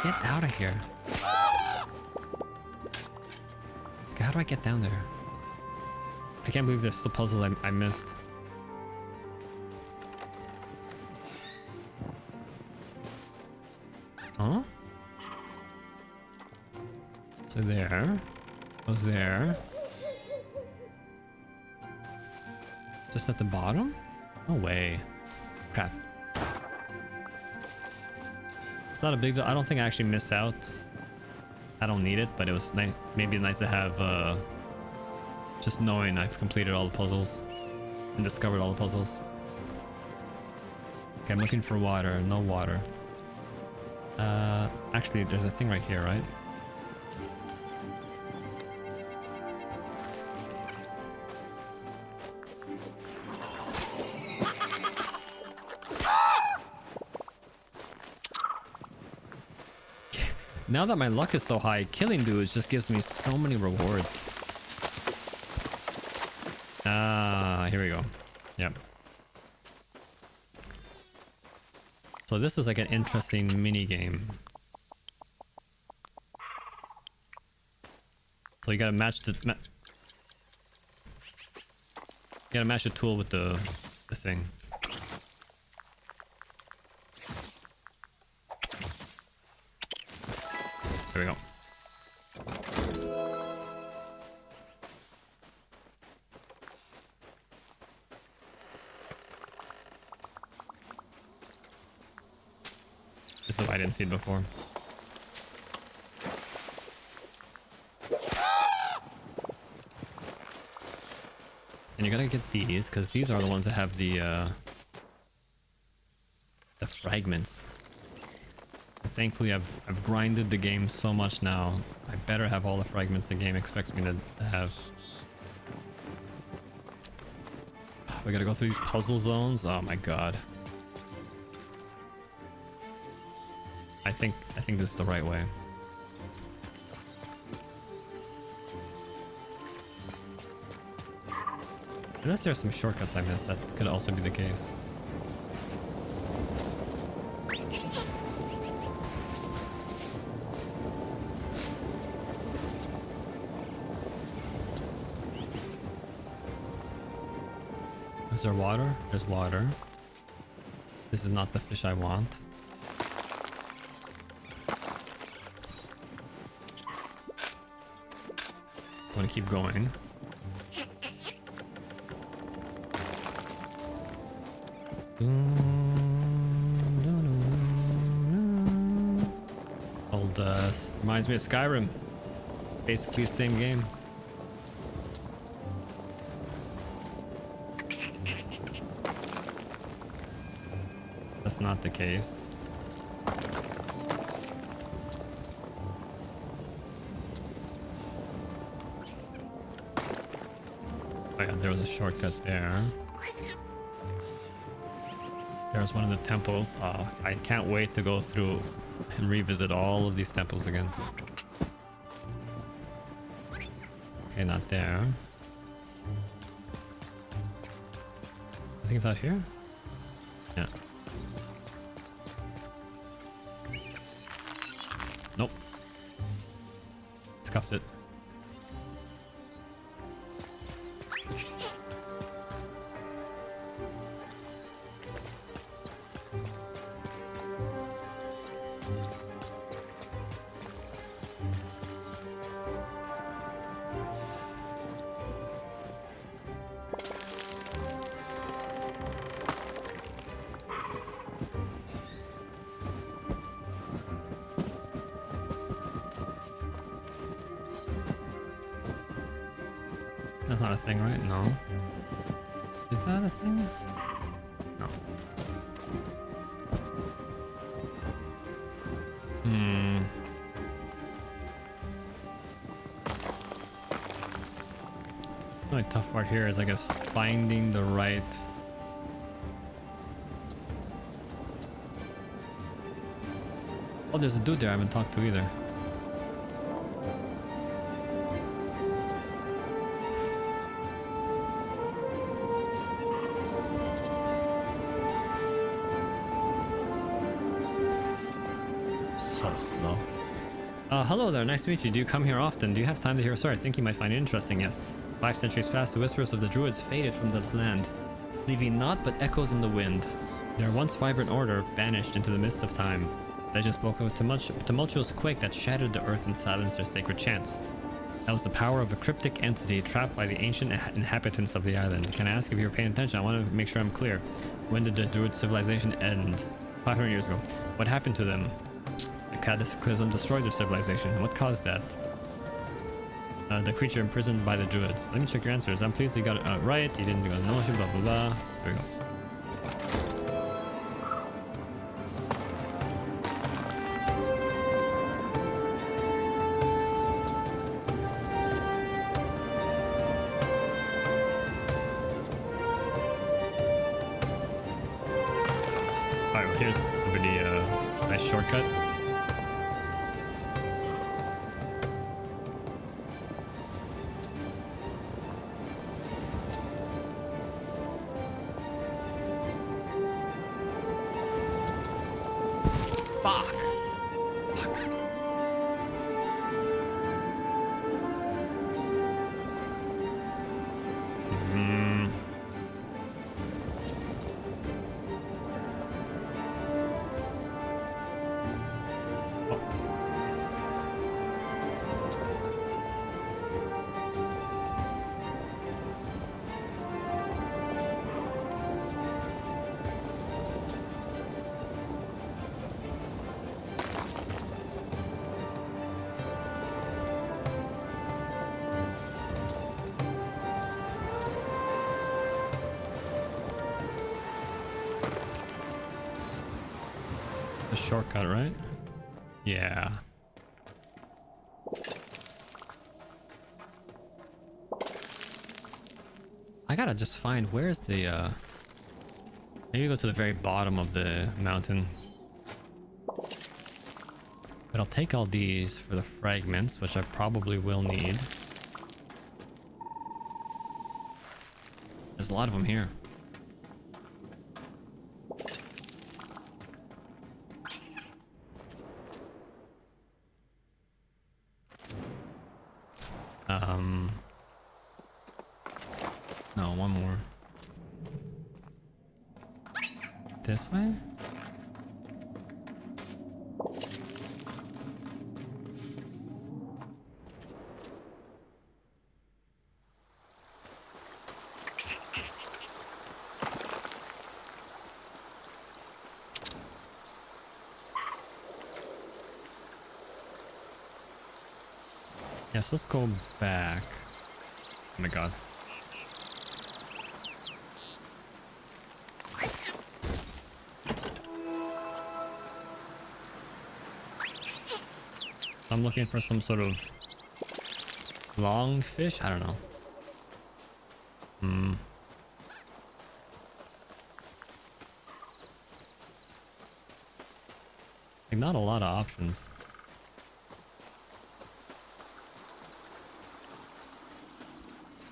Get out of here. Okay, how do I get down there? I can't believe there's the puzzles I missed. Huh? So there. Goes there. Just at the bottom? No way. Crap. It's not a big deal. I don't think I actually miss out. I don't need it, but it was maybe nice to have just knowing I've completed all the puzzles and discovered all the puzzles. Okay, I'm looking for water. No water. Actually, there's a thing right here, right? Now that my luck is so high, killing dudes just gives me so many rewards. Ah, here we go. Yep. So this is like an interesting mini game. So you gotta match the you gotta match the tool with the thing. There we go. This is why I didn't see it before. And you gotta get these, because these are the ones that have the fragments. Thankfully, I've grinded the game so much now. I better have all the fragments the game expects me to have. We gotta go through these puzzle zones. Oh my god. I think this is the right way. Unless there's some shortcuts I missed, that could also be the case. Is there water? There's water. This is not the fish I want. I want to keep going. Old reminds me of Skyrim. Basically the same game. That's not the case. Oh yeah, there was a shortcut there. There's one of the temples. I can't wait to go through and revisit all of these temples again. Okay, not there. I think it's out here? Yeah. Nope. Scuffed it. That's not a thing, right? No. Is that a thing? No. Hmm. The only tough part here is, I guess, finding the right... Oh, there's a dude there I haven't talked to either. So slow. Hello there, nice to meet you. Do you come here often? Do you have time to hear a story? I think you might find it interesting, yes. 5 centuries past, the whispers of the druids faded from this land, leaving naught but echoes in the wind. Their once vibrant order vanished into the mists of time. Legend spoke of a tumultuous quake that shattered the earth and silenced their sacred chants. That was the power of a cryptic entity trapped by the ancient inhabitants of the island. Can I ask if you're paying attention? I want to make sure I'm clear. When did the druid civilization end? 500 years ago. What happened to them? A cataclysm destroyed their civilization. What caused that? The creature imprisoned by the druids. Let me check your answers. I'm pleased you got it right. You didn't go no, blah blah blah. There we go. Alright, well, here's a pretty nice shortcut. Fuck! Fuck. A shortcut, right? Yeah. I gotta just find where's the maybe go to the very bottom of the mountain. But I'll take all these for the fragments, which I probably will need. There's a lot of them here. No, one more. This way? Yes, let's go back. Oh my god. I'm looking for some sort of long fish. I don't know. Like, not a lot of options.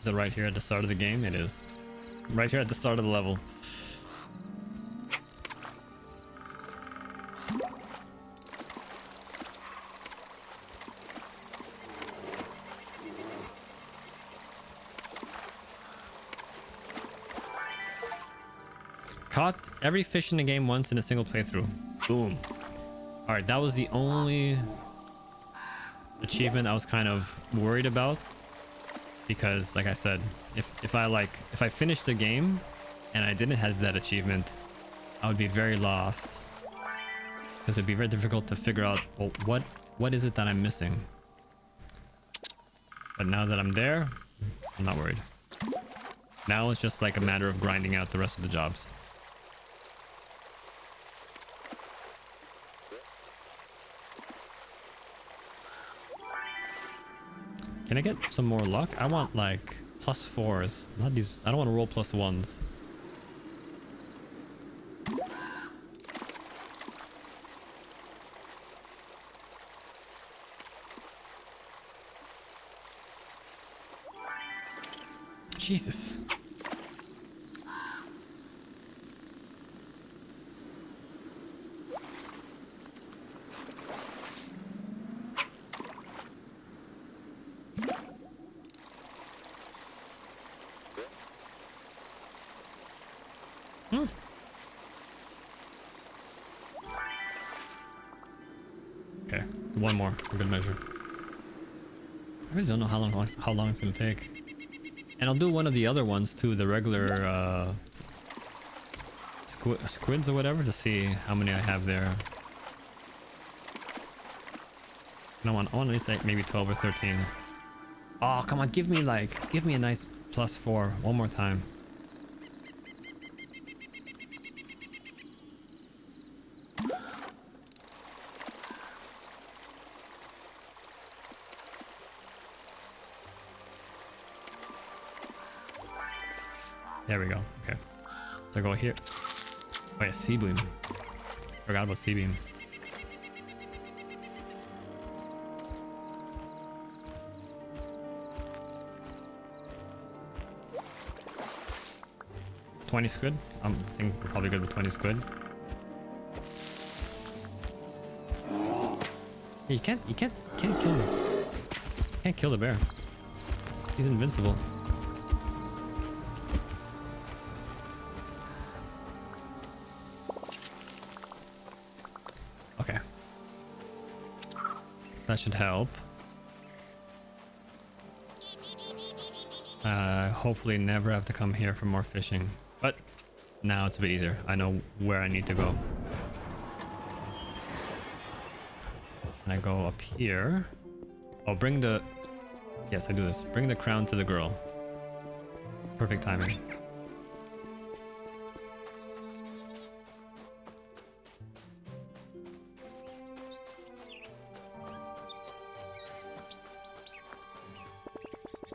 Is it right here at the start of the game? It is. Right here at the start of the level. Caught every fish in the game once in a single playthrough. Boom. Alright, that was the only achievement I was kind of worried about. Because, like I said, if I finished the game and I didn't have that achievement, I would be very lost. Because it'd be very difficult to figure out, well, what is it that I'm missing? But now that I'm there, I'm not worried. Now it's just like a matter of grinding out the rest of the jobs. Can I get some more luck? I want like +4s. Not these. I don't want to roll +1s. Jesus. Okay, one more for good measure. I really don't know how long it's gonna take. And I'll do one of the other ones too, the regular squids or whatever, to see how many I have there. And I want at least like maybe 12 or 13. Oh, come on, give me a nice +4 one more time. There we go. Okay. So I go here. Oh yeah, C-beam. Forgot about C-beam. $20 squid. I think we're probably good with 20 squid. Yeah, you can't kill him. Can't kill the bear. He's invincible. Okay. That should help. Hopefully never have to come here for more fishing. But now it's a bit easier. I know where I need to go. And I go up here. Oh, bring the... Yes, I do this. Bring the crown to the girl. Perfect timing.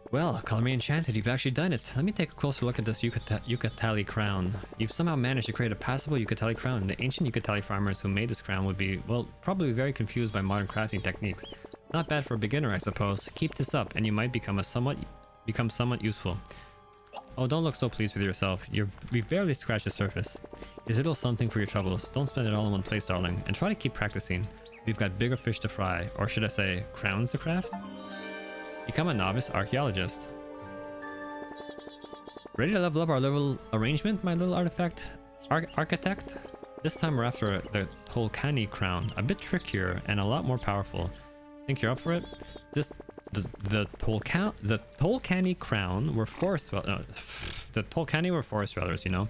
Well, call me enchanted, you've actually done it. Let me take a closer look at this Yucatali crown. You've somehow managed to create a passable Yucatali crown. The ancient Yucatali farmers who made this crown would be, well, probably very confused by modern crafting techniques. Not bad for a beginner, I suppose. Keep this up, and you might become somewhat useful. Oh, don't look so pleased with yourself. We've barely scratched the surface. Here's a little something for your troubles. Don't spend it all in one place, darling, and try to keep practicing. We've got bigger fish to fry, or should I say, crowns to craft? Become a novice archaeologist. Ready to level up our level arrangement, my little artifact architect? This time we're after the Tolkani crown, a bit trickier and a lot more powerful. Think you're up for it? The Tolkani crown were forest the Tolkani were forest dwellers, you know.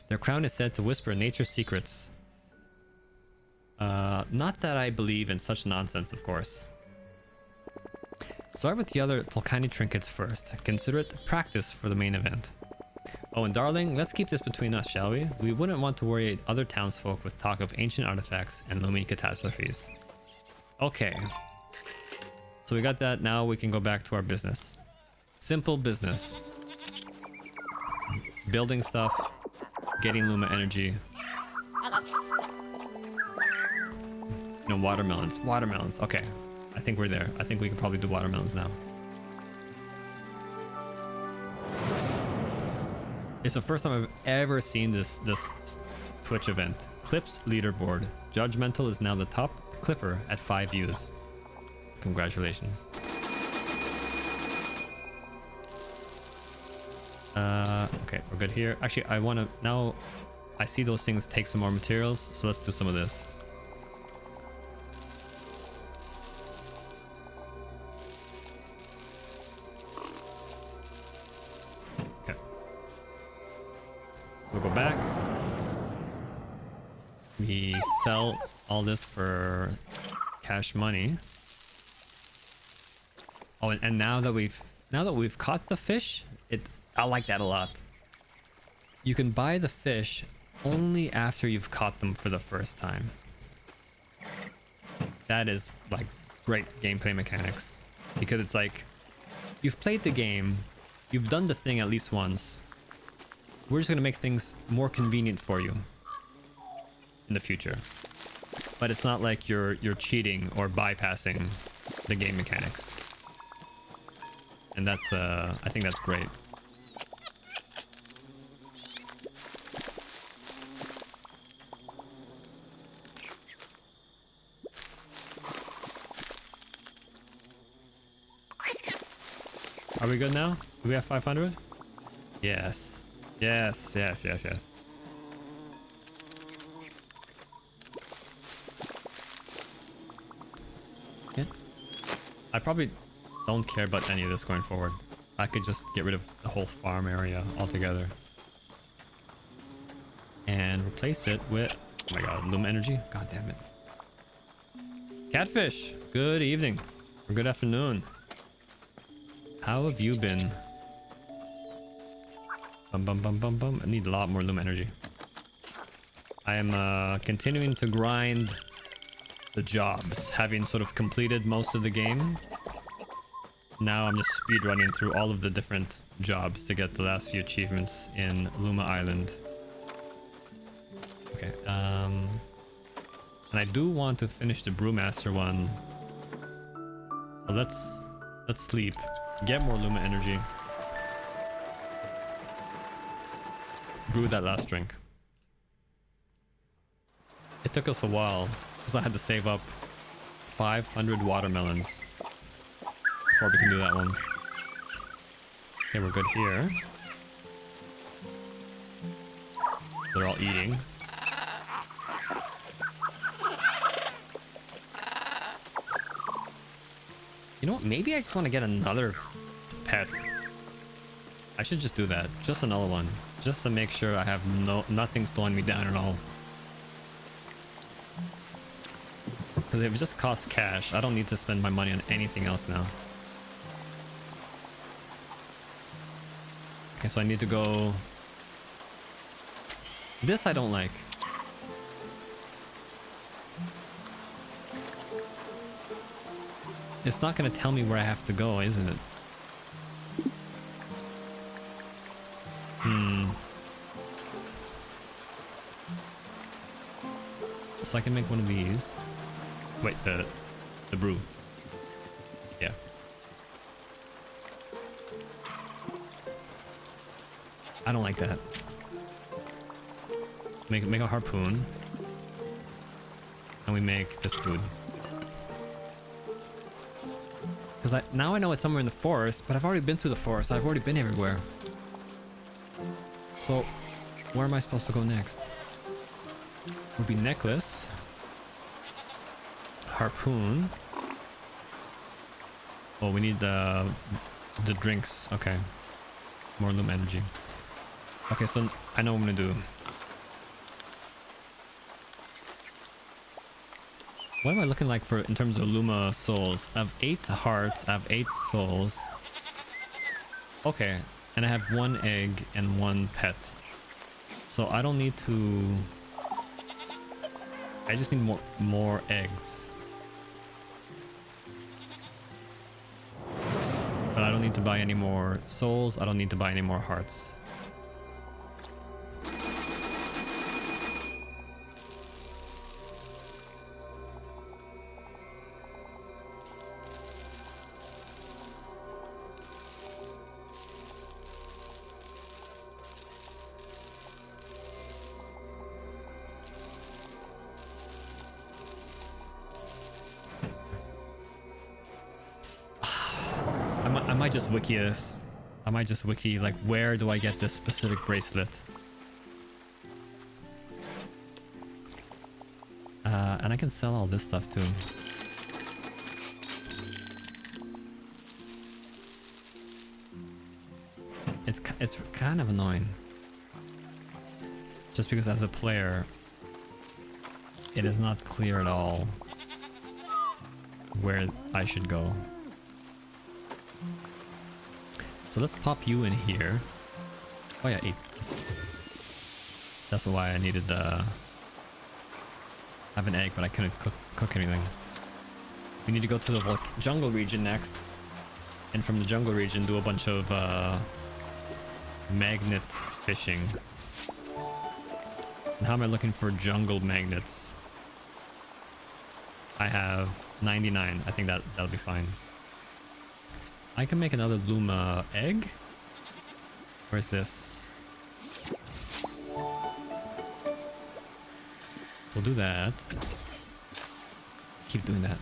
Their crown is said to whisper nature's secrets. Not that I believe in such nonsense, of course. Start with the other Tolkani trinkets first. Consider it practice for the main event. Oh, and darling, let's keep this between us, shall we? We wouldn't want to worry other townsfolk with talk of ancient artifacts and looming catastrophes. Okay. So we got that. Now we can go back to our business. Simple business. Building stuff. Getting Luma energy. No, watermelons. Watermelons. Okay. I think we're there. I think we can probably do watermelons now. It's the first time I've ever seen this Twitch event. Clips leaderboard. Judgmental is now the top clipper at 5 views. Congratulations. Okay, we're good here. Actually, I want to now. I see those things take some more materials, so let's do some of this. Okay. We'll go back. We sell all this for cash money. Oh, and now that we've caught the fish, I like that a lot. You can buy the fish only after you've caught them for the first time. That is like great gameplay mechanics, because it's like you've played the game, you've done the thing at least once. We're just gonna make things more convenient for you in the future, but it's not like you're cheating or bypassing the game mechanics, and that's I think that's great. Are we good now? Do we have 500? Yes. Yes, yes, yes, yes. Yeah. I probably don't care about any of this going forward. I could just get rid of the whole farm area altogether. And replace it with... Oh my god, Luma energy? God damn it. Catfish! Good evening. Or good afternoon. How have you been? Bum bum bum bum bum. I need a lot more Luma energy. I am continuing to grind the jobs, having sort of completed most of the game. Now I'm just speedrunning through all of the different jobs to get the last few achievements in Luma Island. Okay, and I do want to finish the Brewmaster one. So let's sleep. Get more Luma energy. Brew that last drink. It took us a while because I had to save up 500 watermelons before we can do that one. Okay, we're good here. They're all eating. You know what? Maybe I just want to get another pet. I should just do that. Just another one. Just to make sure I have nothing slowing me down at all. Because if it just costs cash, I don't need to spend my money on anything else now. Okay, so I need to go... This I don't like. It's not going to tell me where I have to go, isn't it? So I can make one of these. Wait, the brew. Yeah. I don't like that. Make a harpoon. And we make this food. Because now I know it's somewhere in the forest, but I've already been through the forest. I've already been everywhere. So, where am I supposed to go next? Would be necklace. Harpoon. Oh, we need the drinks. Okay. More Luma energy. Okay, so I know what I'm gonna do. What am I looking like for in terms of Luma souls? I have 8 hearts, I have 8 souls. Okay, and I have 1 egg and 1 pet. So I don't need to... I just need more eggs. But I don't need to buy any more souls, I don't need to buy any more hearts. might just wiki this. I might just wiki, like, where do I get this specific bracelet? And I can sell all this stuff too. It's kind of annoying. Just because as a player, it is not clear at all where I should go. So let's pop you in here. Oh yeah, 8. That's why I needed have an egg, but I couldn't cook anything. We need to go to the jungle region next, and from the jungle region do a bunch of magnet fishing. And how am I looking for jungle magnets? I have 99. I think that'll be fine. I can make another Luma egg. Where's this? We'll do that. Keep doing that.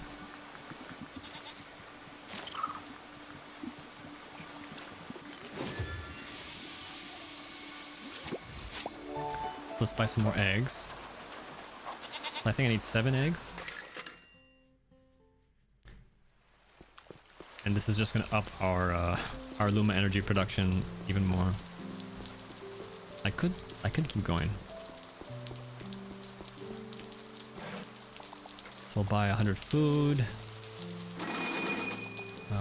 Let's buy some more eggs. I think I need 7 eggs. And this is just gonna up our Luma energy production even more. I could keep going. So we'll buy 100 food.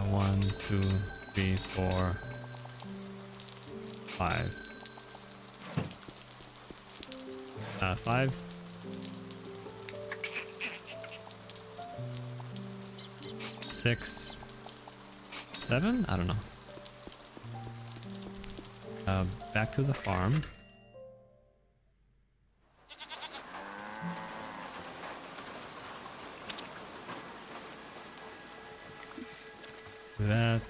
1, 2, 3, 4, 5. 5. 6. 7? I don't know. Back to the farm. Do that.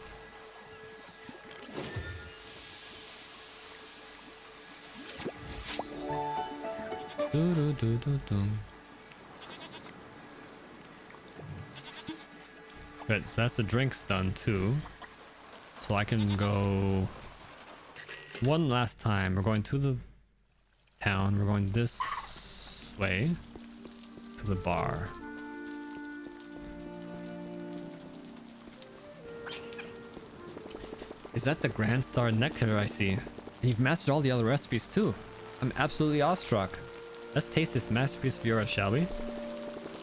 Good, so that's the drinks done too. So I can go one last time. We're going to the town. We're going this way to the bar. Is that the Grand Star Nectar I see? And you've mastered all the other recipes too. I'm absolutely awestruck. Let's taste this masterpiece of yours, shall we?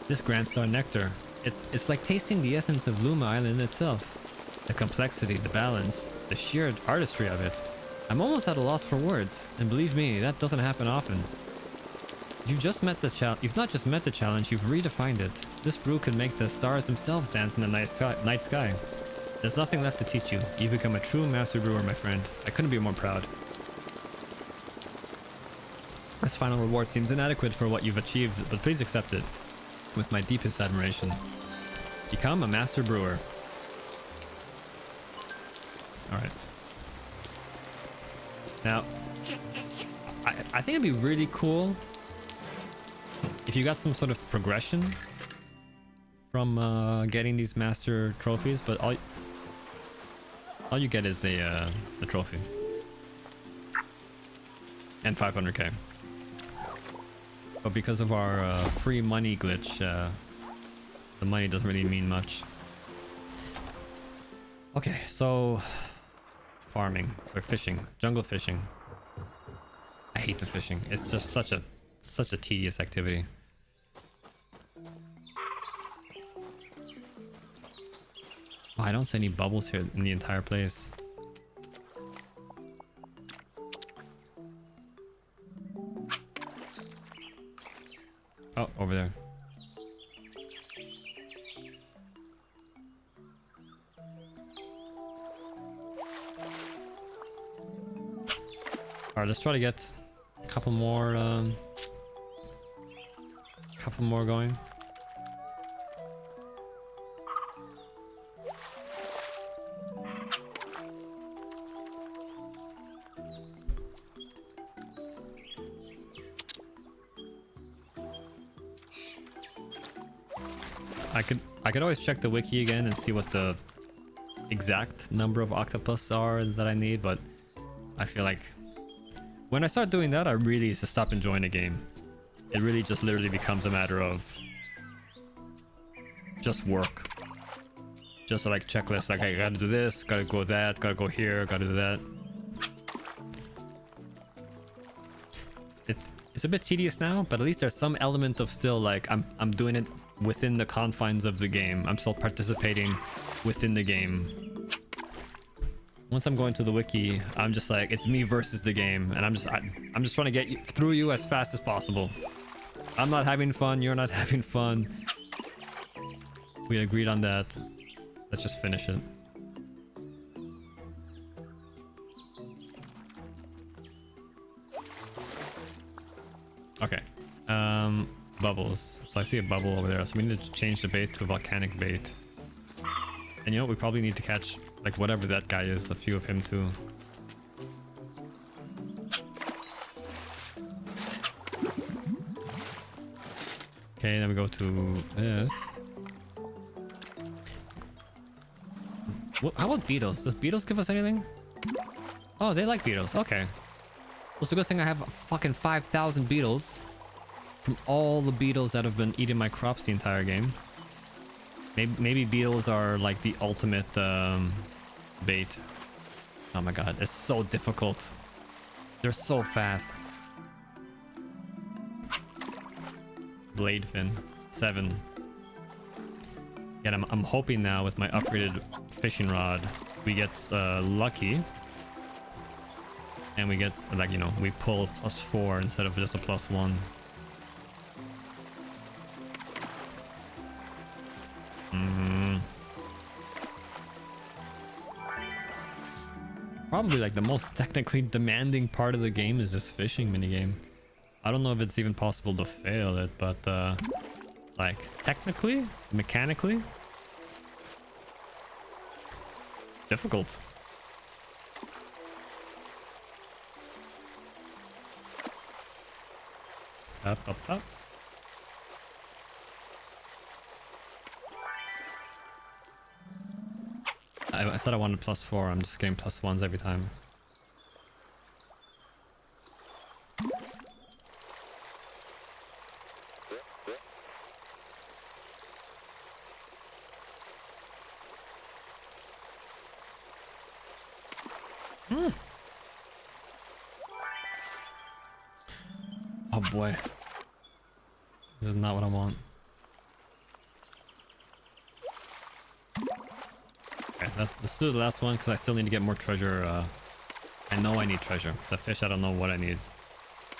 This Grand Star Nectar. It's like tasting the essence of Luma Island itself. The complexity, the balance, the sheer artistry of it. I'm almost at a loss for words, and believe me, that doesn't happen often. You've not just met the challenge, you've redefined it. This brew can make the stars themselves dance in the night sky. There's nothing left to teach you. You've become a true master brewer, my friend. I couldn't be more proud. This final reward seems inadequate for what you've achieved, but please accept it with my deepest admiration. Become a master brewer. Alright. Now, I think it'd be really cool if you got some sort of progression from getting these master trophies, but all you get is the trophy. And 500k. But because of our free money glitch, the money doesn't really mean much. Okay, so farming or fishing, jungle fishing. I hate the fishing. It's just such a tedious activity. Oh, I don't see any bubbles here in the entire place. Oh, over there. Alright, let's try to get a couple more going. I could always check the wiki again and see what the exact number of octopus are that I need, but I feel like when I start doing that, I really just stop enjoying the game. It really just literally becomes a matter of just work. Just like checklist, like I gotta do this, gotta go that, gotta go here, gotta do that. It's a bit tedious now, but at least there's some element of still like I'm doing it within the confines of the game. I'm still participating within the game. Once I'm going to the wiki, I'm just like, it's me versus the game, and I'm just trying to get through you as fast as possible. I'm not having fun, you're not having fun. We agreed on that. Let's just finish it. Okay. Bubbles. So I see a bubble over there, so we need to change the bait to volcanic bait. And you know what? We probably need to catch like whatever that guy is, a few of him too. Okay, then we go to this. How about beetles? Does beetles give us anything? Oh, they like beetles. Okay. Well, it's a good thing I have fucking 5,000 beetles from all the beetles that have been eating my crops the entire game. Maybe beetles are like the ultimate bait. Oh my god, it's so difficult. They're so fast. Blade fin, 7. And I'm hoping now with my upgraded fishing rod, we get lucky. And we get, like, you know, we pull +4 instead of just a +1. Probably like the most technically demanding part of the game is this fishing minigame. I don't know if it's even possible to fail it, but like technically, mechanically, difficult. Up, up, up. I said I wanted +4. I'm just getting +1s every time. Oh boy. This is not what I want. Okay, let's do the last one because I still need to get more treasure. I know I need treasure. The fish, I don't know what I need.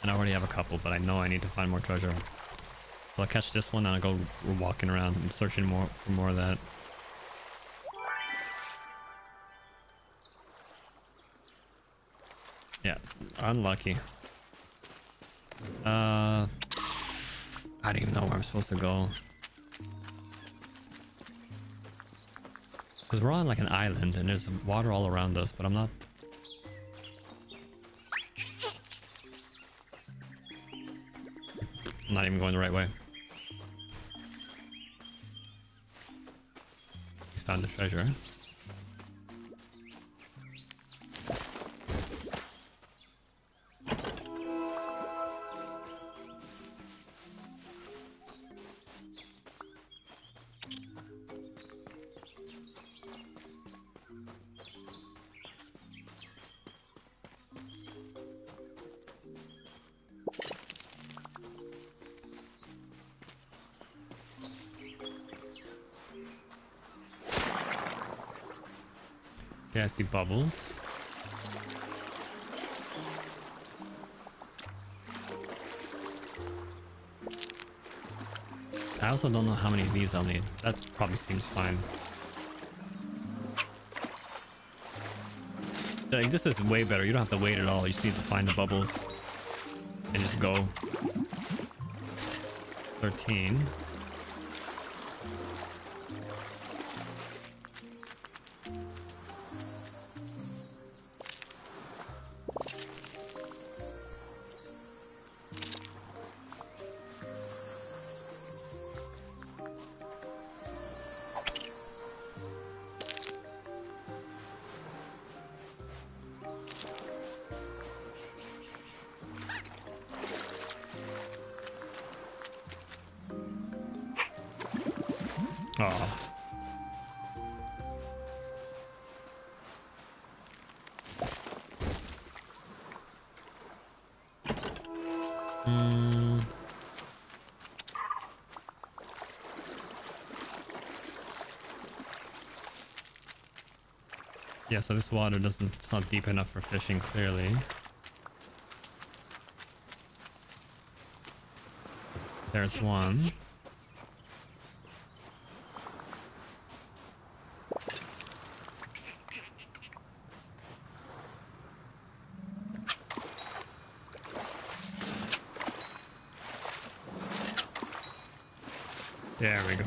And I already have a couple, but I know I need to find more treasure. So I'll catch this one and I'll go walking around and searching for more of that. Yeah, unlucky. I don't even know where I'm supposed to go. Because we're on like an island and there's water all around us, but I'm not... I'm not even going the right way. He's found the treasure. Okay, I see bubbles. I also don't know how many of these I'll need. That probably seems fine. Like, this is way better. You don't have to wait at all. You just need to find the bubbles and just go. 13. Oh. Yeah, so this water it's not deep enough for fishing, clearly. There's one. There we go.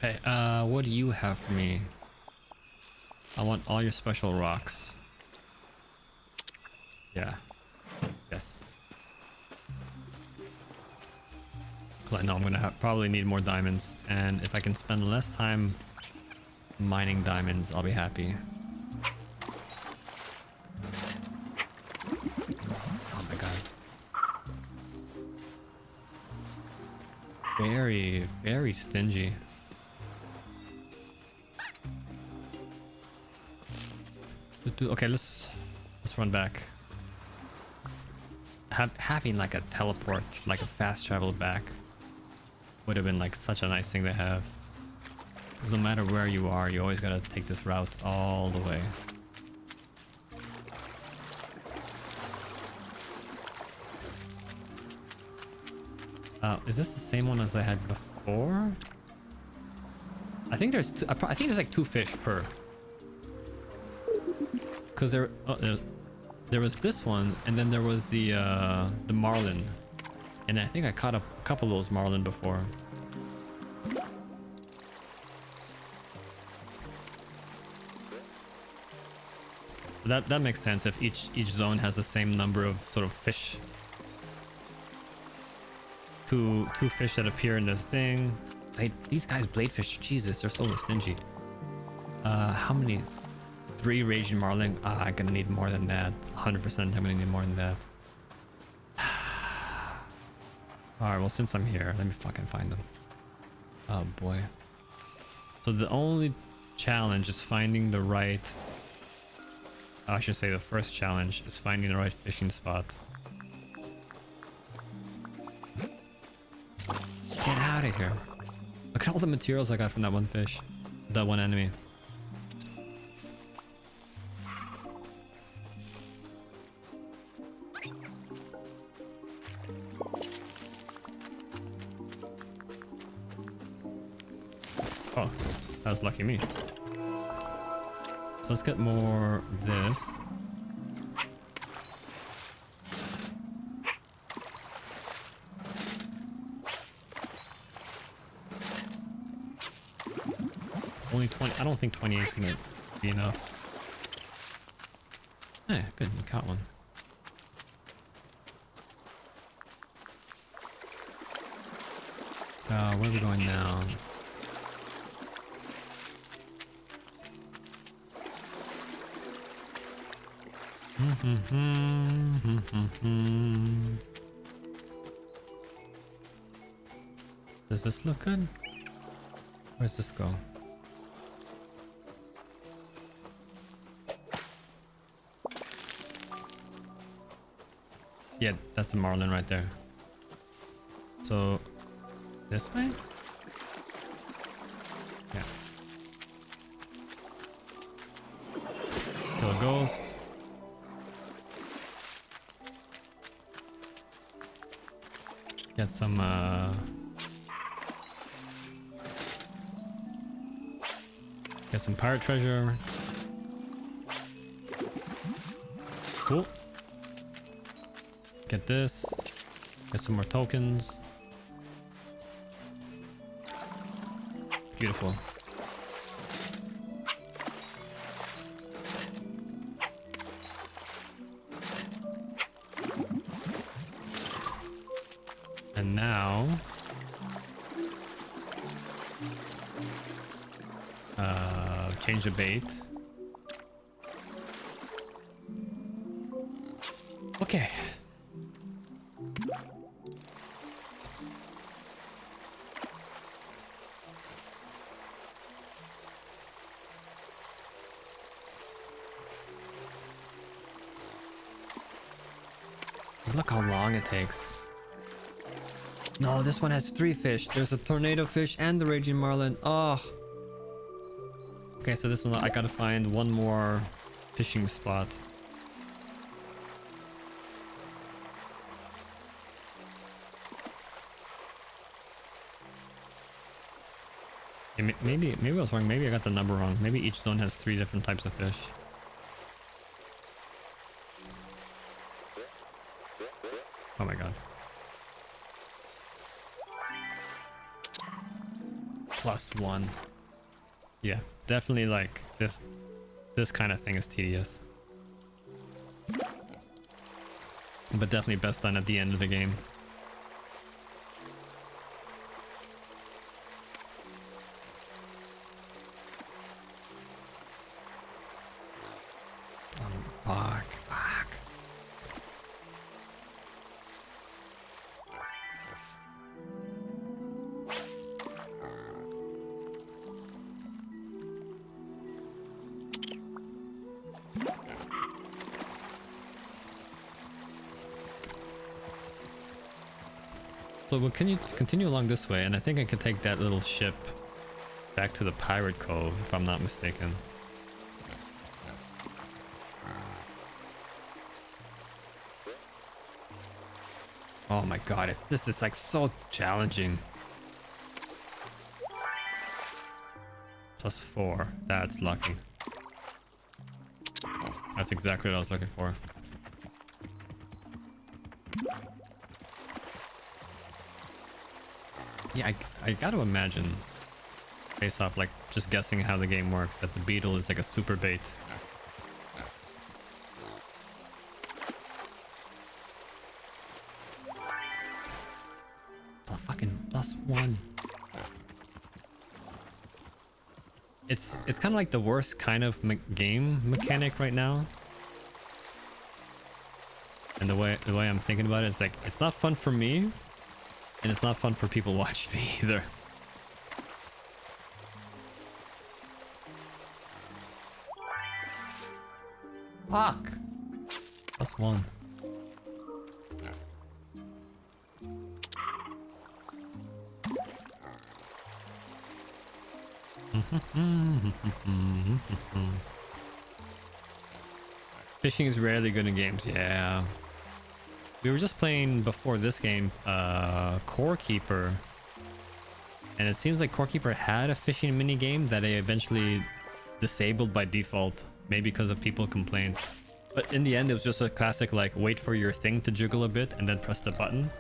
Hey, what do you have for me? I want all your special rocks. Yeah. Yes. I know I'm gonna probably need more diamonds, and if I can spend less time mining diamonds, I'll be happy. Oh my god. Very, very stingy. Okay, let's run back. Having like a teleport, like a fast travel back, would have been like such a nice thing to have. 'Cause no matter where you are, you always gotta take this route all the way. Is this the same one as I had before? I think there's I think there's like 2 fish per. Because there was this one, and then there was the marlin, and I think I caught a couple of those marlin before. That makes sense if each zone has the same number of sort of fish. Two fish that appear in this thing. These guys bladefish. Jesus, they're so stingy. How many? 3 raging marlin. I'm gonna need more than that. 100%. I'm gonna need more than that. All right. Well, since I'm here, let me fucking find them. Oh boy. So the only challenge is finding the right. I should say the first challenge is finding the right fishing spot. Get out of here. Look at all the materials I got from that one fish. That one enemy. Oh, that was lucky me. So let's get more of this. Only 20. I don't think 28 is gonna be enough. Hey, good, you caught one. Where are we going now? Does this look good? Where's this go? Yeah, that's a marlin right there. So, this way? Yeah. Kill a ghost. Get some, get some pirate treasure. Cool. Get this. Get some more tokens. Beautiful. And now... change the bait. Okay. Look how long it takes. No, this one has 3 fish. There's a tornado fish and the raging marlin. Oh. Okay, so this one I gotta find one more fishing spot. Okay, maybe I was wrong. Maybe I got the number wrong. Maybe each zone has 3 different types of fish. Oh my god. +1. Yeah, definitely like this kind of thing is tedious. But definitely best done at the end of the game. Fuck. So we'll continue along this way, and I think I can take that little ship back to the Pirate Cove, if I'm not mistaken. Oh my god, this is like so challenging. +4, that's lucky. That's exactly what I was looking for. Yeah, I gotta imagine, based off like just guessing how the game works, that the beetle is like a super bait. Oh, fucking +1. It's kind of like the worst kind of game mechanic right now. And the way I'm thinking about it, it's like it's not fun for me. And it's not fun for people watching me either. Fuck! +1. Fishing is rarely good in games, yeah. We were just playing before this game, Core Keeper, and it seems like Core Keeper had a fishing mini game that they eventually disabled by default, maybe because of people complained. But in the end, it was just a classic like wait for your thing to jiggle a bit and then press the button,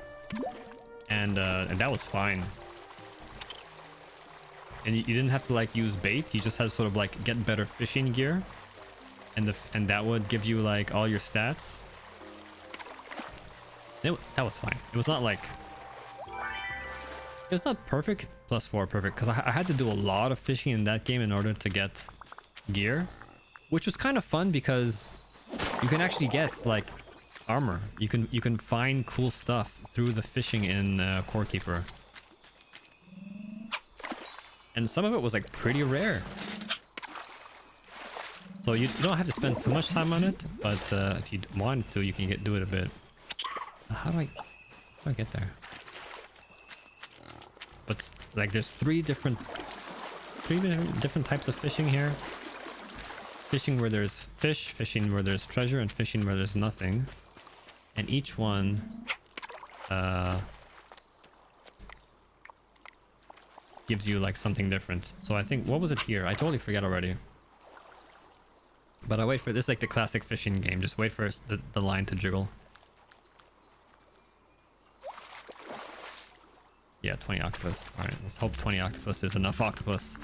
and that was fine. And you didn't have to like use bait; you just had to sort of like get better fishing gear, and that would give you like all your stats. That was fine. It was not like... It's not perfect. +4 perfect. Because I had to do a lot of fishing in that game in order to get gear. Which was kind of fun because you can actually get like armor. You can find cool stuff through the fishing in Core Keeper. And some of it was like pretty rare. So you don't have to spend too much time on it. But if you want to, you can do it a bit. How do I get there? But like there's 3 different types of fishing here. Fishing where there's fish, fishing where there's treasure, and fishing where there's nothing. And each one gives you like something different. So I think, what was it here? I totally forget already. But I wait for this, like the classic fishing game. Just wait for the line to jiggle. Yeah, 20 octopus. Alright, let's hope 20 octopus is enough octopus.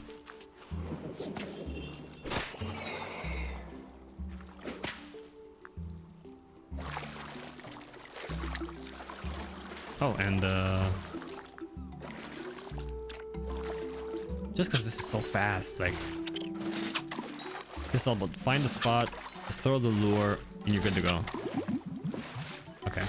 Oh, and just because this is so fast, like this is all about find the spot, throw the lure, and you're good to go. Okay.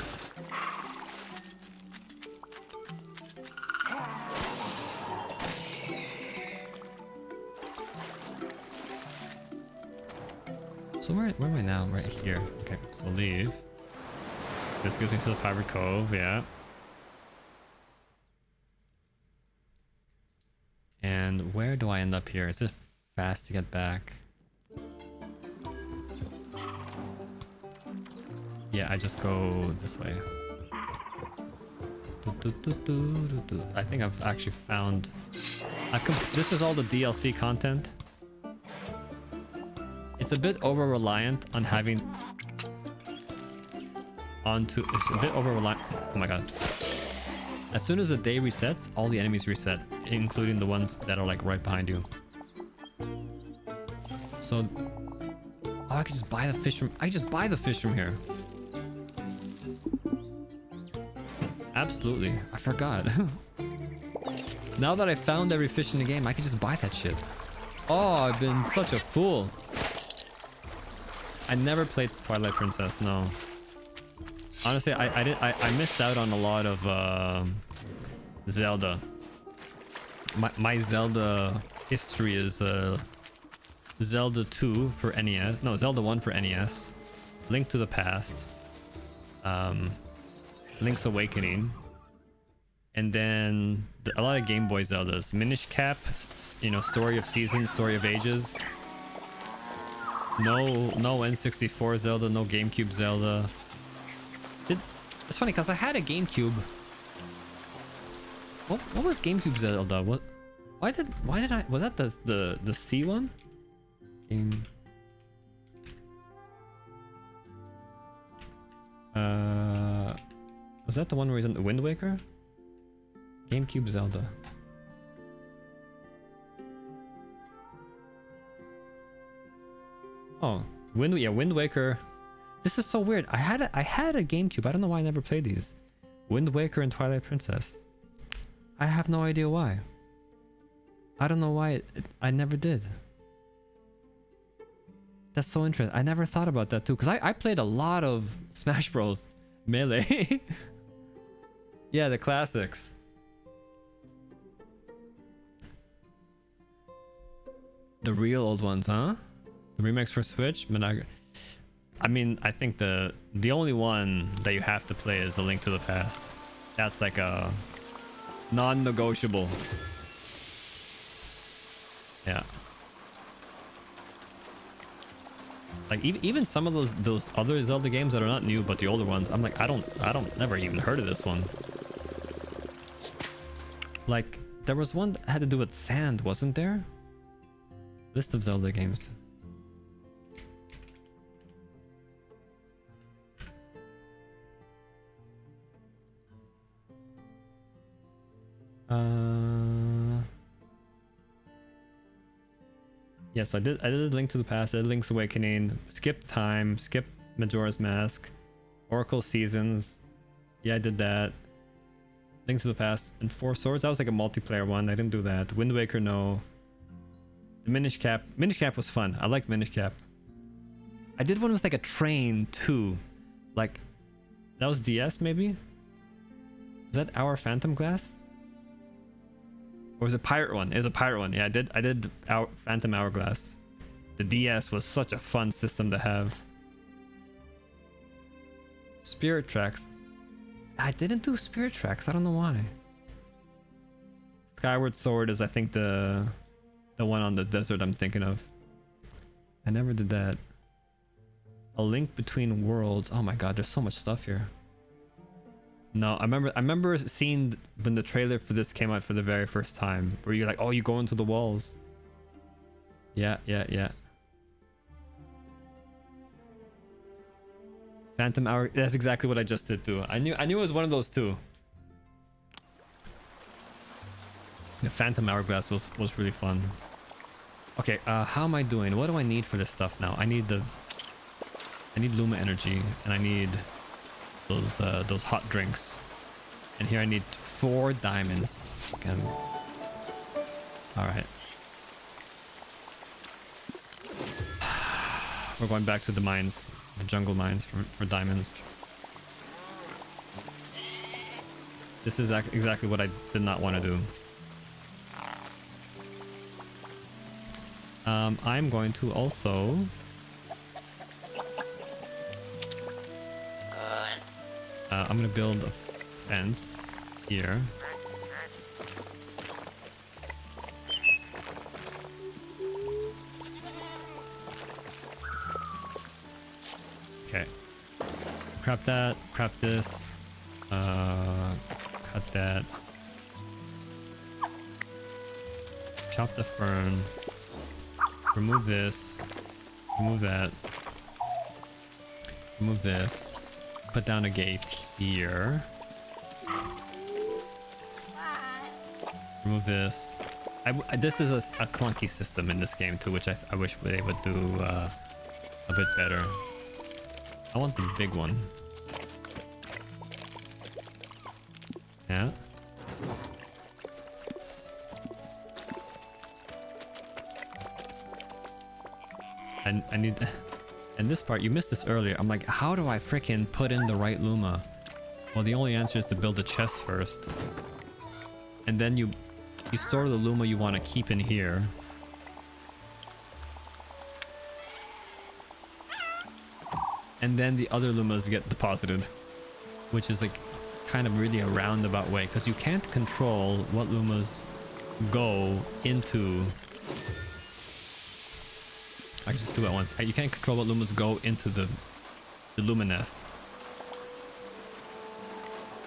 So where am I now? Right here. Okay, so leave. This gives me to the Pirate Cove, yeah. And where do I end up here? Is it fast to get back? Yeah, I just go this way. I think I've actually found... this is all the DLC content. It's a bit over-reliant on having... It's a bit over-reliant... Oh my god. As soon as the day resets, all the enemies reset, including the ones that are like right behind you. So... Oh, I could just buy the fish from... I just buy the fish from here. Absolutely. I forgot. Now that I found every fish in the game, I can just buy that shit. Oh, I've been such a fool. I never played Twilight Princess, no. Honestly, I missed out on a lot of Zelda. My Zelda history is Zelda 2 for NES. No, Zelda 1 for NES. Link to the Past. Link's Awakening, and then a lot of Game Boy Zeldas. Minish Cap, you know, Story of Seasons, Story of Ages. No N64 Zelda, no GameCube Zelda. It's funny because I had a GameCube. What was GameCube Zelda? Why did I? Was that the C one? Game. Was that the one where he's in the Wind Waker? GameCube Zelda. Oh, Wind Waker. This is so weird. I had a GameCube. I don't know why I never played these. Wind Waker and Twilight Princess. I have no idea why. I don't know why I never did. That's so interesting. I never thought about that too, because I played a lot of Smash Bros. Melee. Yeah, the classics. The real old ones, huh? The remix for Switch? I mean, I think the only one that you have to play is A Link to the Past. That's like a non-negotiable. Yeah. Like even some of those other Zelda games that are not new but the older ones, I'm like, I don't never even heard of this one. Like there was one that had to do with sand, wasn't there? List of Zelda games. Yes, I did Link to the Past, I did Link's Awakening, skip Time, skip Majora's Mask, Oracle Seasons. Yeah, I did that. Link to the Past and Four Swords. That was like a multiplayer one. I didn't do that. Wind Waker, no. The Minish Cap. Minish Cap was fun. I like Minish Cap. I did one with like a train too. Like, that was DS maybe? Was that Our Phantom Glass? Or was it Pirate one? It was a Pirate one. Yeah, I did our Phantom Hourglass. The DS was such a fun system to have. Spirit Tracks. I didn't do Spirit Tracks. I don't know why. Skyward Sword is, I think, the one on the desert I'm thinking of. I never did that. A Link Between Worlds. Oh my god, there's so much stuff here. No, I remember seeing when the trailer for this came out for the very first time, where you're like, oh, you go into the walls. Yeah. Phantom Hour. That's exactly what I just did too. I knew it was one of those two. The Phantom Hourglass was really fun. Okay, how am I doing? What do I need for this stuff now? I need Luma energy, and I need those hot drinks. And here I need 4 diamonds. Again. All right. We're going back to the mines, the jungle mines for diamonds. This is exactly what I did not want to do. I'm going to also I'm gonna build a fence here. Okay. Crap that, crap this. Cut that. Chop the fern. Remove this. Remove that. Remove this. Put down a gate here. Remove this. This is a clunky system in this game too, which I wish they would do a bit better. I want the big one. Yeah. And I need... And this part, you missed this earlier. I'm like, how do I freaking put in the right Luma? Well, the only answer is to build a chest first. And then you store the Luma you want to keep in here. And then the other Lumas get deposited. Which is like kind of really a roundabout way. Because you can't control what Lumas go into... I can just do it once. You can't control what Lumas go into the Luma nest.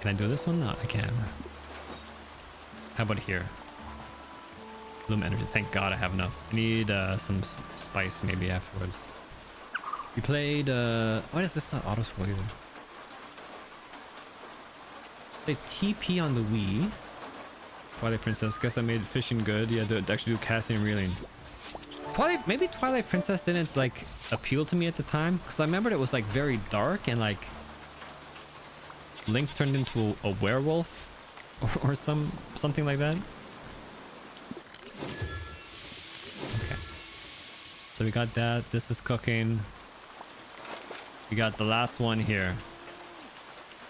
Can I do this one? No, I can. How about here? Luma energy. Thank God I have enough. I need some spice maybe afterwards. We played... Why is this not auto scroll either? Played TP on the Wii. Twilight Princess. Guess I made fishing good. Yeah, actually do casting and reeling. Maybe Twilight Princess didn't like appeal to me at the time, because I remembered it was like very dark and like Link turned into a werewolf or something like that. Okay, so we got that. This is cooking. We got the last one here.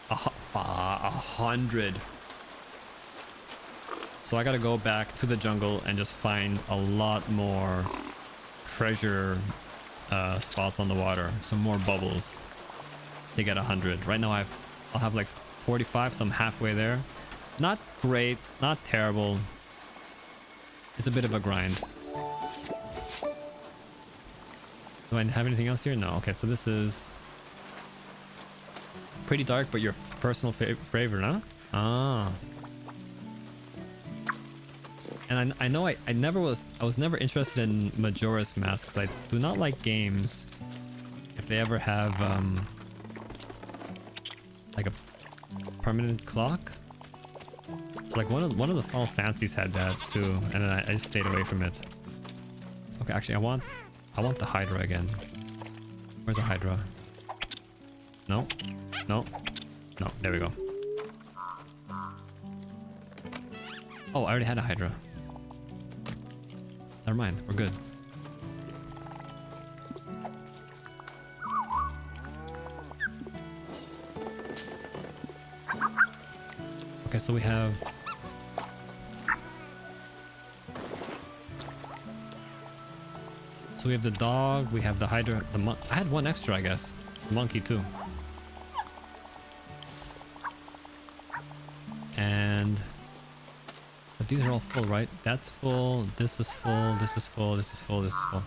100. So I gotta go back to the jungle and just find a lot more treasure spots on the water, some more bubbles to get 100. Right now I'll have like 45, so I'm halfway there. Not great, not terrible. It's a bit of a grind. Do I have anything else here? No. Okay, so this is pretty dark, but your personal favorite, huh? Ah. And I know I was never interested in Majora's Mask, because I do not like games if they ever have like a permanent clock. So like one of the Final Fantasies had that too, and then I just stayed away from it. Okay, actually I want the Hydra again. Where's the Hydra? No, no, no. There we go. Oh, I already had a Hydra. Never mind, we're good. Okay, so we have... So we have the dog, we have the Hydra, I had one extra, I guess. The monkey too. And... But these are all full, right? That's full, this is full, this is full, this is full, this is full.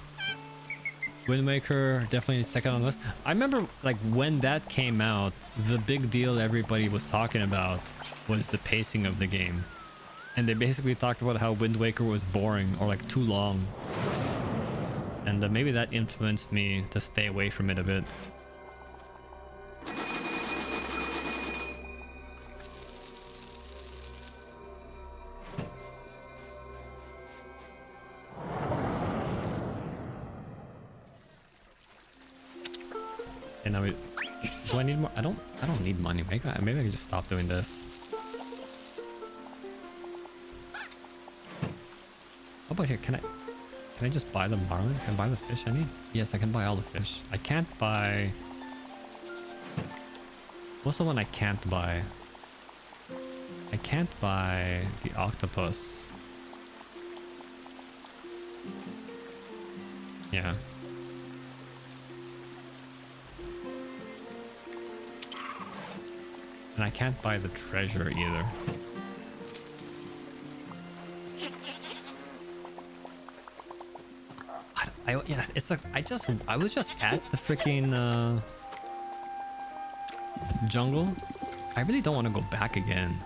Wind Waker, definitely second on the list. I remember like when that came out, the big deal everybody was talking about was the pacing of the game. And they basically talked about how Wind Waker was boring or like too long. And maybe that influenced me to stay away from it a bit. now we... Do I need more? I don't need money. Maybe I can just stop doing this. How about here? Can I just buy the marlin? Can I buy the fish I need? Yes, I can buy all the fish. I can't buy... What's the one I can't buy? I can't buy the octopus. Yeah. And I can't buy the treasure either. Yeah, it's like I was just at the freaking jungle. I really don't want to go back again.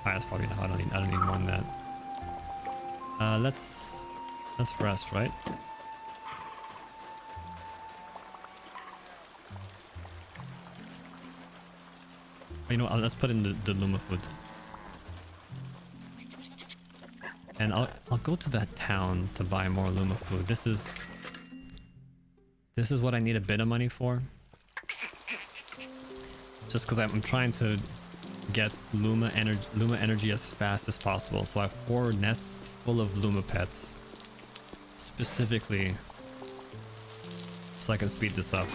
That's probably enough. I don't need more than that. Let's rest, right? You know what, let's put in the Luma food. And I'll go to that town to buy more Luma food. This is what I need a bit of money for. Just because I'm trying to get Luma energy as fast as possible. So I have 4 nests full of Luma pets. Specifically so I can speed this up.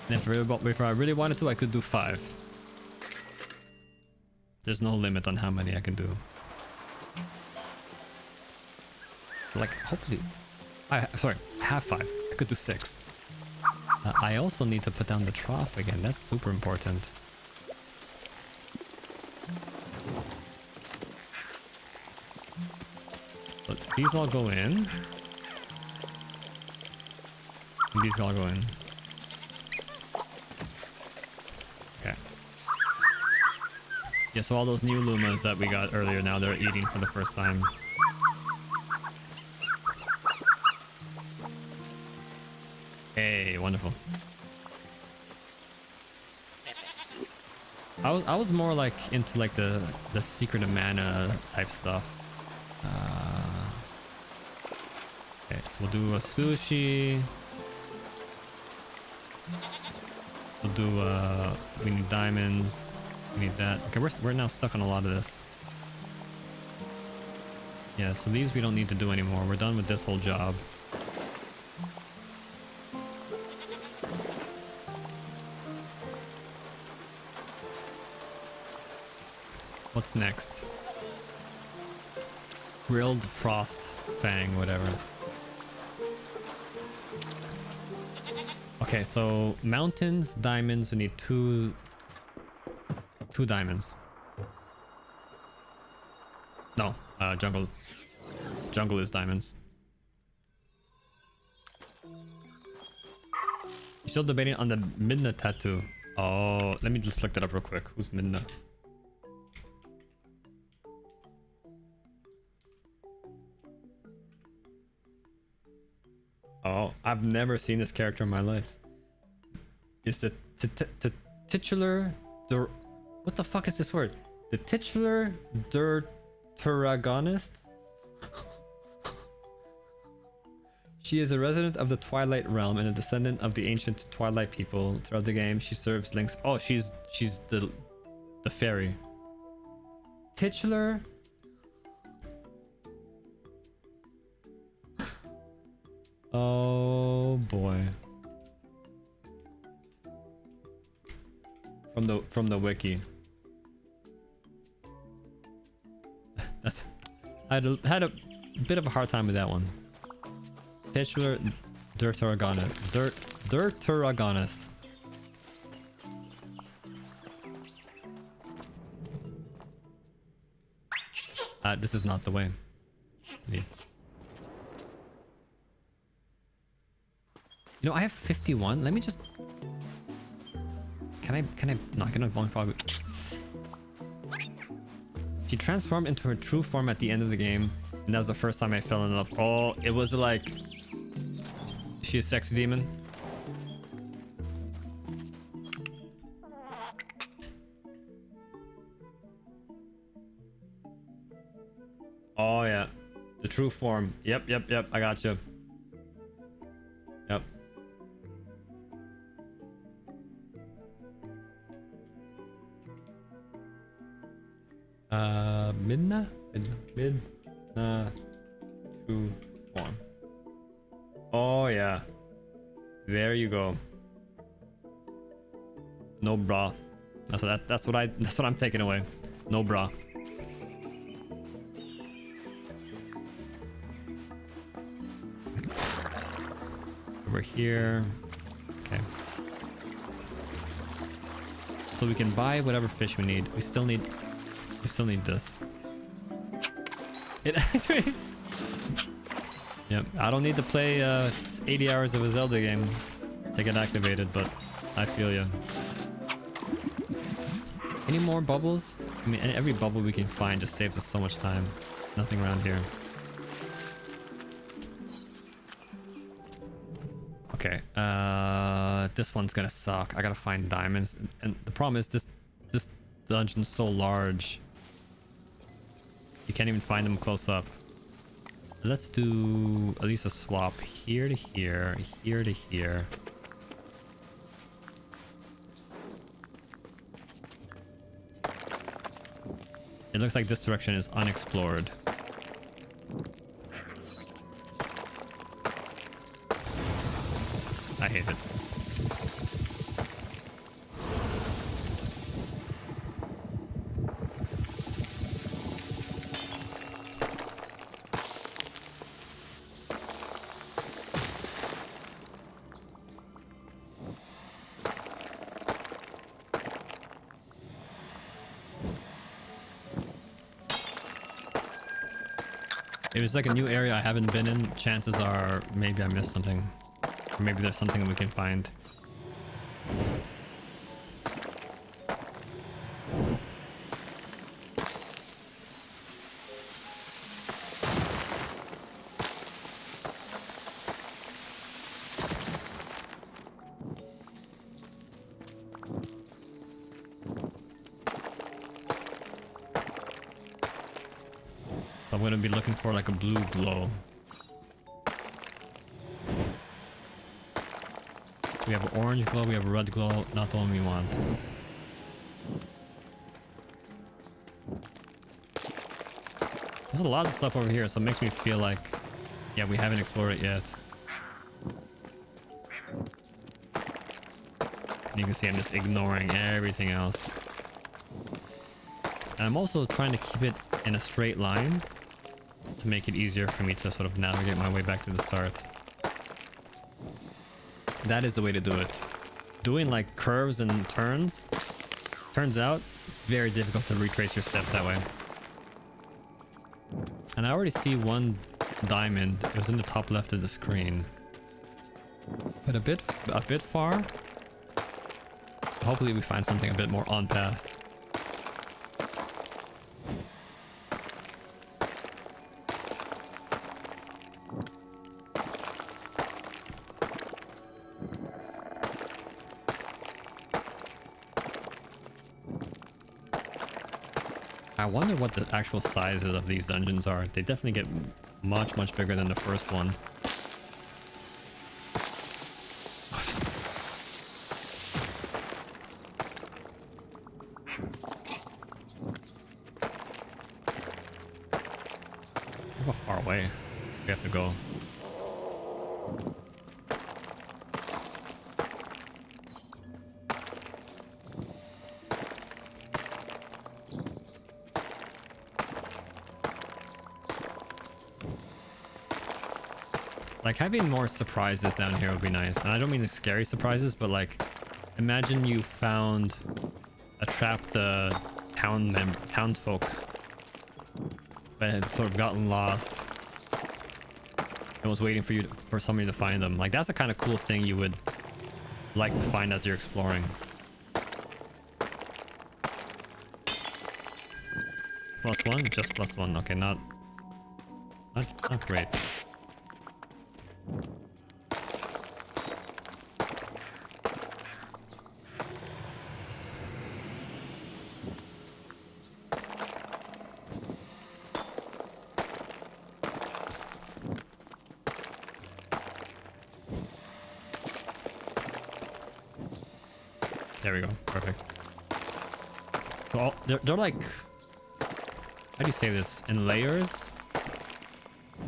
And if I really wanted to, I could do 5. There's no limit on how many I can do. Like, hopefully... sorry, I have 5. I could do 6. I also need to put down the trough again. That's super important. So these all go in. And these all go in. Okay. Yeah, so all those new Lumas that we got earlier, now they're eating for the first time. Hey, wonderful. I was more like into like the secret of mana type stuff. Okay, so we'll do a sushi. We'll do we need diamonds. We need that. Okay, we're now stuck on a lot of this. Yeah, so these we don't need to do anymore. We're done with this whole job. What's next? Grilled frost fang, whatever. Okay, so mountains, diamonds, we need two diamonds. No, jungle. Jungle is diamonds. You're still debating on the Midna tattoo. Oh, let me just look that up real quick. Who's Midna? Oh, I've never seen this character in my life. It's the titular... What the fuck is this word? The titular Durturagonist? She is a resident of the Twilight Realm and a descendant of the ancient Twilight people. Throughout the game, she serves Link's... Oh, she's the fairy. Titular... Oh boy. From the wiki. That's I had a bit of a hard time with that one. Titular Durturagonist. This is not the way. Leave. You know, I have 51. Let me just... Can I not gonna probably... She transformed into her true form at the end of the game, and that was the first time I fell in love. Oh, it was like... She a sexy demon? Oh yeah. The true form. Yep. I got you. Yep. Midna? True form. Oh yeah. There you go. No bra. That's what I'm taking away. No bra. Over here. Okay. So we can buy whatever fish we need. We still need this. It activated. Yep. I don't need to play 80 hours of a Zelda game to get activated, but I feel you. Any more bubbles? I mean, every bubble we can find just saves us so much time. Nothing around here. Okay, this one's gonna suck. I gotta find diamonds, and the problem is this dungeon's so large. You can't even find them close up. Let's do at least a swap here to here, here to here. It looks like this direction is unexplored. I hate it. If it's like a new area I haven't been in, chances are maybe I missed something. Or maybe there's something we can find. I'm gonna be looking for like a blue glow. We have an orange glow, we have a red glow, not the one we want. There's a lot of stuff over here, so it makes me feel like, yeah, we haven't explored it yet. And you can see I'm just ignoring everything else. And I'm also trying to keep it in a straight line to make it easier for me to sort of navigate my way back to the start. That is the way to do it. Doing like curves and turns, turns out very difficult to retrace your steps that way. And I already see one diamond. It was in the top left of the screen, but a bit far. Hopefully we find something a bit more on path. I wonder what the actual sizes of these dungeons are. They definitely get much bigger than the first one. Look how far away we have to go. Like having more surprises down here would be nice. And I don't mean the scary surprises, but like imagine you found a trap the townsfolk that had sort of gotten lost and was waiting for somebody to find them. Like that's the kind of cool thing you would like to find as you're exploring. +1? Just +1. Okay, not great. There we go. Perfect. So they're like, how do you say this? In layers?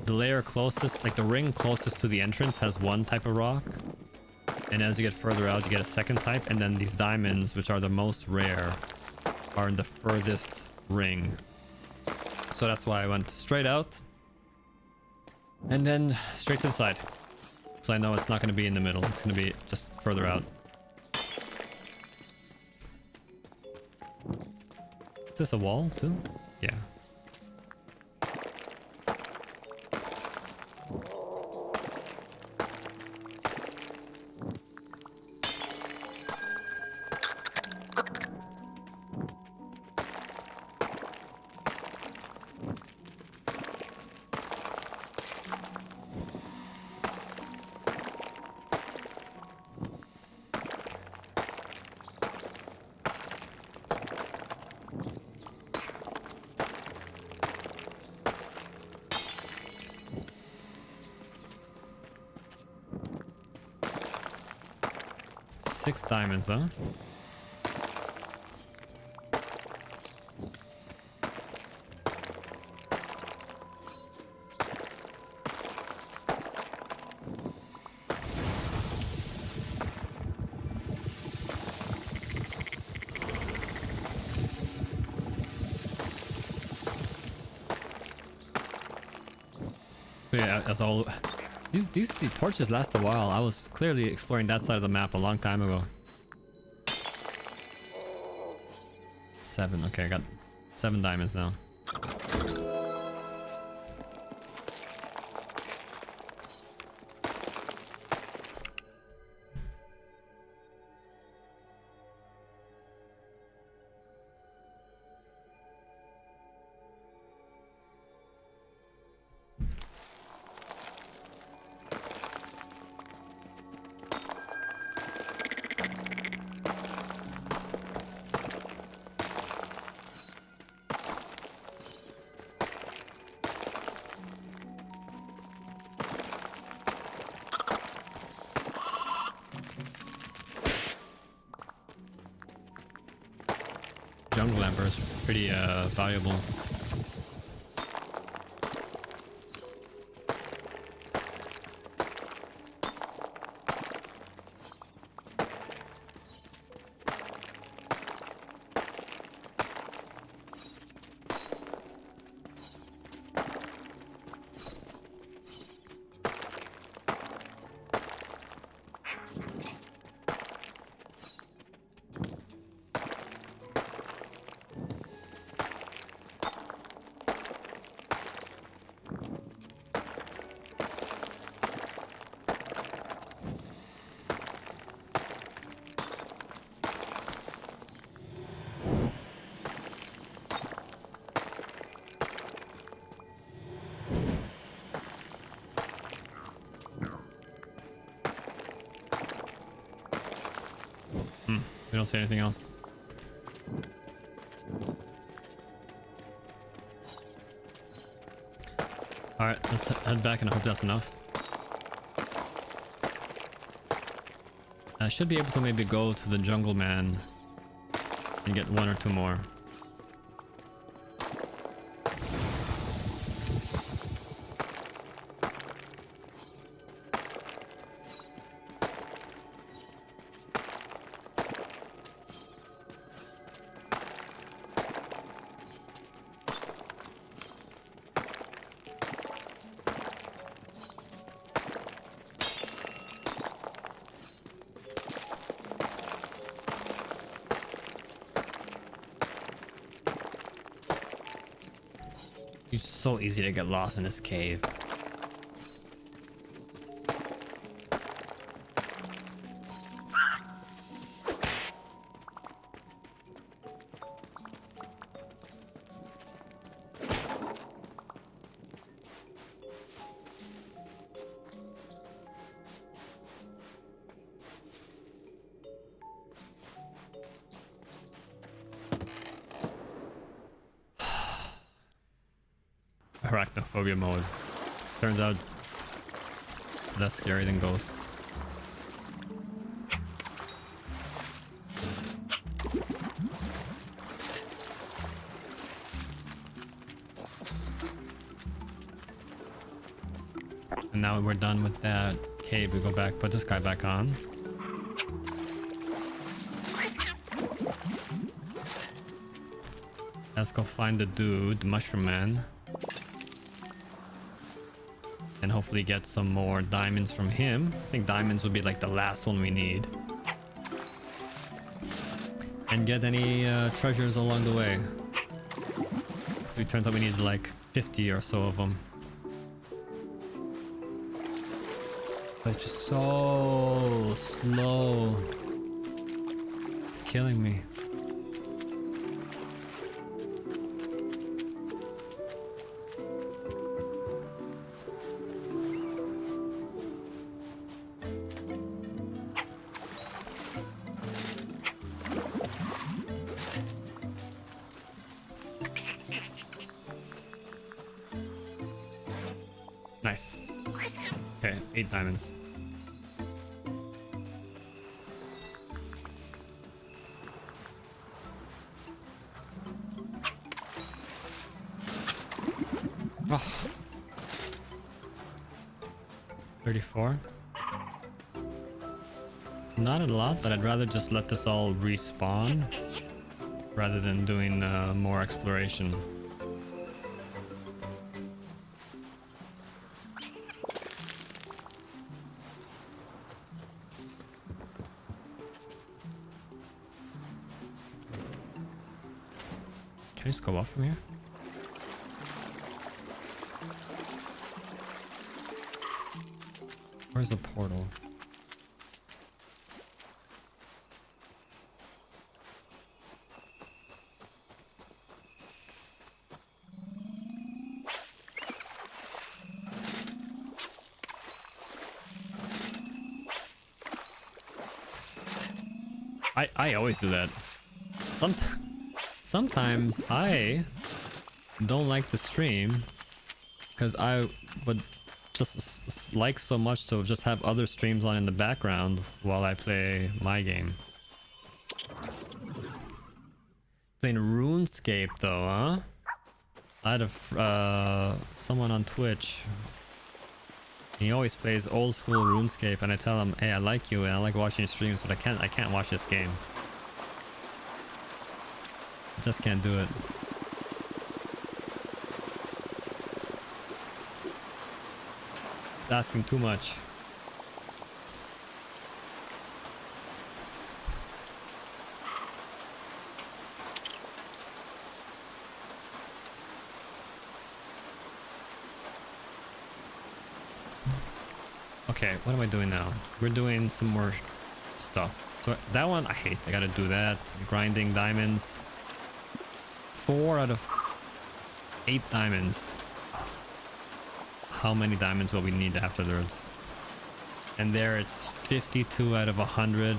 The layer closest, like the ring closest to the entrance has one type of rock. And as you get further out, you get a second type. And then these diamonds, which are the most rare, are in the furthest ring. So that's why I went straight out. And then straight to the side. So I know it's not going to be in the middle. It's going to be just further out. Is this a wall too? Yeah. Six diamonds, though. Yeah, that's all. These torches last a while. I was clearly exploring that side of the map a long time ago. 7. Okay, I got 7 diamonds now. Jungle Emperor is pretty valuable. We don't see anything else. Alright, let's head back and I hope that's enough. I should be able to maybe go to the jungle man and get 1 or 2 more. It's so easy to get lost in this cave. Arachnophobia mode. Turns out less scary than ghosts. now we're done with that cave. We go back, put this guy back on. Let's go find the dude, the mushroom man. And hopefully get some more diamonds from him. I think diamonds would be like the last one we need. And get any treasures along the way. So it turns out we need like 50 or so of them. But it's just so slow. It's killing me. Nice. Okay, 8 diamonds. Oh. 34. Not a lot, but I'd rather just let this all respawn rather than doing more exploration. Can I just go up from here? Where's the portal? I always do that. Sometimes I don't like the stream because I would just like so much to just have other streams on in the background while I play my game. Playing RuneScape though, huh? I had someone on Twitch. He always plays old school RuneScape, and I tell him, "Hey, I like you and I like watching your streams, but I can't watch this game. I just can't do it." It's asking too much. Okay, what am I doing now? We're doing some more stuff. So that one I hate. I gotta do that. Grinding diamonds. 4 out of 8 diamonds. How many diamonds will we need afterwards? And there it's 52 out of 100.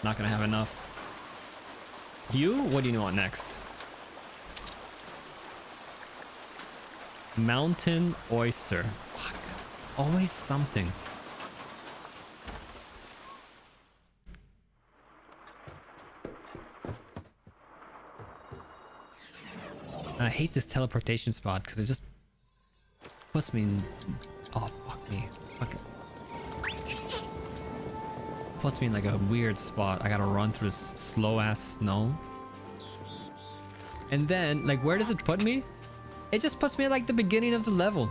Not gonna have enough. You? What do you want next? Mountain oyster. Fuck. Always something. I hate this teleportation spot because it just puts me in... Oh, fuck me. Fuck it. Puts me in like a weird spot. I gotta run through this slow ass snow. And then, like, where does it put me? It just puts me at like the beginning of the level.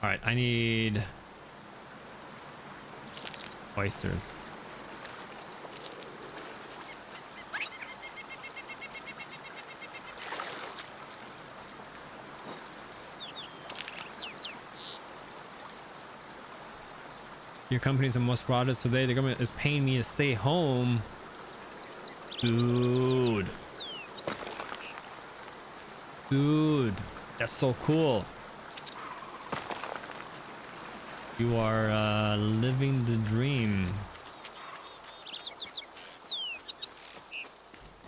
Alright, I need oysters. Your company's the most frauded today. The government is paying me to stay home. Dude. Dude. That's so cool. You are living the dream.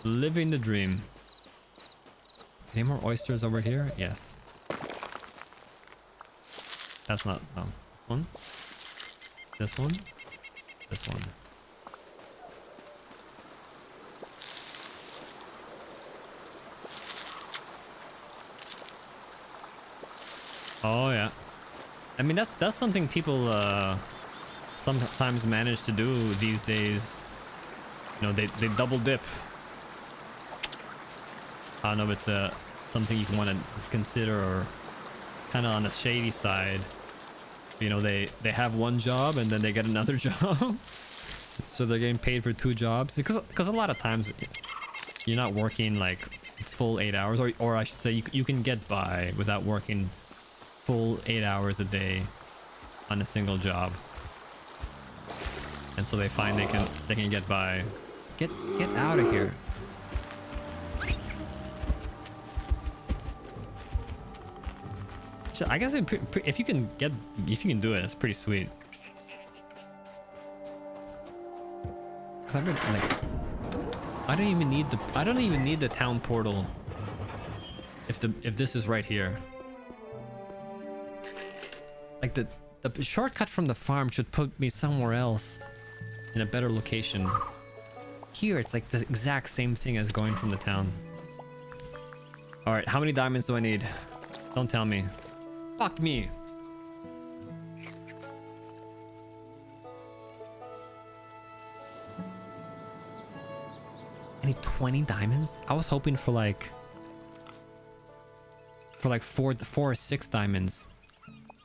Living the dream. Any more oysters over here? Yes. That's not... Oh. one, this one, this one. Oh yeah. I mean that's something people sometimes manage to do these days. You know, they double dip. I don't know if it's something you want to consider or kind of on the shady side. You know, they have one job and then they get another job. So they're getting paid for two jobs because a lot of times you're not working like full 8 hours, or I should say you can get by without working full 8 hours a day on a single job. And so they find they can get by. Get out of here. I guess if you can do it, it's pretty sweet. Cause I've been like, I don't even need the town portal. If this is right here, like the shortcut from the farm should put me somewhere else in a better location. Here, it's like the exact same thing as going from the town. All right, how many diamonds do I need? Don't tell me. Fuck me. I need 20 diamonds? I was hoping for like four or 6 diamonds.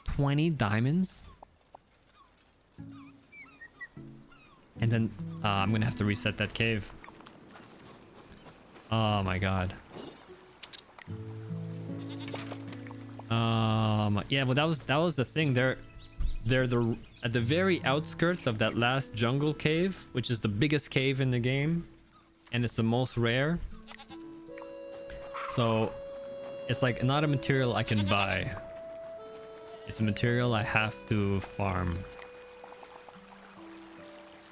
20 diamonds? And then I'm gonna have to reset that cave. Oh my god. Yeah, well that was the thing. They're at the very outskirts of that last jungle cave, which is the biggest cave in the game, and it's the most rare. So it's like not a material I can buy. It's a material I have to farm.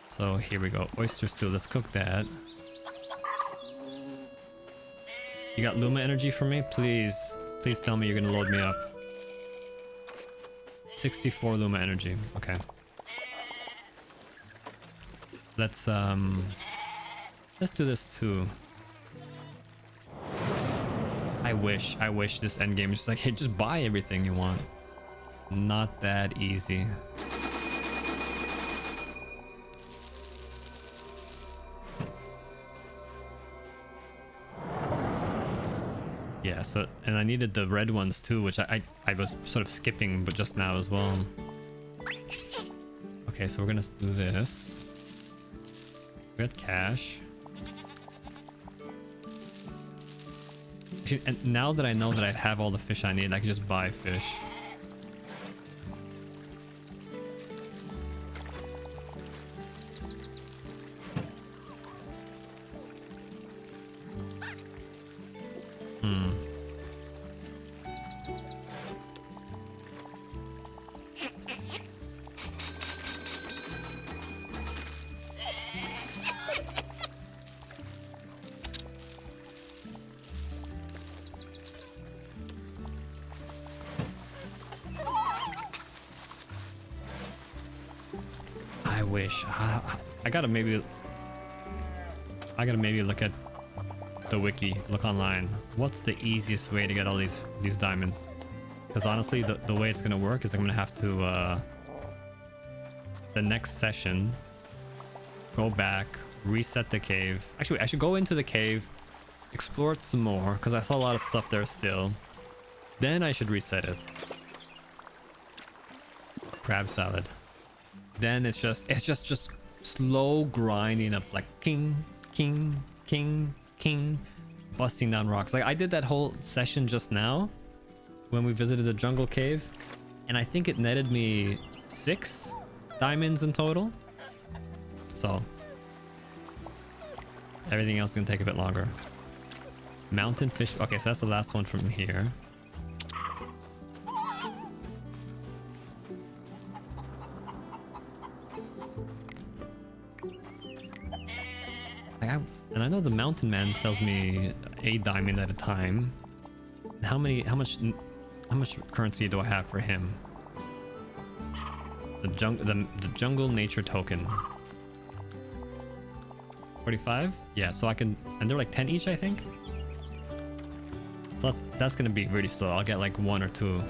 So here we go. Oyster stew. Let's cook that. You got Luma energy for me? Please. Please tell me you're gonna load me up. 64 Luma energy. Okay. Let's do this too. I wish this endgame is just like, hey, just buy everything you want. Not that easy. Yeah, so, and I needed the red ones too, which I was sort of skipping, but just now as well. Okay, so we're gonna do this. We got cash. And now that I know that I have all the fish I need, I can just buy fish. I gotta maybe look at the wiki, look online. What's the easiest way to get all these diamonds? Because honestly, the way it's gonna work is I'm gonna have to the next session go back, reset the cave. Actually, I should go into the cave, explore it some more because I saw a lot of stuff there still. Then I should reset it. Crab salad. Then it's just slow grinding of like king, busting down rocks. Like I did that whole session just now when we visited the jungle cave, and I think it netted me 6 diamonds in total. So everything else is gonna take a bit longer. Mountain fish. Okay, so that's the last one from here. And I know the mountain man sells me a diamond at a time. How much currency do I have for him? The jungle nature token. 45? Yeah, so I can, and they're like 10 each, I think. So that's gonna be really slow. I'll get like one or two.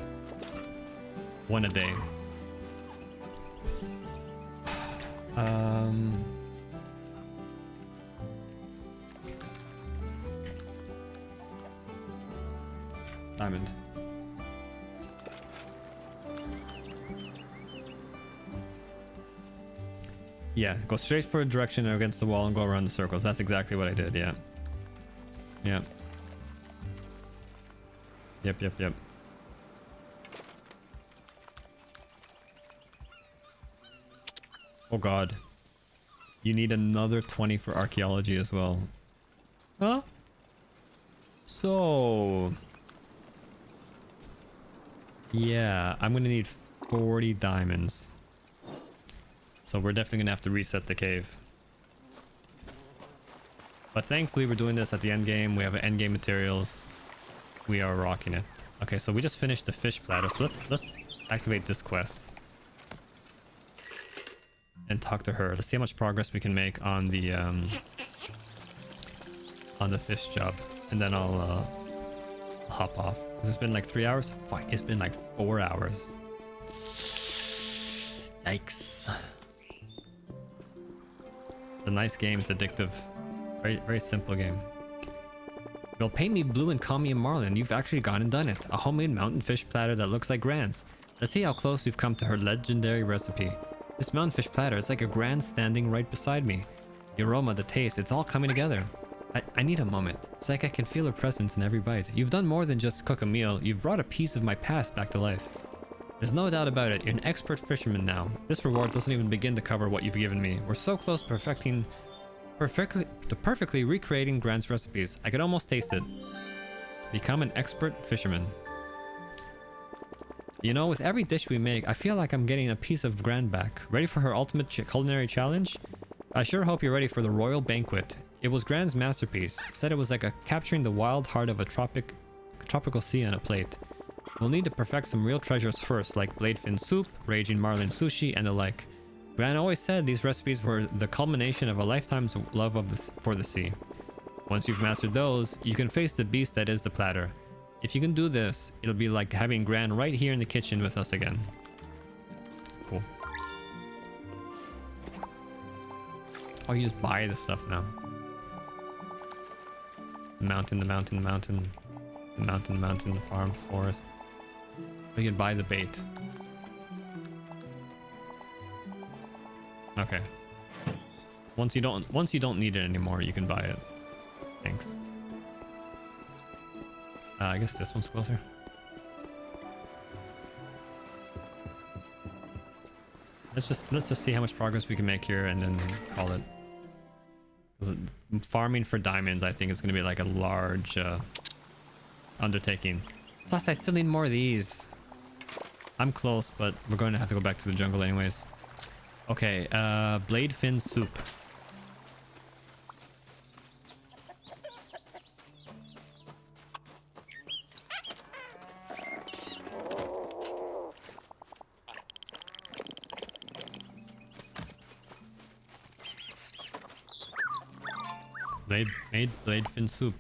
One a day. Diamond. Yeah, go straight for a direction against the wall and go around the circles. That's exactly what I did, yeah. Yeah. Yep. Oh god. You need another 20 for archaeology as well. Huh? So... yeah, I'm gonna need 40 diamonds. So we're definitely gonna have to reset the cave. But thankfully we're doing this at the end game. We have end game materials. We are rocking it. Okay, so we just finished the fish platter. So let's activate this quest. And talk to her. Let's see how much progress we can make on the fish job. And then I'll hop off. It's been like 3 hours? Fuck, it's been like 4 hours. Yikes. It's a nice game, it's addictive. Very simple game. Well, paint me blue and call me a marlin. You've actually gone and done it. A homemade mountain fish platter that looks like Gran's. Let's see how close we've come to her legendary recipe. This mountain fish platter is like a Gran standing right beside me. The aroma, the taste, it's all coming together. I need a moment. It's like I can feel her presence in every bite. You've done more than just cook a meal. You've brought a piece of my past back to life. There's no doubt about it. You're an expert fisherman now. This reward doesn't even begin to cover what you've given me. We're so close to perfectly recreating Gran's recipes. I could almost taste it. Become an expert fisherman. You know, with every dish we make, I feel like I'm getting a piece of Gran back. Ready for her ultimate culinary challenge? I sure hope you're ready for the royal banquet. It was Gran's masterpiece. Said it was like capturing the wild heart of a tropical sea on a plate. We'll need to perfect some real treasures first, like bladefin soup, raging marlin sushi, and the like. Gran always said these recipes were the culmination of a lifetime's love for the sea. Once you've mastered those, you can face the beast that is the platter. If you can do this, it'll be like having Gran right here in the kitchen with us again. Cool. Oh, you just buy the stuff now. The mountain, the farm, forest. Oh, you can buy the bait. Okay. Once you don't need it anymore, you can buy it. Thanks. I guess this one's closer. Let's just see how much progress we can make here and then call it. Farming for diamonds, I think, is going to be like a large undertaking. Plus, I still need more of these. I'm close, but we're going to have to go back to the jungle anyways. Okay, bladefin soup. Made bladefin soup.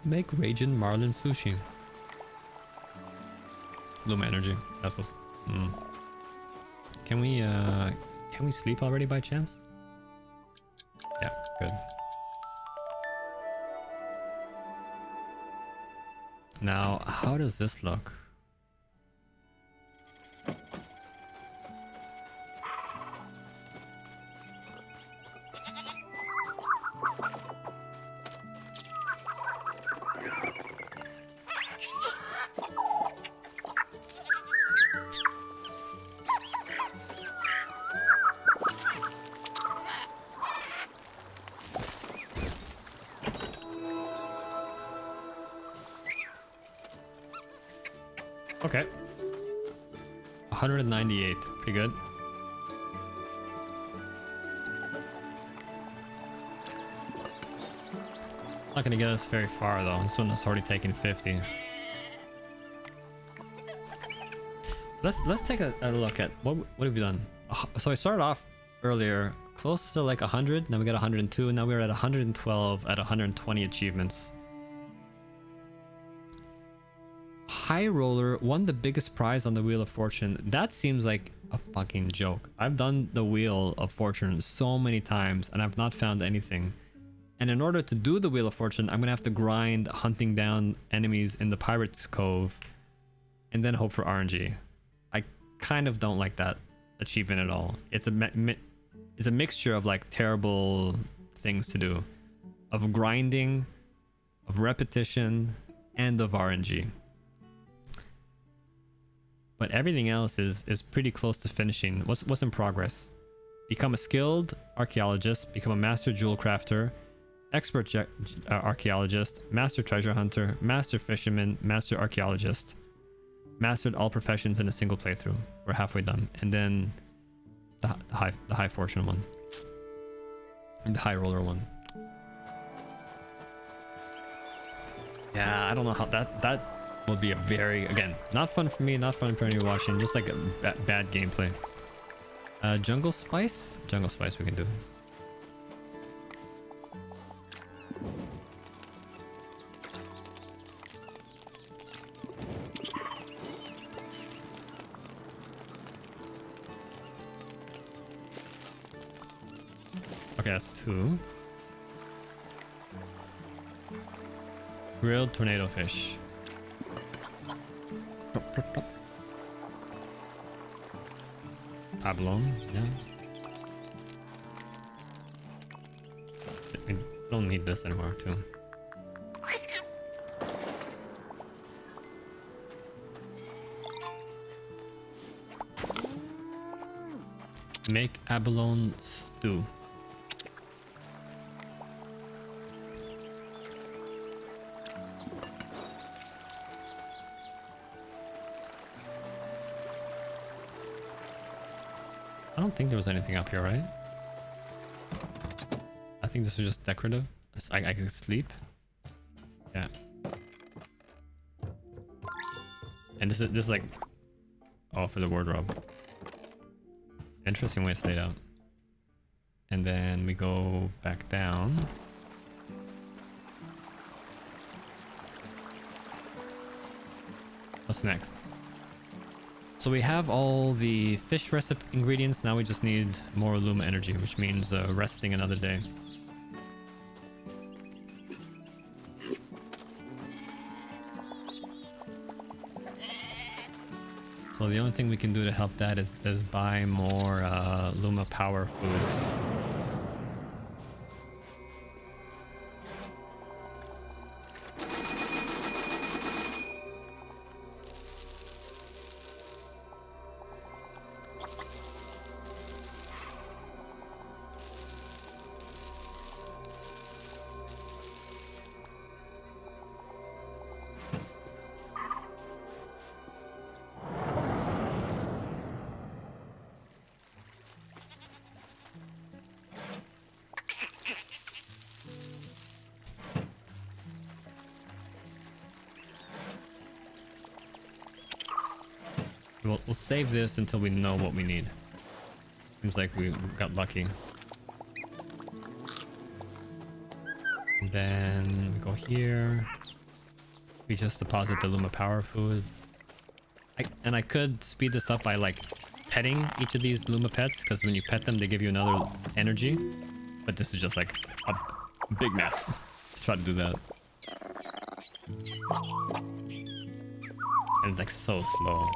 Make raging marlin sushi. Luma energy. That's what. Can we sleep already by chance? Yeah, good. Now, how does this look? Okay. 198. Pretty good. Not gonna get us very far though. This one is already taking 50. Let's take a look at what have we done. So I started off earlier close to like 100, then we got 102, and now we're at 112 at 120 achievements. High Roller won the biggest prize on the Wheel of Fortune. That seems like a fucking joke. I've done the Wheel of Fortune so many times and I've not found anything. And in order to do the Wheel of Fortune, I'm gonna have to grind hunting down enemies in the Pirates Cove and then hope for RNG. I kind of don't like that achievement at all. It's a mixture of like terrible things to do, of grinding, of repetition, and of RNG. But everything else is pretty close to finishing. What's in progress? Become a skilled archaeologist, become a master jewel crafter, expert archaeologist, master treasure hunter, master fisherman, master archaeologist. Mastered all professions in a single playthrough. We're halfway done. And then the high fortune one. And the high roller one. Yeah, I don't know how that will be a very, again, not fun for me, not fun for anyone watching, just like a bad gameplay. Jungle Spice? Jungle Spice we can do. Okay, that's 2. Grilled tornado fish. Abalone, yeah. We don't need this anymore, too. Make abalone stew. I don't think there was anything up here, right? I think this was just decorative. I can sleep. Yeah. And this is like, oh, for the wardrobe. Interesting way it's laid out. And then we go back down. What's next? So we have all the fish recipe ingredients. Now we just need more Luma energy, which means resting another day. So the only thing we can do to help that is buy more Luma power food. We'll save this until we know what we need. Seems like we got lucky. And then we go here. We just deposit the Luma power food. And I could speed this up by like petting each of these Luma pets, because when you pet them they give you another energy. But this is just like a big mess to try to do that. And it's like so slow.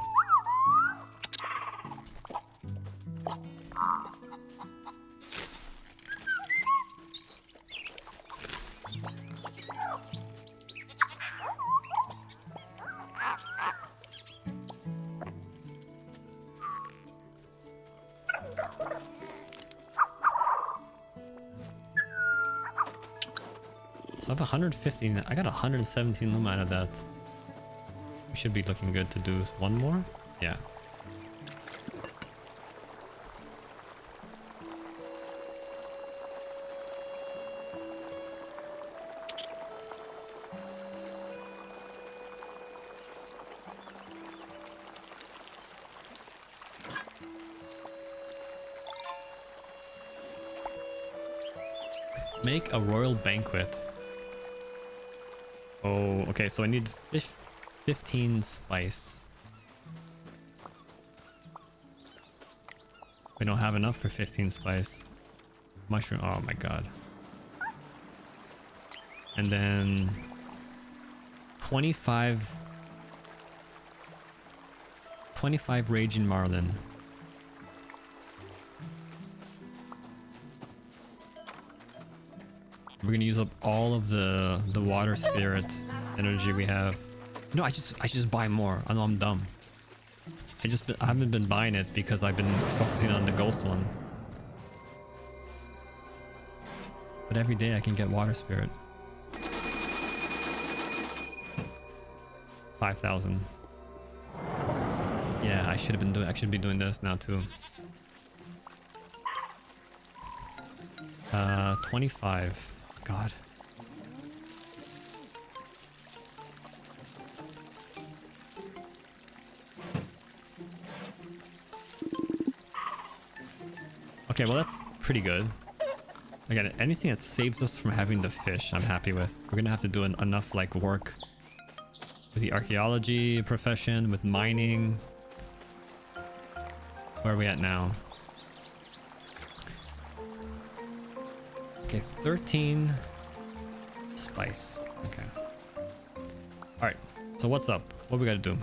So I have 115. I got 117 Luma out of that. We should be looking good to do one more. Yeah. Make a royal banquet. Oh, okay, so I need 15 spice. We don't have enough for 15 spice. Mushroom, oh my god. And then 25 Raging Marlin. We're gonna use up all of the water spirit energy we have. No, I should just buy more. I know I'm dumb. I haven't been buying it because I've been focusing on the ghost one. But every day I can get water spirit. 5,000. Yeah, I should be doing this now too. 25. God. Okay, well that's pretty good. Again, anything that saves us from having the fish, I'm happy with. We're gonna have to do enough like work with the archaeology profession, with mining. Where are we at now? Okay, 13 spice. Okay. Alright, so what's up? What we gotta do?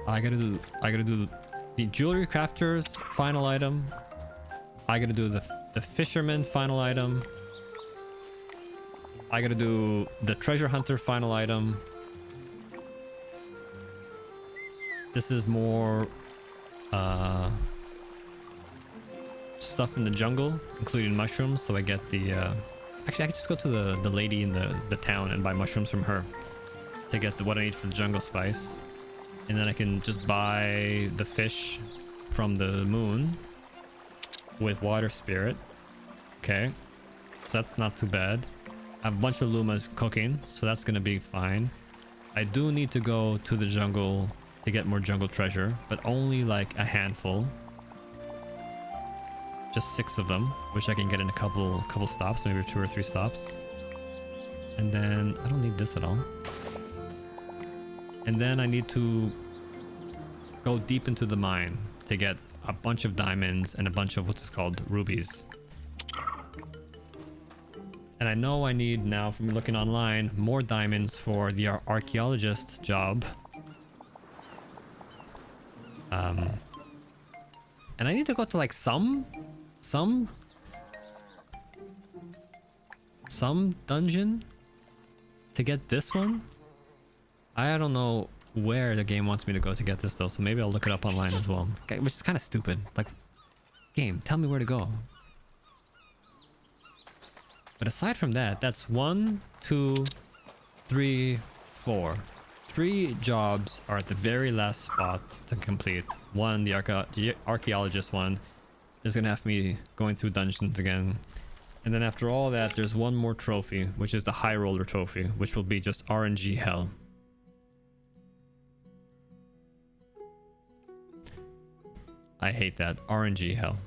I gotta do the jewelry crafter's final item. I gotta do the fisherman final item. I gotta do the treasure hunter final item. This is more stuff in the jungle, including mushrooms, so I get the actually I could just go to the lady in the town and buy mushrooms from her to get what I need for the jungle spice. And then I can just buy the fish from the moon with water spirit. Okay, so that's not too bad. I have a bunch of Lumas cooking, so that's gonna be fine. I do need to go to the jungle to get more jungle treasure, but only like a handful. Just 6 of them, which I can get in a couple stops, maybe 2 or 3 stops. And then I don't need this at all. And then I need to go deep into the mine to get a bunch of diamonds and a bunch of what's called rubies. And I know I need now, from looking online, more diamonds for the archaeologist job. And I need to go to like some dungeon to get this one. I don't know where the game wants me to go to get this though, so maybe I'll look it up online as well. Okay, which is kind of stupid. Like, game, tell me where to go. But aside from that, that's 1, 2, 3, 4. 3 jobs are at the very last spot to complete. One, the archaeologist one, is gonna have me going through dungeons again. And then after all that, there's one more trophy, which is the high roller trophy, which will be just RNG hell. I hate that. RNG hell.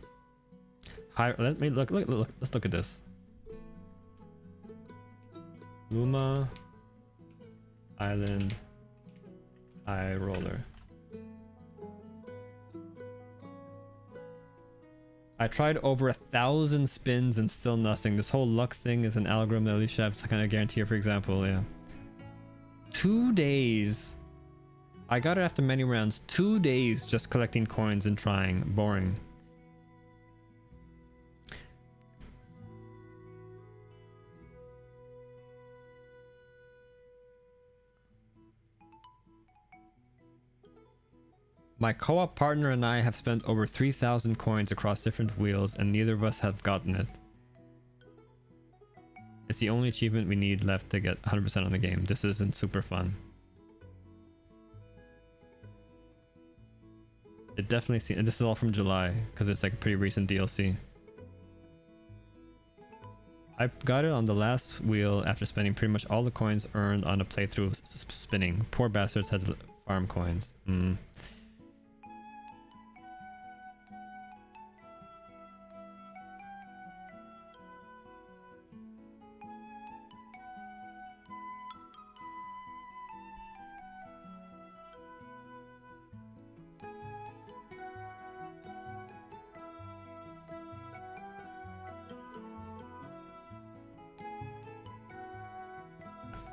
Let me look. Let's look at this. Luma Island high roller. I tried over 1,000 spins and still nothing. This whole luck thing is an algorithm that at least I have some kind of guarantee, for example. Yeah. 2 days. I got it after many rounds. 2 days just collecting coins and trying. Boring. My co-op partner and I have spent over 3,000 coins across different wheels and neither of us have gotten it. It's the only achievement we need left to get 100% on the game. This isn't super fun. It definitely seems, and this is all from July because it's like a pretty recent DLC. I got it on the last wheel after spending pretty much all the coins earned on a playthrough spinning. Poor bastards had to farm coins.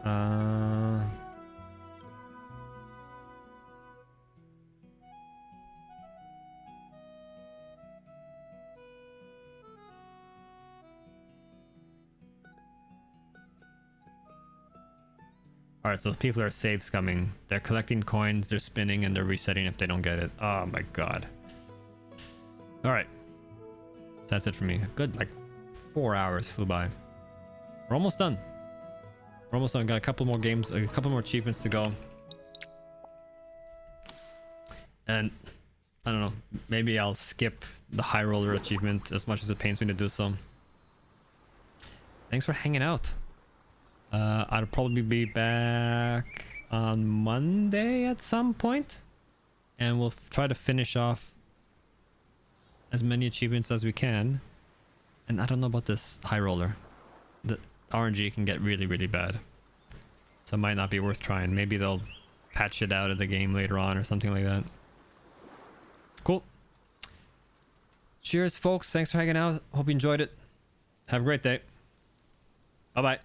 Uh... Alright, so people are saves coming. They're collecting coins, they're spinning, and they're resetting if they don't get it. Oh my god. Alright. So that's it for me. Good, like 4 hours flew by. We're almost done. We're almost done. Got a couple more games, a couple more achievements to go. And I don't know, maybe I'll skip the high roller achievement as much as it pains me to do so. Thanks for hanging out. I'll probably be back on Monday at some point, and we'll try to finish off as many achievements as we can. And I don't know about this high roller. The RNG can get really, really bad, so it might not be worth trying. Maybe they'll patch it out of the game later on or something like that. Cool. Cheers, folks. Thanks for hanging out. Hope you enjoyed it. Have a great day. Bye bye.